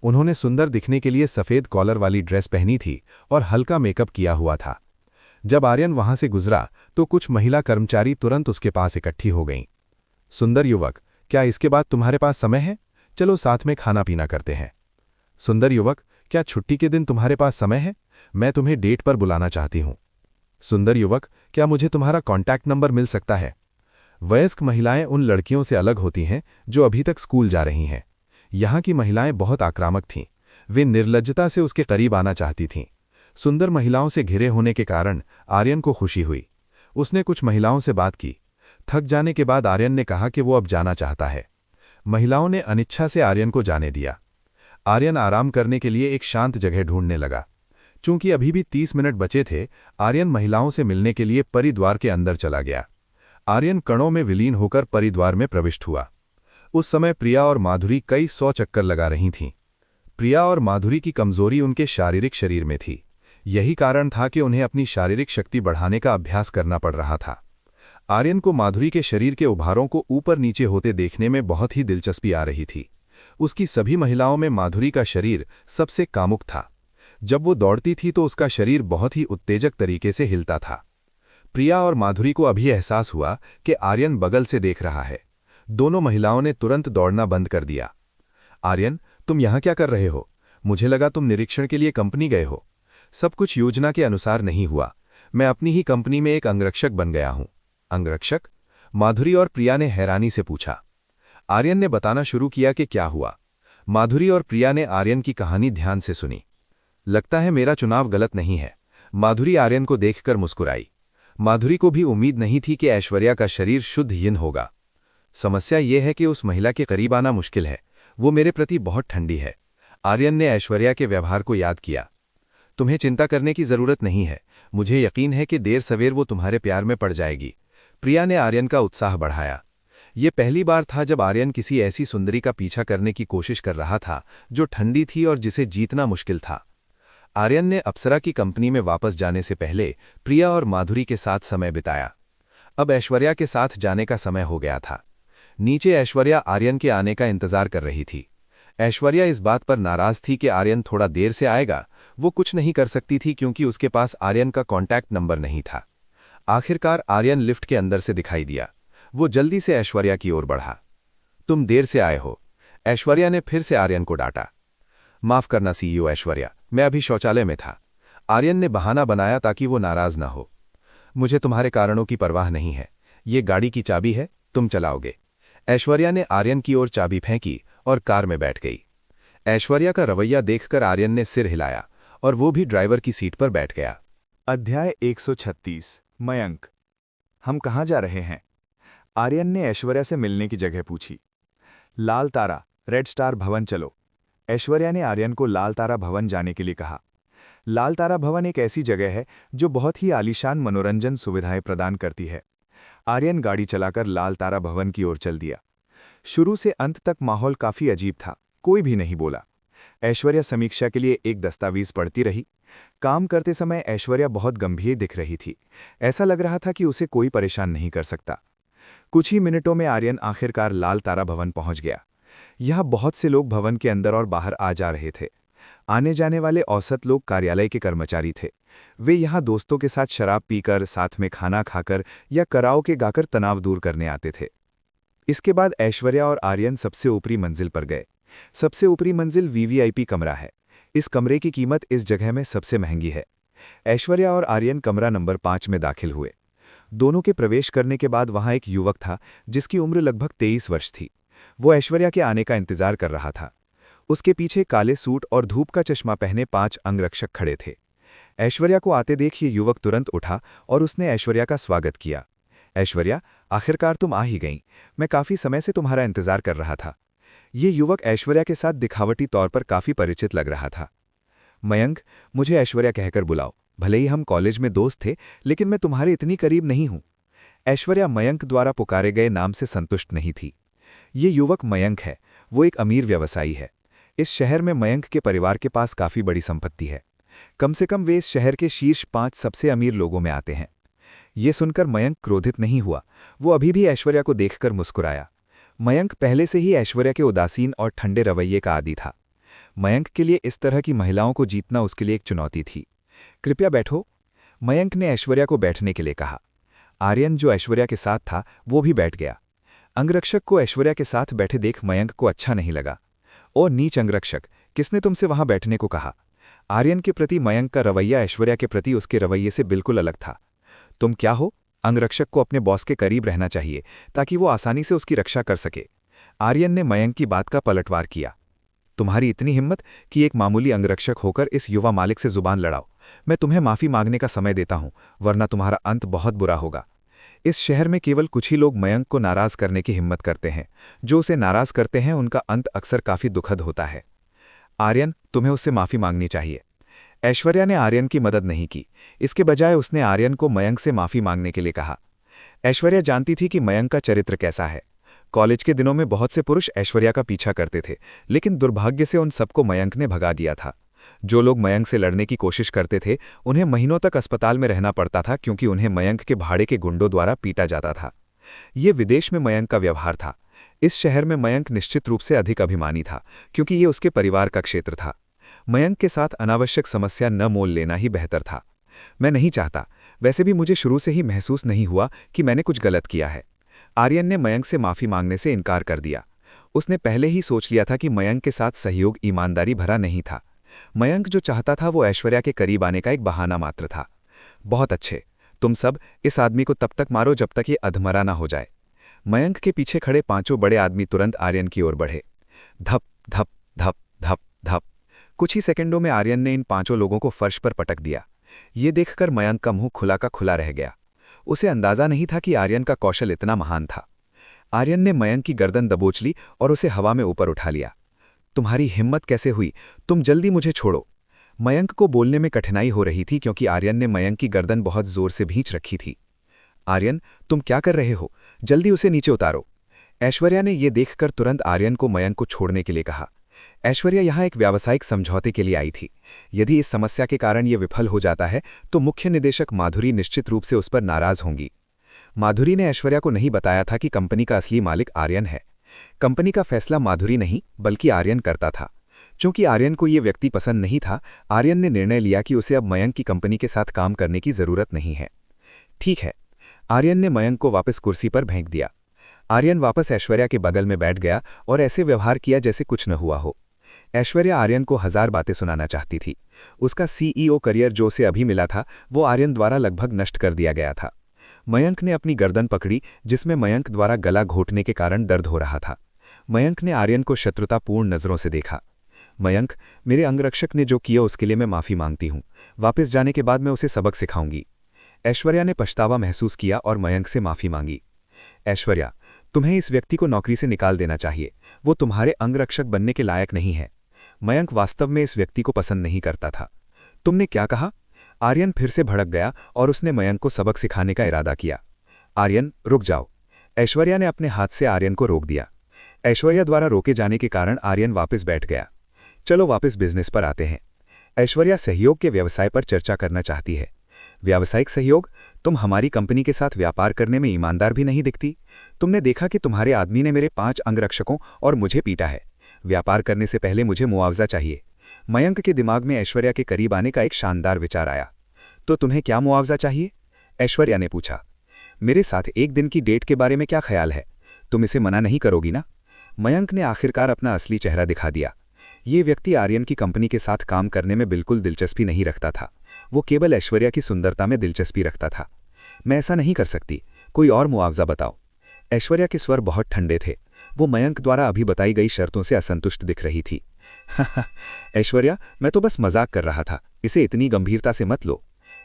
उन्होंने सुंदर दिखने के लिए सफ़ेद कॉलर वाली ड्रेस पहनी थी और हल्का मेकअप किया हुआ था। जब आर्यन वहां से गुजरा तो कुछ महिला कर्मचारी तुरंत उसके पास इकट्ठी हो गईं। सुंदर युवक, क्या इसके बाद तुम्हारे पास समय है? चलो साथ में खाना पीना करते हैं। सुंदर युवक, क्या छुट्टी के दिन तुम्हारे पास समय है? मैं तुम्हें डेट पर बुलाना चाहती हूं। सुंदर युवक, क्या मुझे तुम्हारा कॉन्टैक्ट नंबर मिल सकता है? वयस्क महिलाएं उन लड़कियों से अलग होती हैं जो अभी तक स्कूल जा रही हैं। यहाँ की महिलाएं बहुत आक्रामक थीं। वे निर्लज्जता से उसके करीब आना चाहती थीं। सुंदर महिलाओं से घिरे होने के कारण आर्यन को खुशी हुई। उसने कुछ महिलाओं से बात की। थक जाने के बाद आर्यन ने कहा कि वो अब जाना चाहता है। महिलाओं ने अनिच्छा से आर्यन को जाने दिया। आर्यन आराम करने के लिए एक शांत जगह ढूंढने लगा। चूंकि अभी भी 30 मिनट बचे थे, आर्यन महिलाओं से मिलने के लिए परिद्वार के अंदर चला गया। आर्यन कणों में विलीन होकर परिद्वार में प्रविष्ट हुआ। उस समय प्रिया और माधुरी कई 100 चक्कर लगा रही थीं। प्रिया और माधुरी की कमजोरी उनके शारीरिक शरीर में थी। यही कारण था कि उन्हें अपनी शारीरिक शक्ति बढ़ाने का अभ्यास करना पड़ रहा था। आर्यन को माधुरी के शरीर के उभारों को ऊपर नीचे होते देखने में बहुत ही दिलचस्पी आ रही थी। उसकी सभी महिलाओं में माधुरी का शरीर सबसे कामुक था। जब वो दौड़ती थी तो उसका शरीर बहुत ही उत्तेजक तरीके से हिलता था। प्रिया और माधुरी को अभी एहसास हुआ कि आर्यन बगल से देख रहा है। दोनों महिलाओं ने तुरंत दौड़ना बंद कर दिया। आर्यन, तुम यहाँ क्या कर रहे हो? मुझे लगा तुम निरीक्षण के लिए कंपनी गए हो। सब कुछ योजना के अनुसार नहीं हुआ। मैं अपनी ही कंपनी में एक अंगरक्षक बन गया हूं। अंगरक्षक? माधुरी और प्रिया ने हैरानी से पूछा। आर्यन ने बताना शुरू किया कि क्या हुआ। माधुरी और प्रिया ने आर्यन की कहानी ध्यान से सुनी। लगता है मेरा चुनाव गलत नहीं है। माधुरी आर्यन को देखकर मुस्कुराई। माधुरी को भी उम्मीद नहीं थी कि ऐश्वर्या का शरीर शुद्ध यिन होगा। समस्या यह है कि उस महिला के करीब आना मुश्किल है। वो मेरे प्रति बहुत ठंडी है। आर्यन ने ऐश्वर्या के व्यवहार को याद किया। तुम्हें चिंता करने की जरूरत नहीं है। मुझे यकीन है कि देर सवेर वो तुम्हारे प्यार में पड़ जाएगी। प्रिया ने आर्यन का उत्साह बढ़ाया। ये पहली बार था जब आर्यन किसी ऐसी सुंदरी का पीछा करने की कोशिश कर रहा था जो ठंडी थी और जिसे जीतना मुश्किल था। आर्यन ने अप्सरा की कंपनी में वापस जाने से पहले प्रिया और माधुरी के साथ समय बिताया। अब ऐश्वर्या के साथ जाने का समय हो गया था। नीचे ऐश्वर्या आर्यन के आने का इंतजार कर रही थी। ऐश्वर्या इस बात पर नाराज थी कि आर्यन थोड़ा देर से आएगा। वो कुछ नहीं कर सकती थी क्योंकि उसके पास आर्यन का कॉन्टैक्ट नंबर नहीं था। आखिरकार आर्यन लिफ्ट के अंदर से दिखाई दिया। वो जल्दी से ऐश्वर्या की ओर बढ़ा। तुम देर से आए हो। ऐश्वर्या ने फिर से आर्यन को डांटा। माफ करना सीईओ ऐश्वर्या, मैं अभी शौचालय में था। आर्यन ने बहाना बनाया ताकि वो नाराज ना हो। मुझे तुम्हारे कारणों की परवाह नहीं है। ये गाड़ी की चाबी है, तुम चलाओगे। ऐश्वर्या ने आर्यन की ओर चाबी फेंकी और कार में बैठ गई। ऐश्वर्या का रवैया देखकर आर्यन ने सिर हिलाया और वो भी ड्राइवर की सीट पर बैठ गया। अध्याय 136 मयंक। हम कहाँ जा रहे हैं? आर्यन ने ऐश्वर्या से मिलने की जगह पूछी। लाल तारा, रेड स्टार भवन चलो। ऐश्वर्या ने आर्यन को लाल तारा भवन जाने के लिए कहा। लाल तारा भवन एक ऐसी जगह है जो बहुत ही आलीशान मनोरंजन सुविधाएं प्रदान करती है। आर्यन गाड़ी चलाकर लाल तारा भवन की ओर चल दिया। शुरू से अंत तक माहौल काफी अजीब था, कोई भी नहीं बोला। ऐश्वर्या समीक्षा के लिए एक दस्तावेज पढ़ती रही। काम करते समय ऐश्वर्या बहुत गंभीर दिख रही थी। ऐसा लग रहा था कि उसे कोई परेशान नहीं कर सकता। कुछ ही मिनटों में आर्यन आखिरकार लाल तारा भवन पहुंच गया। यहां बहुत से लोग भवन के अंदर और बाहर आ जा रहे थे। आने जाने वाले औसत लोग कार्यालय के कर्मचारी थे। वे यहां दोस्तों के साथ शराब पीकर, साथ में खाना खाकर या कराओके गाकर तनाव दूर करने आते थे। इसके बाद ऐश्वर्या और आर्यन सबसे ऊपरी मंजिल पर गए। सबसे ऊपरी मंजिल वीवीआईपी कमरा है। इस कमरे की कीमत इस जगह में सबसे महंगी है। ऐश्वर्या और आर्यन कमरा नंबर 5 में दाखिल हुए। दोनों के प्रवेश करने के बाद वहां एक युवक था जिसकी उम्र लगभग 23 वर्ष थी। वो ऐश्वर्या के आने का इंतजार कर रहा था। उसके पीछे काले सूट और धूप का चश्मा पहने 5 अंगरक्षक खड़े थे। ऐश्वर्या को आते देख ये युवक तुरंत उठा और उसने ऐश्वर्या का स्वागत किया। ऐश्वर्या, आखिरकार तुम आ ही गईं। मैं काफी समय से तुम्हारा इंतजार कर रहा था। ये युवक ऐश्वर्या के साथ दिखावटी तौर पर काफी परिचित लग रहा था। मयंक, मुझे ऐश्वर्या कहकर बुलाओ। भले ही हम कॉलेज में दोस्त थे, लेकिन मैं तुम्हारे इतनी करीब नहीं हूं। ऐश्वर्या मयंक द्वारा पुकारे गए नाम से संतुष्ट नहीं थी। ये युवक मयंक है। वो एक अमीर व्यवसायी है। इस शहर में मयंक के परिवार के पास काफी बड़ी संपत्ति है। कम से कम वे इस शहर के शीर्ष 5 सबसे अमीर लोगों में आते हैं। ये सुनकर मयंक क्रोधित नहीं हुआ। वो अभी भी ऐश्वर्या को देखकर मुस्कुराया। मयंक पहले से ही ऐश्वर्या के उदासीन और ठंडे रवैये का आदी था। मयंक के लिए इस तरह की महिलाओं को जीतना उसके लिए एक चुनौती थी। कृपया बैठो। मयंक ने ऐश्वर्या को बैठने के लिए कहा। आर्यन, जो ऐश्वर्या के साथ था, वो भी बैठ गया। अंगरक्षक को ऐश्वर्या के साथ बैठे देख मयंक को अच्छा नहीं लगा। ओ नीच अंगरक्षक, किसने तुमसे वहां बैठने को कहा? आर्यन के प्रति मयंक का रवैया ऐश्वर्या के प्रति उसके रवैये से बिल्कुल अलग था। तुम क्या हो? अंगरक्षक को अपने बॉस के करीब रहना चाहिए ताकि वो आसानी से उसकी रक्षा कर सके। आर्यन ने मयंक की बात का पलटवार किया। तुम्हारी इतनी हिम्मत कि एक मामूली अंगरक्षक होकर इस युवा मालिक से जुबान लड़ाओ। मैं तुम्हें माफी मांगने का समय देता हूं, वरना तुम्हारा अंत बहुत बुरा होगा। इस शहर में केवल कुछ ही लोग मयंक को नाराज करने की हिम्मत करते हैं। जो उसे नाराज करते हैं उनका अंत अक्सर काफी दुखद होता है। आर्यन, तुम्हें उससे माफी मांगनी चाहिए। ऐश्वर्या ने आर्यन की मदद नहीं की। इसके बजाय उसने आर्यन को मयंक से माफी मांगने के लिए कहा। ऐश्वर्या जानती थी कि मयंक का चरित्र कैसा है। कॉलेज के दिनों में बहुत से पुरुष ऐश्वर्या का पीछा करते थे, लेकिन दुर्भाग्य से उन सबको मयंक ने भगा दिया था। जो लोग मयंक से लड़ने की कोशिश करते थे, उन्हें महीनों तक अस्पताल में रहना पड़ता था क्योंकि उन्हें मयंक के भाड़े के गुंडों द्वारा पीटा जाता था। ये विदेश में मयंक का व्यवहार था। इस शहर में मयंक निश्चित रूप से अधिक अभिमानी था क्योंकि ये उसके परिवार का क्षेत्र था। मयंक के साथ अनावश्यक समस्या न मोल लेना ही बेहतर था। मैं नहीं चाहता, वैसे भी मुझे शुरू से ही महसूस नहीं हुआ कि मैंने कुछ गलत किया है। आर्यन ने मयंक से माफी मांगने से इनकार कर दिया। उसने पहले ही सोच लिया था कि मयंक के साथ सहयोग ईमानदारी भरा नहीं था। मयंक जो चाहता था वो ऐश्वर्या के करीब आने का एक बहाना मात्र था। बहुत अच्छे, तुम सब इस आदमी को तब तक मारो जब तक ये अधमरा ना हो जाए। मयंक के पीछे खड़े 5 बड़े आदमी तुरंत आर्यन की ओर बढ़े। धप धप धप धप धप। कुछ ही सेकंडों में आर्यन ने इन 5 लोगों को फर्श पर पटक दिया। ये देखकर मयंक का मुंह खुला का खुला रह गया। उसे अंदाजा नहीं था कि आर्यन का कौशल इतना महान था। आर्यन ने मयंक की गर्दन दबोच ली और उसे हवा में ऊपर उठा लिया। तुम्हारी हिम्मत कैसे हुई? तुम जल्दी मुझे छोड़ो। मयंक को बोलने में कठिनाई हो रही थी क्योंकि आर्यन ने मयंक की गर्दन बहुत जोर से भींच रखी थी। आर्यन, तुम क्या कर रहे हो? जल्दी उसे नीचे उतारो। ऐश्वर्या ने यह देखकर तुरंत आर्यन को मयंक को छोड़ने के लिए कहा। ऐश्वर्या यहाँ एक व्यावसायिक समझौते के लिए आई थी। यदि इस समस्या के कारण ये विफल हो जाता है तो मुख्य निदेशक माधुरी निश्चित रूप से उस पर नाराज होंगी। माधुरी ने ऐश्वर्या को नहीं बताया था कि कंपनी का असली मालिक आर्यन है। कंपनी का फैसला माधुरी नहीं बल्कि आर्यन करता था। चूंकि आर्यन को ये व्यक्ति पसंद नहीं था, आर्यन ने निर्णय लिया कि उसे अब मयंक की कंपनी के साथ काम करने की जरूरत नहीं है। ठीक है, आर्यन ने मयंक को वापस कुर्सी पर फेंक दिया। आर्यन वापस ऐश्वर्या के बगल में बैठ गया और ऐसे व्यवहार किया जैसे कुछ न हुआ हो। ऐश्वर्या आर्यन को 1000 बातें सुनाना चाहती थी। उसका सीईओ करियर जो उसे अभी मिला था वो आर्यन द्वारा लगभग नष्ट कर दिया गया था। मयंक ने अपनी गर्दन पकड़ी, जिसमें मयंक द्वारा गला घोटने के कारण दर्द हो रहा था। मयंक ने आर्यन को शत्रुतापूर्ण नज़रों से देखा। मयंक, मेरे अंगरक्षक ने जो किया उसके लिए मैं माफ़ी मांगती हूँ। वापस जाने के बाद मैं उसे सबक सिखाऊंगी। ऐश्वर्या ने पछतावा महसूस किया और मयंक से माफ़ी मांगी। ऐश्वर्या, तुम्हें इस व्यक्ति को नौकरी से निकाल देना चाहिए। वो तुम्हारे अंगरक्षक बनने के लायक नहीं है। मयंक वास्तव में इस व्यक्ति को पसंद नहीं करता था। तुमने क्या कहा? आर्यन फिर से भड़क गया और उसने मयंक को सबक सिखाने का इरादा किया। आर्यन, रुक जाओ। ऐश्वर्या ने अपने हाथ से आर्यन को रोक दिया। ऐश्वर्या द्वारा रोके जाने के कारण आर्यन वापस बैठ गया। चलो वापस बिजनेस पर आते हैं। ऐश्वर्या सहयोग के व्यवसाय पर चर्चा करना चाहती है। व्यावसायिक सहयोग? तुम हमारी कंपनी के साथ व्यापार करने में ईमानदार भी नहीं दिखती। तुमने देखा कि तुम्हारे आदमी ने मेरे 5 अंगरक्षकों और मुझे पीटा है। व्यापार करने से पहले मुझे मुआवजा चाहिए। मयंक के दिमाग में ऐश्वर्या के करीब आने का एक शानदार विचार आया। तो तुम्हें क्या मुआवजा चाहिए? ऐश्वर्या ने पूछा। मेरे साथ एक दिन की डेट के बारे में क्या ख्याल है? तुम इसे मना नहीं करोगी ना? मयंक ने आखिरकार अपना असली चेहरा दिखा दिया। ये व्यक्ति आर्यन की कंपनी के साथ काम करने में बिल्कुल दिलचस्पी नहीं रखता था। वो केवल ऐश्वर्या की सुंदरता में दिलचस्पी रखता था। मैं ऐसा नहीं कर सकती, कोई और मुआवजा बताओ। ऐश्वर्या के स्वर बहुत ठंडे थे। वो मयंक द्वारा अभी बताई गई शर्तों से असंतुष्ट दिख रही थी। ऐश्वर्या, मैं तो बस मजाक कर रहा था, इसे इतनी गंभीरता से मत लो।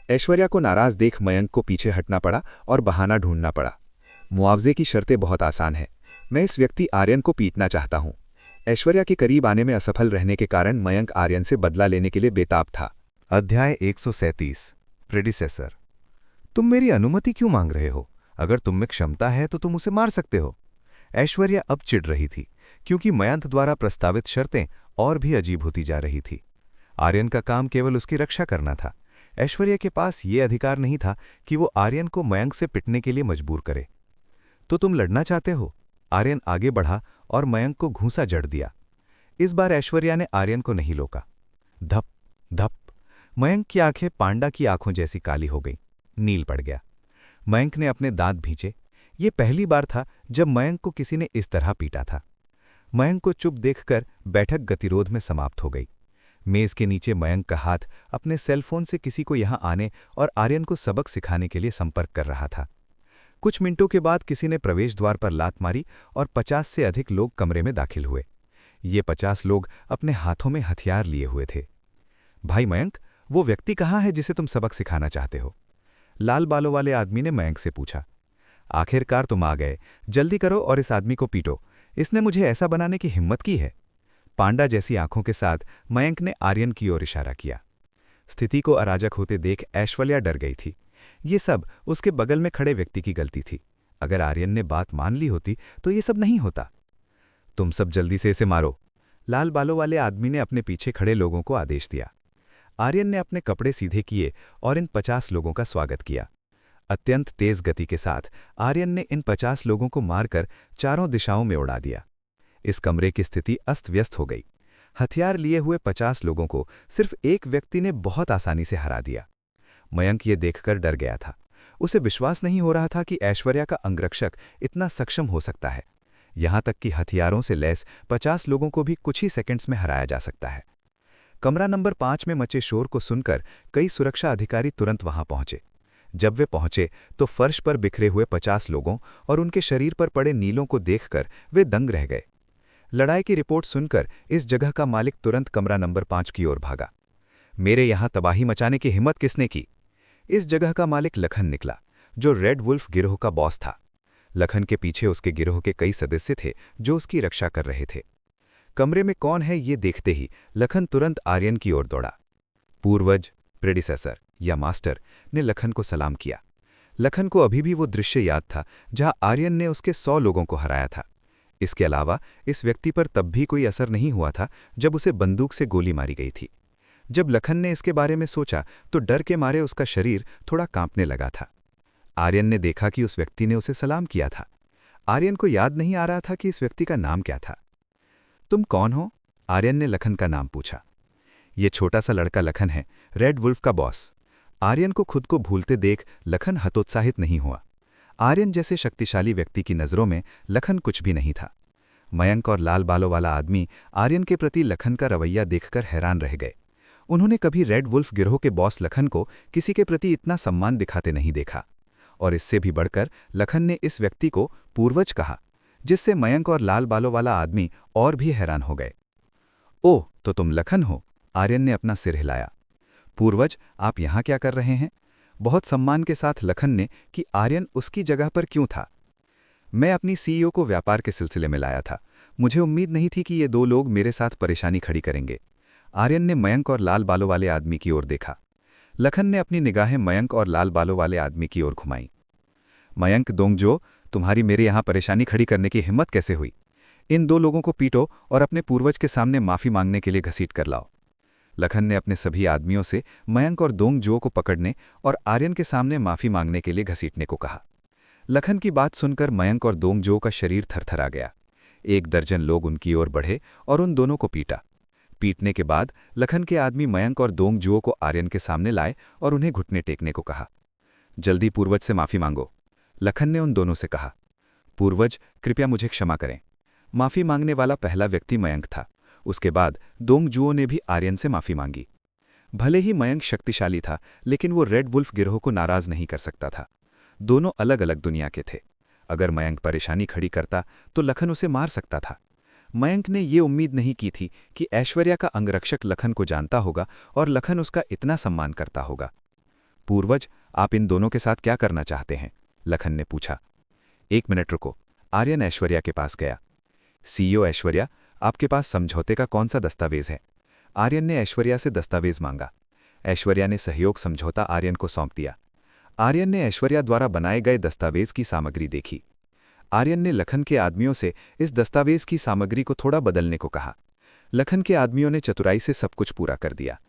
ऐश्वर्या को नाराज देख मयंक को पीछे हटना पड़ा और बहाना ढूंढना पड़ा। मुआवजे की शर्तें बहुत आसान हैं। मैं इस व्यक्ति आर्यन को पीटना चाहता हूँ। ऐश्वर्या के करीब आने में असफल रहने के कारण मयंक आर्यन से बदला लेने के लिए बेताब था। अध्याय 137 प्रेडिसेसर। तुम मेरी अनुमति क्यों मांग रहे हो? अगर तुम में क्षमता है तो तुम उसे मार सकते हो। ऐश्वर्या अब चिढ़ रही थी, क्योंकि मयंक द्वारा प्रस्तावित शर्तें और भी अजीब होती जा रही थी। आर्यन का काम केवल उसकी रक्षा करना था। ऐश्वर्या के पास ये अधिकार नहीं था कि वो आर्यन को मयंक से पिटने के लिए मजबूर करे। तो तुम लड़ना चाहते हो? आर्यन आगे बढ़ा और मयंक को घूंसा जड़ दिया। इस बार ऐश्वर्या ने आर्यन को नहीं रोका। धप धप। मयंक की आंखें पांडा की आंखों जैसी काली हो गईं। नील पड़ गया। मयंक ने अपने दांत भींचे। ये पहली बार था जब मयंक को किसी ने इस तरह पीटा था। मयंक को चुप देखकर बैठक गतिरोध में समाप्त हो गई। मेज के नीचे मयंक का हाथ अपने सेलफोन से किसी को यहां आने और आर्यन को सबक सिखाने के लिए संपर्क कर रहा था। कुछ मिनटों के बाद किसी ने प्रवेश द्वार पर लात मारी और 50 से अधिक लोग कमरे में दाखिल हुए। ये 50 लोग अपने हाथों में हथियार लिए हुए थे। भाई मयंक, वो व्यक्ति कहाँ है जिसे तुम सबक सिखाना चाहते हो? लाल बालों वाले आदमी ने मयंक से पूछा। आखिरकार तुम आ गए। जल्दी करो और इस आदमी को पीटो। इसने मुझे ऐसा बनाने की हिम्मत की है। पांडा जैसी आंखों के साथ मयंक ने आर्यन की ओर इशारा किया। स्थिति को अराजक होते देख ऐश्वर्या डर गई थी। ये सब उसके बगल में खड़े व्यक्ति की गलती थी। अगर आर्यन ने बात मान ली होती तो ये सब नहीं होता। तुम सब जल्दी से इसे मारो। लाल बालों वाले आदमी ने अपने पीछे खड़े लोगों को आदेश दिया। आर्यन ने अपने कपड़े सीधे किए और इन 50 लोगों का स्वागत किया। अत्यंत तेज गति के साथ आर्यन ने इन 50 लोगों को मारकर चारों दिशाओं में उड़ा दिया। इस कमरे की स्थिति अस्त व्यस्त हो गई। हथियार लिए हुए 50 लोगों को सिर्फ एक व्यक्ति ने बहुत आसानी से हरा दिया। मयंक ये देखकर डर गया था। उसे विश्वास नहीं हो रहा था कि ऐश्वर्या का अंगरक्षक इतना सक्षम हो सकता है। यहां तक कि हथियारों से लैस 50 लोगों को भी कुछ ही सेकंड्स में हराया जा सकता है। कमरा नंबर 5 में मचे शोर को सुनकर कई सुरक्षा अधिकारी तुरंत वहां पहुंचे। जब वे पहुंचे तो फर्श पर बिखरे हुए 50 लोगों और उनके शरीर पर पड़े नीलों को देखकर वे दंग रह गए। लड़ाई की रिपोर्ट सुनकर इस जगह का मालिक तुरंत कमरा नंबर 5 की ओर भागा। मेरे यहां तबाही मचाने की हिम्मत किसने की? इस जगह का मालिक लखन निकला, जो रेड वुल्फ गिरोह का बॉस था। लखन के पीछे उसके गिरोह के कई सदस्य थे जो उसकी रक्षा कर रहे थे। कमरे में कौन है ये देखते ही लखन तुरंत आर्यन की ओर दौड़ा। पूर्वज, प्रेडिसेसर या मास्टर ने लखन को सलाम किया। लखन को अभी भी वो दृश्य याद था जहां आर्यन ने उसके 100 लोगों को हराया था। इसके अलावा इस व्यक्ति पर तब भी कोई असर नहीं हुआ था जब उसे बंदूक से गोली मारी गई थी। जब लखन ने इसके बारे में सोचा तो डर के मारे उसका शरीर थोड़ा कांपने लगा था। आर्यन ने देखा कि उस व्यक्ति ने उसे सलाम किया था। आर्यन को याद नहीं आ रहा था कि इस व्यक्ति का नाम क्या था। तुम कौन हो? आर्यन ने लखन का नाम पूछा। ये छोटा सा लड़का लखन है, रेड वुल्फ का बॉस। आर्यन को खुद को भूलते देख लखन हतोत्साहित नहीं हुआ। आर्यन जैसे शक्तिशाली व्यक्ति की नज़रों में लखन कुछ भी नहीं था। मयंक और लाल बालों वाला आदमी आर्यन के प्रति लखन का रवैया देखकर हैरान रह गए। उन्होंने कभी रेड वुल्फ गिरोह के बॉस लखन को किसी के प्रति इतना सम्मान दिखाते नहीं देखा, और इससे भी बढ़कर लखन ने इस व्यक्ति को पूर्वज कहा, जिससे मयंक और लाल बालों वाला आदमी और भी हैरान हो गए। ओह, तो तुम लखन हो? आर्यन ने अपना सिर हिलाया। पूर्वज, आप यहाँ क्या कर रहे हैं? बहुत सम्मान के साथ लखन ने कि आर्यन उसकी जगह पर क्यों था। मैं अपनी सीईओ को व्यापार के सिलसिले में लाया था। मुझे उम्मीद नहीं थी कि ये दो लोग मेरे साथ परेशानी खड़ी करेंगे। आर्यन ने मयंक और लाल बालों वाले आदमी की ओर देखा। लखन ने अपनी निगाहें मयंक और लाल बालों वाले आदमी की ओर घुमाई। मयंक दोंगजो, तुम्हारी मेरे यहाँ परेशानी खड़ी करने की हिम्मत कैसे हुई? इन दो लोगों को पीटो और अपने पूर्वज के सामने माफ़ी मांगने के लिए घसीट कर लाओ। लखन ने अपने सभी आदमियों से मयंक और दोंगजो को पकड़ने और आर्यन के सामने माफ़ी मांगने के लिए घसीटने को कहा। लखन की बात सुनकर मयंक और दोंगजो का शरीर थरथरा गया। 1 दर्जन लोग उनकी ओर बढ़े और उन दोनों को पीटा। पीटने के बाद लखन के आदमी मयंक और दोंगजो को आर्यन के सामने लाए और उन्हें घुटने टेकने को कहा। जल्दी पूर्वज से माफ़ी मांगो, लखन ने उन दोनों से कहा। पूर्वज, कृपया मुझे क्षमा करें। माफ़ी मांगने वाला पहला व्यक्ति मयंक था। उसके बाद दोंगजुओ ने भी आर्यन से माफ़ी मांगी। भले ही मयंक शक्तिशाली था, लेकिन वो रेड वुल्फ गिरोह को नाराज़ नहीं कर सकता था। दोनों अलग अलग दुनिया के थे। अगर मयंक परेशानी खड़ी करता तो लखन उसे मार सकता था। मयंक ने ये उम्मीद नहीं की थी कि ऐश्वर्या का अंगरक्षक लखन को जानता होगा और लखन उसका इतना सम्मान करता होगा। पूर्वज, आप इन दोनों के साथ क्या करना चाहते हैं? लखन ने पूछा। 1 मिनट रुको। आर्यन ऐश्वर्या के पास गया। सीईओ ऐश्वर्या, आपके पास समझौते का कौन सा दस्तावेज है? आर्यन ने ऐश्वर्या से दस्तावेज मांगा। ऐश्वर्या ने सहयोग समझौता आर्यन को सौंप दिया। आर्यन ने ऐश्वर्या द्वारा बनाए गए दस्तावेज की सामग्री देखी। आर्यन ने लखन के आदमियों से इस दस्तावेज की सामग्री को थोड़ा बदलने को कहा। लखन के आदमियों ने चतुराई से सब कुछ पूरा कर दिया।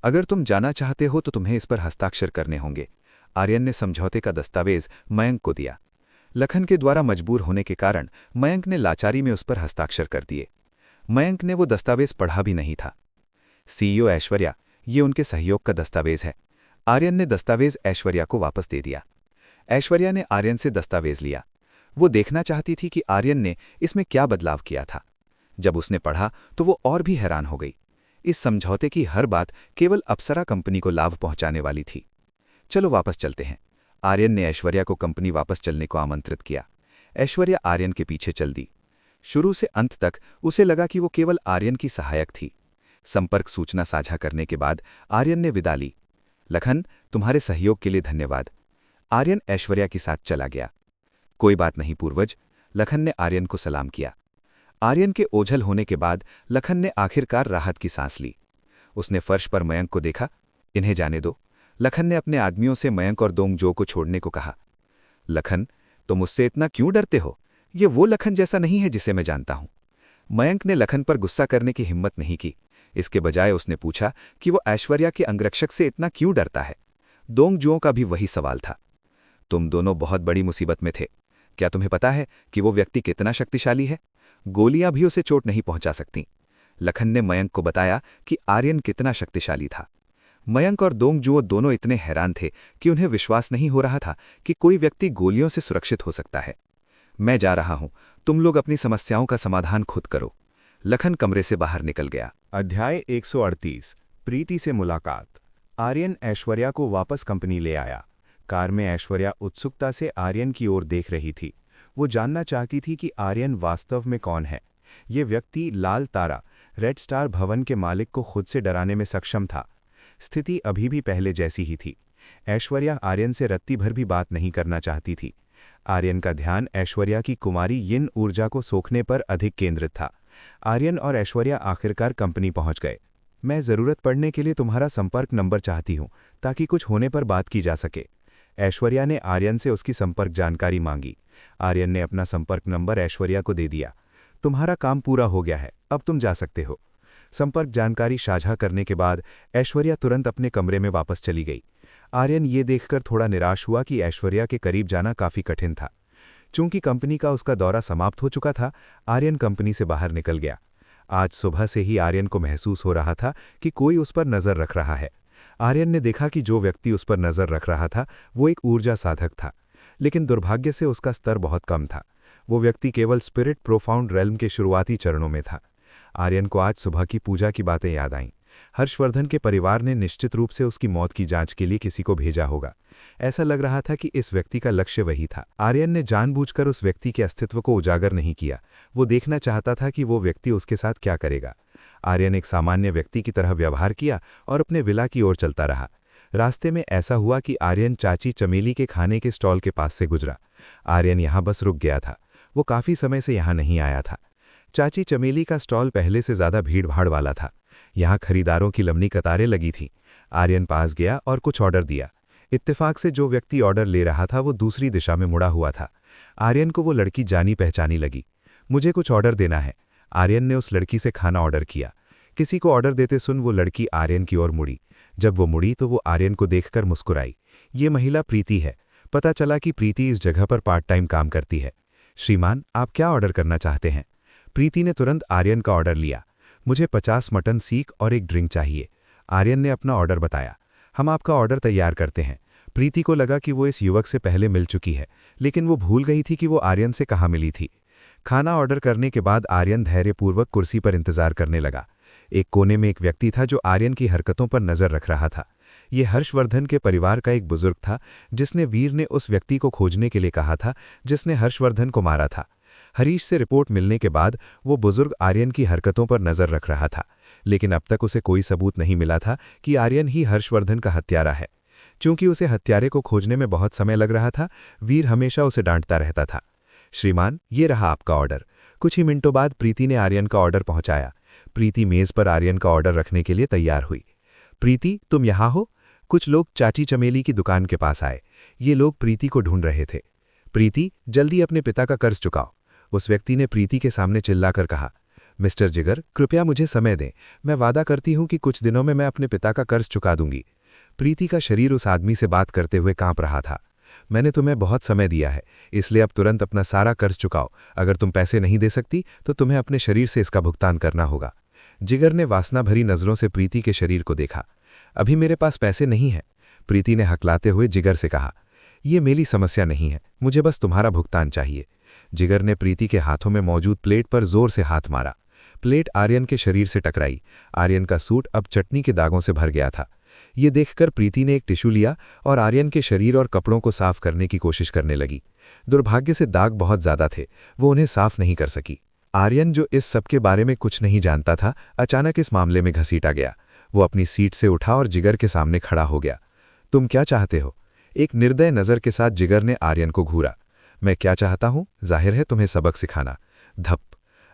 अगर तुम जाना चाहते हो तो तुम्हें इस पर हस्ताक्षर करने होंगे। आर्यन ने समझौते का दस्तावेज मयंक को दिया। लखन के द्वारा मजबूर होने के कारण मयंक ने लाचारी में उस पर हस्ताक्षर कर दिए। मयंक ने वो दस्तावेज पढ़ा भी नहीं था। सीईओ ऐश्वर्या, ये उनके सहयोग का दस्तावेज है। आर्यन ने दस्तावेज ऐश्वर्या को वापस दे दिया। ऐश्वर्या ने आर्यन से दस्तावेज लिया। वो देखना चाहती थी कि आर्यन ने इसमें क्या बदलाव किया था। जब उसने पढ़ा तो वो और भी हैरान हो गई। इस समझौते की हर बात केवल अप्सरा कंपनी को लाभ पहुंचाने वाली थी। चलो वापस चलते हैं। आर्यन ने ऐश्वर्या को कंपनी वापस चलने को आमंत्रित किया। ऐश्वर्या आर्यन के पीछे चल दी। शुरू से अंत तक उसे लगा कि वो केवल आर्यन की सहायक थी। संपर्क सूचना साझा करने के बाद आर्यन ने विदा ली। लखन, तुम्हारे सहयोग के लिए धन्यवाद। आर्यन ऐश्वर्या के साथ चला गया। कोई बात नहीं पूर्वज, लखन ने आर्यन को सलाम किया। आर्यन के ओझल होने के बाद लखन ने आखिरकार राहत की सांस ली। उसने फर्श पर मयंक को देखा। इन्हें जाने दो। लखन ने अपने आदमियों से मयंक और दोंगजो को छोड़ने को कहा। लखन, तुम मुझसे इतना क्यों डरते हो? ये वो लखन जैसा नहीं है जिसे मैं जानता हूं। मयंक ने लखन पर गुस्सा करने की हिम्मत नहीं की। इसके बजाय उसने पूछा कि वो ऐश्वर्या के अंगरक्षक से इतना क्यों डरता है। दोंगजुओं का भी वही सवाल था। तुम दोनों बहुत बड़ी मुसीबत में थे। क्या तुम्हें पता है कि वो व्यक्ति कितना शक्तिशाली है? गोलियां भी उसे चोट नहीं पहुंचा सकती। लखन ने मयंक को बताया कि आर्यन कितना शक्तिशाली था। मयंक और दोंगजुओ दोनों इतने हैरान थे कि उन्हें विश्वास नहीं हो रहा था कि कोई व्यक्ति गोलियों से सुरक्षित हो सकता है। मैं जा रहा हूं, तुम लोग अपनी समस्याओं का समाधान खुद करो। लखन कमरे से बाहर निकल गया। अध्याय 138 प्रीति से मुलाकात। आर्यन ऐश्वर्या को वापस कंपनी ले आया। कार में ऐश्वर्या उत्सुकता से आर्यन की ओर देख रही थी। वो जानना चाहती थी कि आर्यन वास्तव में कौन है। ये व्यक्ति लाल तारा, रेड स्टार भवन के मालिक को खुद से डराने में सक्षम था। स्थिति अभी भी पहले जैसी ही थी। ऐश्वर्या आर्यन से रत्ती भर भी बात नहीं करना चाहती थी। आर्यन का ध्यान ऐश्वर्या की कुमारी यिन ऊर्जा को सोखने पर अधिक केंद्रित था। आर्यन और ऐश्वर्या आखिरकार कंपनी पहुंच गए। मैं ज़रूरत पड़ने के लिए तुम्हारा संपर्क नंबर चाहती हूं, ताकि कुछ होने पर बात की जा सके। ऐश्वर्या ने आर्यन से उसकी संपर्क जानकारी मांगी। आर्यन ने अपना संपर्क नंबर ऐश्वर्या को दे दिया। तुम्हारा काम पूरा हो गया है, अब तुम जा सकते हो। संपर्क जानकारी साझा करने के बाद ऐश्वर्या तुरंत अपने कमरे में वापस चली गई। आर्यन ये देखकर थोड़ा निराश हुआ कि ऐश्वर्या के करीब जाना काफ़ी कठिन था। चूंकि कंपनी का उसका दौरा समाप्त हो चुका था, आर्यन कंपनी से बाहर निकल गया। आज सुबह से ही आर्यन को महसूस हो रहा था कि कोई उस पर नज़र रख रहा है। आर्यन ने देखा कि जो व्यक्ति उस पर नज़र रख रहा था वो एक ऊर्जा साधक था। लेकिन दुर्भाग्य से उसका स्तर बहुत कम था। वो व्यक्ति केवल स्पिरिट प्रोफाउंड रेल्म के शुरुआती चरणों में था। आर्यन को आज सुबह की पूजा की बातें याद आईं। हर्षवर्धन के परिवार ने निश्चित रूप से उसकी मौत की जांच के लिए किसी को भेजा होगा। ऐसा लग रहा था कि इस व्यक्ति का लक्ष्य वही था। आर्यन ने जानबूझकर उस व्यक्ति के अस्तित्व को उजागर नहीं किया। वो देखना चाहता था कि वो व्यक्ति उसके साथ क्या करेगा। आर्यन एक सामान्य व्यक्ति की तरह व्यवहार किया और अपने विला की ओर चलता रहा। रास्ते में ऐसा हुआ कि आर्यन चाची चमेली के खाने के स्टॉल के पास से गुजरा। आर्यन यहाँ बस रुक गया था। वो काफी समय से यहाँ नहीं आया था। चाची चमेली का स्टॉल पहले से ज्यादा भीड़भाड़ वाला था। यहाँ खरीदारों की लंबी कतारें लगी थीं। आर्यन पास गया और कुछ ऑर्डर दिया। इत्तेफाक से जो व्यक्ति ऑर्डर ले रहा था वो दूसरी दिशा में मुड़ा हुआ था। आर्यन को वो लड़की जानी पहचानी लगी। मुझे कुछ ऑर्डर देना है। आर्यन ने उस लड़की से खाना ऑर्डर किया। किसी को ऑर्डर देते सुन वो लड़की आर्यन की ओर मुड़ी। जब वो मुड़ी तो वो आर्यन को देखकर मुस्कुराई। ये महिला प्रीति है। पता चला कि प्रीति इस जगह पर पार्ट टाइम काम करती है। श्रीमान, आप क्या ऑर्डर करना चाहते हैं? प्रीति ने तुरंत आर्यन का ऑर्डर लिया। मुझे 50 मटन सीख और एक ड्रिंक चाहिए। आर्यन ने अपना ऑर्डर बताया। हम आपका ऑर्डर तैयार करते हैं। प्रीति को लगा कि वो इस युवक से पहले मिल चुकी है, लेकिन वो भूल गई थी कि वो आर्यन से कहाँ मिली थी। खाना ऑर्डर करने के बाद आर्यन धैर्यपूर्वक कुर्सी पर इंतजार करने लगा। एक कोने में एक व्यक्ति था जो आर्यन की हरकतों पर नजर रख रहा था। ये हर्षवर्धन के परिवार का एक बुजुर्ग था, जिसने वीर ने उस व्यक्ति को खोजने के लिए कहा था जिसने हर्षवर्धन को मारा था। हरीश से रिपोर्ट मिलने के बाद वो बुजुर्ग आर्यन की हरकतों पर नजर रख रहा था, लेकिन अब तक उसे कोई सबूत नहीं मिला था कि आर्यन ही हर्षवर्धन का हत्यारा है। चूंकि उसे हत्यारे को खोजने में बहुत समय लग रहा था, वीर हमेशा उसे डांटता रहता था। श्रीमान, ये रहा आपका ऑर्डर। कुछ ही मिनटों बाद प्रीति ने आर्यन का ऑर्डर पहुंचाया। प्रीति मेज पर आर्यन का ऑर्डर रखने के लिए तैयार हुई। प्रीति, तुम यहाँ हो? कुछ लोग चाची चमेली की दुकान के पास आए। ये लोग प्रीति को ढूंढ रहे थे। प्रीति, जल्दी अपने पिता का कर्ज चुकाओ। उस व्यक्ति ने प्रीति के सामने चिल्लाकर कहा। मिस्टर जिगर, कृपया मुझे समय दें। मैं वादा करती हूं कि कुछ दिनों में मैं अपने पिता का कर्ज चुका दूंगी। प्रीति का शरीर उस आदमी से बात करते हुए कांप रहा था। मैंने तुम्हें बहुत समय दिया है, इसलिए अब तुरंत अपना सारा कर्ज चुकाओ। अगर तुम पैसे नहीं दे सकती तो तुम्हें अपने शरीर से इसका भुगतान करना होगा। जिगर ने वासना भरी नजरों से प्रीति के शरीर को देखा। अभी मेरे पास पैसे नहीं है, प्रीति ने हकलाते हुए जिगर से कहा। ये मेरी समस्या नहीं है, मुझे बस तुम्हारा भुगतान चाहिए। जिगर ने प्रीति के हाथों में मौजूद प्लेट पर जोर से हाथ मारा। प्लेट आर्यन के शरीर से टकराई। आर्यन का सूट अब चटनी के दागों से भर गया था। ये देखकर प्रीति ने एक टिश्यू लिया और आर्यन के शरीर और कपड़ों को साफ करने की कोशिश करने लगी। दुर्भाग्य से दाग बहुत ज्यादा थे, वो उन्हें साफ नहीं कर सकी। आर्यन, जो इस सब के बारे में कुछ नहीं जानता था, अचानक इस मामले में घसीटा गया। वो अपनी सीट से उठा और जिगर के सामने खड़ा हो गया। तुम क्या चाहते हो? एक निर्दय नज़र के साथ जिगर ने आर्यन को घूरा। मैं क्या चाहता हूं? जाहिर है तुम्हें सबक सिखाना। धप।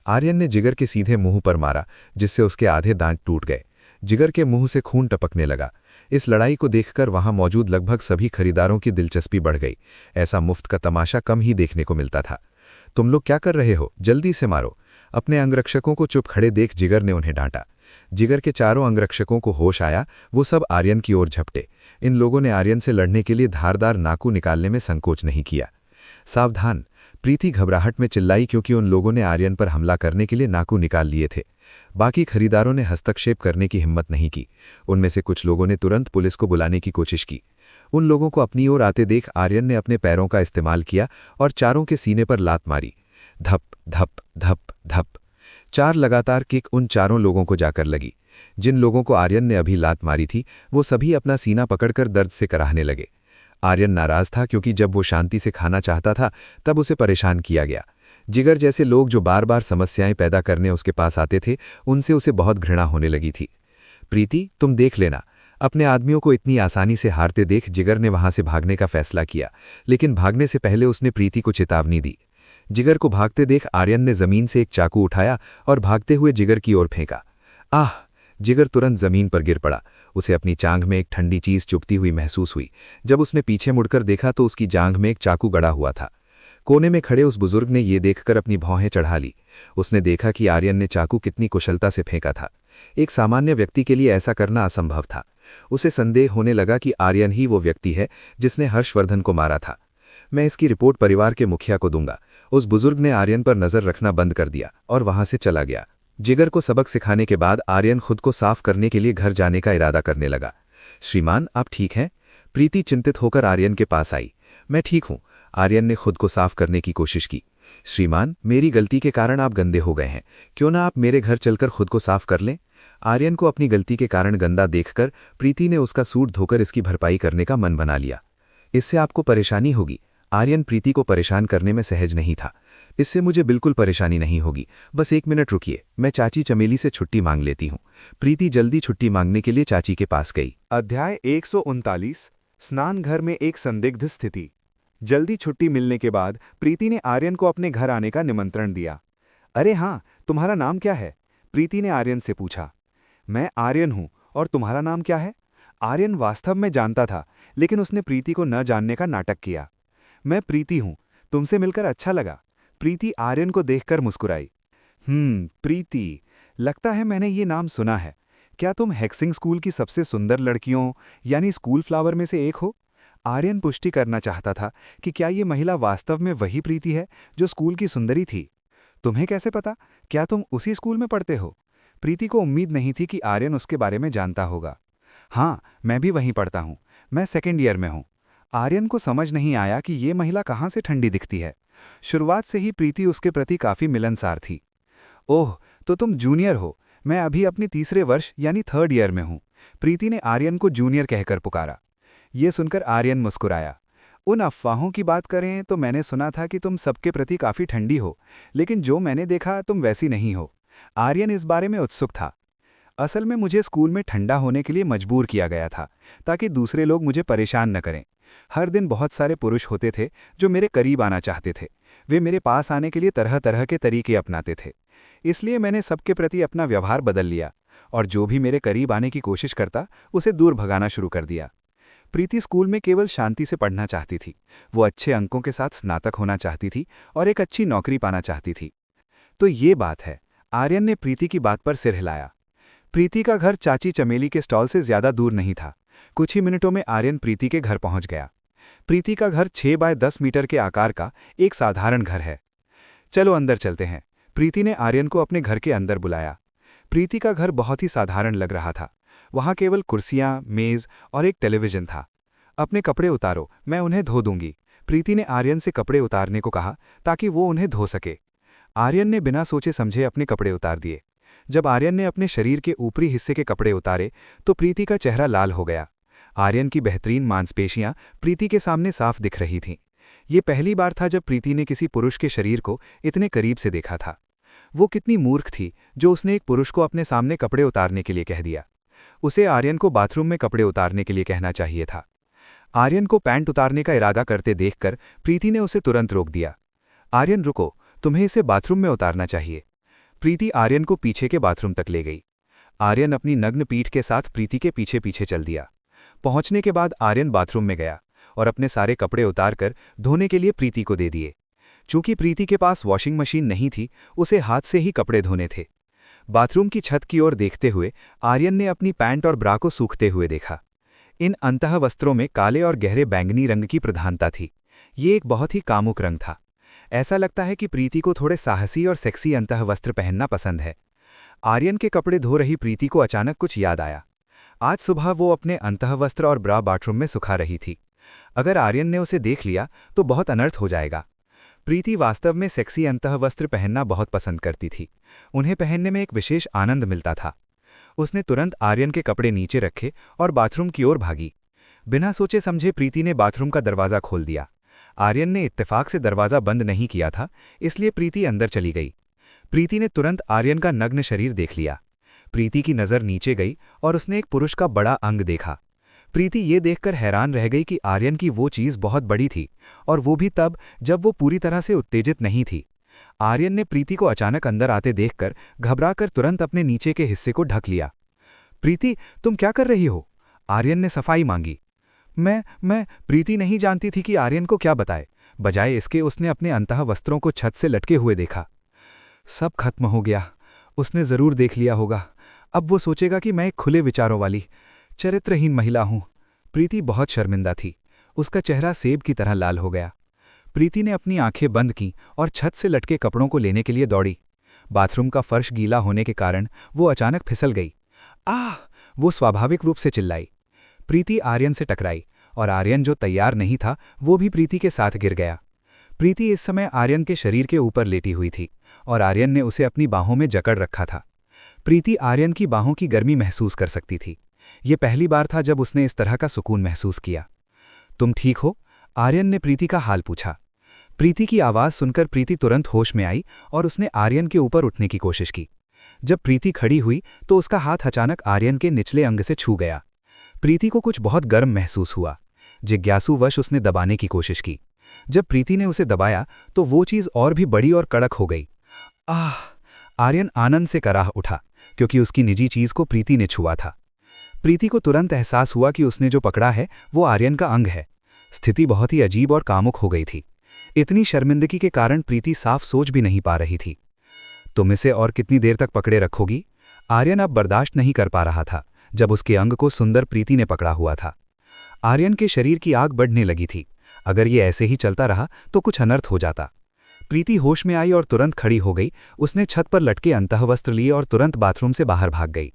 आर्यन ने जिगर के सीधे मुंह पर मारा, जिससे उसके आधे दांत टूट गए। जिगर के मुंह से खून टपकने लगा। इस लड़ाई को देखकर वहां मौजूद लगभग सभी खरीदारों की दिलचस्पी बढ़ गई। ऐसा मुफ्त का तमाशा कम ही देखने को मिलता था। तुम लोग क्या कर रहे हो? जल्दी से मारो। अपने अंगरक्षकों को चुप खड़े देख जिगर ने उन्हें डांटा। जिगर के चारों अंगरक्षकों को होश आया। वो सब आर्यन की ओर झपटे। इन लोगों ने आर्यन से लड़ने के लिए धारदार नाकू निकालने में संकोच नहीं किया। सावधान, प्रीति घबराहट में चिल्लाई, क्योंकि उन लोगों ने आर्यन पर हमला करने के लिए नाकू निकाल लिए थे। बाकी खरीदारों ने हस्तक्षेप करने की हिम्मत नहीं की। उनमें से कुछ लोगों ने तुरंत पुलिस को बुलाने की कोशिश की। उन लोगों को अपनी ओर आते देख आर्यन ने अपने पैरों का इस्तेमाल किया और चारों के सीने पर लात मारी। धप धप धप धप। 4 लगातार किक उन चारों लोगों को जाकर लगी। जिन लोगों को आर्यन ने अभी लात मारी थी, वो सभी अपना सीना पकड़कर दर्द से कराहने लगे। आर्यन नाराज था, क्योंकि जब वो शांति से खाना चाहता था तब उसे परेशान किया गया। जिगर जैसे लोग जो बार बार समस्याएं पैदा करने उसके पास आते थे, उनसे उसे बहुत घृणा होने लगी थी। प्रीति, तुम देख लेना। अपने आदमियों को इतनी आसानी से हारते देख जिगर ने वहां से भागने का फैसला किया, लेकिन भागने से पहले उसने प्रीति को चेतावनी दी। जिगर को भागते देख आर्यन ने जमीन से एक चाकू उठाया और भागते हुए जिगर की ओर फेंका। आह! जिगर तुरंत जमीन पर गिर पड़ा। उसे अपनी जांघ में एक ठंडी चीज चुभती हुई महसूस हुई। जब उसने पीछे मुड़कर देखा तो उसकी जांघ में एक चाकू गड़ा हुआ था। कोने में खड़े उस बुजुर्ग ने ये देखकर अपनी भौहें चढ़ा ली। उसने देखा कि आर्यन ने चाकू कितनी कुशलता से फेंका था। एक सामान्य व्यक्ति के लिए ऐसा करना असंभव था। उसे संदेह होने लगा कि आर्यन ही वो व्यक्ति है जिसने हर्षवर्धन को मारा था। मैं इसकी रिपोर्ट परिवार के मुखिया को दूंगा। उस बुजुर्ग ने आर्यन पर नजर रखना बंद कर दिया और वहां से चला गया। जिगर को सबक सिखाने के बाद आर्यन खुद को साफ करने के लिए घर जाने का इरादा करने लगा। श्रीमान, आप ठीक हैं? प्रीति चिंतित होकर आर्यन के पास आई। मैं ठीक हूं। आर्यन ने खुद को साफ करने की कोशिश की। श्रीमान, मेरी गलती के कारण आप गंदे हो गए हैं, क्यों ना आप मेरे घर चलकर खुद को साफ कर लें। आर्यन को अपनी गलती के कारण गंदा देखकर प्रीति ने उसका सूट धोकर इसकी भरपाई करने का मन बना लिया। इससे आपको परेशानी होगी। आर्यन प्रीति को परेशान करने में सहज नहीं था। इससे मुझे बिल्कुल परेशानी नहीं होगी, बस 1 मिनट रुकिए, मैं चाची चमेली से छुट्टी मांग लेती हूँ। प्रीति जल्दी छुट्टी मांगने के लिए चाची के पास गई। अध्याय 139 स्नान घर में एक संदिग्ध स्थिति। जल्दी छुट्टी मिलने के बाद प्रीति ने आर्यन को अपने घर आने का निमंत्रण दिया। अरे हाँ, तुम्हारा नाम क्या है? प्रीति ने आर्यन से पूछा। मैं आर्यन हूँ, और तुम्हारा नाम क्या है? आर्यन वास्तव में जानता था, लेकिन उसने प्रीति को न जानने का नाटक किया। मैं प्रीति हूँ, तुमसे मिलकर अच्छा लगा। प्रीति आर्यन को देखकर मुस्कुराई। प्रीति, लगता है मैंने ये नाम सुना है। क्या तुम हेक्सिंग स्कूल की सबसे सुंदर लड़कियों यानी स्कूल फ्लावर में से एक हो? आर्यन पुष्टि करना चाहता था कि क्या ये महिला वास्तव में वही प्रीति है जो स्कूल की सुंदरी थी। तुम्हें कैसे पता? क्या तुम उसी स्कूल में पढ़ते हो? प्रीति को उम्मीद नहीं थी कि आर्यन उसके बारे में जानता होगा। हाँ, मैं भी वहीं पढ़ता हूँ, मैं 2nd ईयर में हूँ। आर्यन को समझ नहीं आया कि ये महिला कहाँ से ठंडी दिखती है। शुरुआत से ही प्रीति उसके प्रति काफ़ी मिलनसार थी। ओह, तो तुम जूनियर हो। मैं अभी अपनी 3रे वर्ष यानी 3rd ईयर में हूँ। प्रीति ने आर्यन को जूनियर कहकर पुकारा। ये सुनकर आर्यन मुस्कुराया। उन अफवाहों की बात करें तो मैंने सुना था कि तुम सबके प्रति काफ़ी ठंडी हो, लेकिन जो मैंने देखा तुम वैसी नहीं हो। आर्यन इस बारे में उत्सुक था। असल में मुझे स्कूल में ठंडा होने के लिए मजबूर किया गया था, ताकि दूसरे लोग मुझे परेशान न करें। हर दिन बहुत सारे पुरुष होते थे जो मेरे करीब आना चाहते थे। वे मेरे पास आने के लिए तरह तरह के तरीके अपनाते थे। इसलिए मैंने सबके प्रति अपना व्यवहार बदल लिया, और जो भी मेरे करीब आने की कोशिश करता उसे दूर भगाना शुरू कर दिया। प्रीति स्कूल में केवल शांति से पढ़ना चाहती थी। वो अच्छे अंकों के साथ स्नातक होना चाहती थी और एक अच्छी नौकरी पाना चाहती थी। तो ये बात है। आर्यन ने प्रीति की बात पर सिर हिलाया। प्रीति का घर चाची चमेली के स्टॉल से ज्यादा दूर नहीं था। कुछ ही मिनटों में आर्यन प्रीति के घर पहुंच गया। प्रीति का घर 6 बाय 10 मीटर के आकार का एक साधारण घर है। चलो अंदर चलते हैं। प्रीति ने आर्यन को अपने घर के अंदर बुलाया। प्रीति का घर बहुत ही साधारण लग रहा था। वहां केवल कुर्सियां, मेज और एक टेलीविजन था। अपने कपड़े उतारो, मैं उन्हें धो दूंगी। प्रीति ने आर्यन से कपड़े उतारने को कहा ताकि वो उन्हें धो सके। आर्यन ने बिना सोचे समझे अपने कपड़े उतार दिए। जब आर्यन ने अपने शरीर के ऊपरी हिस्से के कपड़े उतारे तो प्रीति का चेहरा लाल हो गया। आर्यन की बेहतरीन मांसपेशियां प्रीति के सामने साफ दिख रही थीं। ये पहली बार था जब प्रीति ने किसी पुरुष के शरीर को इतने करीब से देखा था। वो कितनी मूर्ख थी जो उसने एक पुरुष को अपने सामने कपड़े उतारने के लिए कह दिया। उसे आर्यन को बाथरूम में कपड़े उतारने के लिए कहना चाहिए था। आर्यन को पैंट उतारने का इरादा करते देखकर प्रीति ने उसे तुरंत रोक दिया। आर्यन रुको, तुम्हें इसे बाथरूम में उतारना चाहिए। प्रीति आर्यन को पीछे के बाथरूम तक ले गई। आर्यन अपनी नग्न पीठ के साथ प्रीति के पीछे पीछे चल दिया। पहुंचने के बाद आर्यन बाथरूम में गया और अपने सारे कपड़े उतारकर धोने के लिए प्रीति को दे दिए। चूंकि प्रीति के पास वॉशिंग मशीन नहीं थी, उसे हाथ से ही कपड़े धोने थे। बाथरूम की छत की ओर देखते हुए आर्यन ने अपनी पैंट और ब्रा को सूखते हुए देखा। इन अंतः वस्त्रों में काले और गहरे बैंगनी रंग की प्रधानता थी। ये एक बहुत ही कामुक रंग था। ऐसा लगता है कि प्रीति को थोड़े साहसी और सेक्सी अंतः वस्त्र पहनना पसंद है। आर्यन के कपड़े धो रही प्रीति को अचानक कुछ याद आया। आज सुबह वो अपने अंतः वस्त्र और ब्रा बाथरूम में सुखा रही थी। अगर आर्यन ने उसे देख लिया तो बहुत अनर्थ हो जाएगा। प्रीति वास्तव में सेक्सी अंतः वस्त्र पहनना बहुत पसंद करती थी। उन्हें पहनने में एक विशेष आनंद मिलता था। उसने तुरंत आर्यन के कपड़े नीचे रखे और बाथरूम की ओर भागी। बिना सोचे समझे प्रीति ने बाथरूम का दरवाज़ा खोल दिया। आर्यन ने इत्तेफाक से दरवाज़ा बंद नहीं किया था, इसलिए प्रीति अंदर चली गई। प्रीति ने तुरंत आर्यन का नग्न शरीर देख लिया। प्रीति की नज़र नीचे गई और उसने एक पुरुष का बड़ा अंग देखा। प्रीति ये देखकर हैरान रह गई कि आर्यन की वो चीज़ बहुत बड़ी थी, और वो भी तब जब वो पूरी तरह से उत्तेजित नहीं थी। आर्यन ने प्रीति को अचानक अंदर आते देखकर घबराकर तुरंत अपने नीचे के हिस्से को ढक लिया। प्रीति, तुम क्या कर रही हो? आर्यन ने सफाई मांगी। मैं प्रीति नहीं जानती थी कि आर्यन को क्या बताए। बजाय इसके उसने अपने अंतः वस्त्रों को छत से लटके हुए देखा। सब खत्म हो गया। उसने ज़रूर देख लिया होगा। अब वो सोचेगा कि मैं एक खुले विचारों वाली चरित्रहीन महिला हूं। प्रीति बहुत शर्मिंदा थी। उसका चेहरा सेब की तरह लाल हो गया। प्रीति ने अपनी आंखें बंद की और छत से लटके कपड़ों को लेने के लिए दौड़ी। बाथरूम का फर्श गीला होने के कारण वो अचानक फिसल गई। आह! वो स्वाभाविक रूप से चिल्लाई। प्रीति आर्यन से टकराई और आर्यन जो तैयार नहीं था वो भी प्रीति के साथ गिर गया। प्रीति इस समय आर्यन के शरीर के ऊपर लेटी हुई थी और आर्यन ने उसे अपनी बाहों में जकड़ रखा था। प्रीति आर्यन की बाहों की गर्मी महसूस कर सकती थी। ये पहली बार था जब उसने इस तरह का सुकून महसूस किया। तुम ठीक हो? आर्यन ने प्रीति का हाल पूछा। प्रीति की आवाज़ सुनकर प्रीति तुरंत होश में आई और उसने आर्यन के ऊपर उठने की कोशिश की। जब प्रीति खड़ी हुई तो उसका हाथ अचानक आर्यन के निचले अंग से छू गया। प्रीति को कुछ बहुत गर्म महसूस हुआ। जिज्ञासुवश उसने दबाने की कोशिश की। जब प्रीति ने उसे दबाया तो वो चीज़ और भी बड़ी और कड़क हो गई। आह! आर्यन आनंद से कराह उठा क्योंकि उसकी निजी चीज़ को प्रीति ने छुआ था। प्रीति को तुरंत एहसास हुआ कि उसने जो पकड़ा है वो आर्यन का अंग है। स्थिति बहुत ही अजीब और कामुक हो गई थी। इतनी शर्मिंदगी के कारण प्रीति साफ सोच भी नहीं पा रही थी। तुम इसे और कितनी देर तक पकड़े रखोगी? आर्यन अब बर्दाश्त नहीं कर पा रहा था जब उसके अंग को सुंदर प्रीति ने पकड़ा हुआ था। आर्यन के शरीर की आग बढ़ने लगी थी। अगर ये ऐसे ही चलता रहा तो कुछ अनर्थ हो जाता। प्रीति होश में आई और तुरंत खड़ी हो गई। उसने छत पर लटके अंतःवस्त्र लिए और तुरंत बाथरूम से बाहर भाग गई।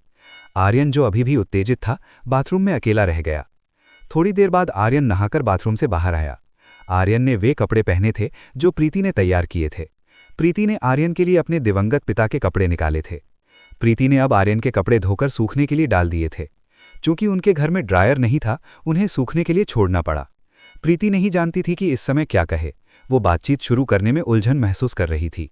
आर्यन जो अभी भी उत्तेजित था बाथरूम में अकेला रह गया। थोड़ी देर बाद आर्यन नहाकर बाथरूम से बाहर आया। आर्यन ने वे कपड़े पहने थे जो प्रीति ने तैयार किए थे। प्रीति ने आर्यन के लिए अपने दिवंगत पिता के कपड़े निकाले थे। प्रीति ने अब आर्यन के कपड़े धोकर सूखने के लिए डाल दिए थे। चूंकि उनके घर में ड्रायर नहीं था उन्हें सूखने के लिए छोड़ना पड़ा। प्रीति नहीं जानती थी कि इस समय क्या कहे। वो बातचीत शुरू करने में उलझन महसूस कर रही थी।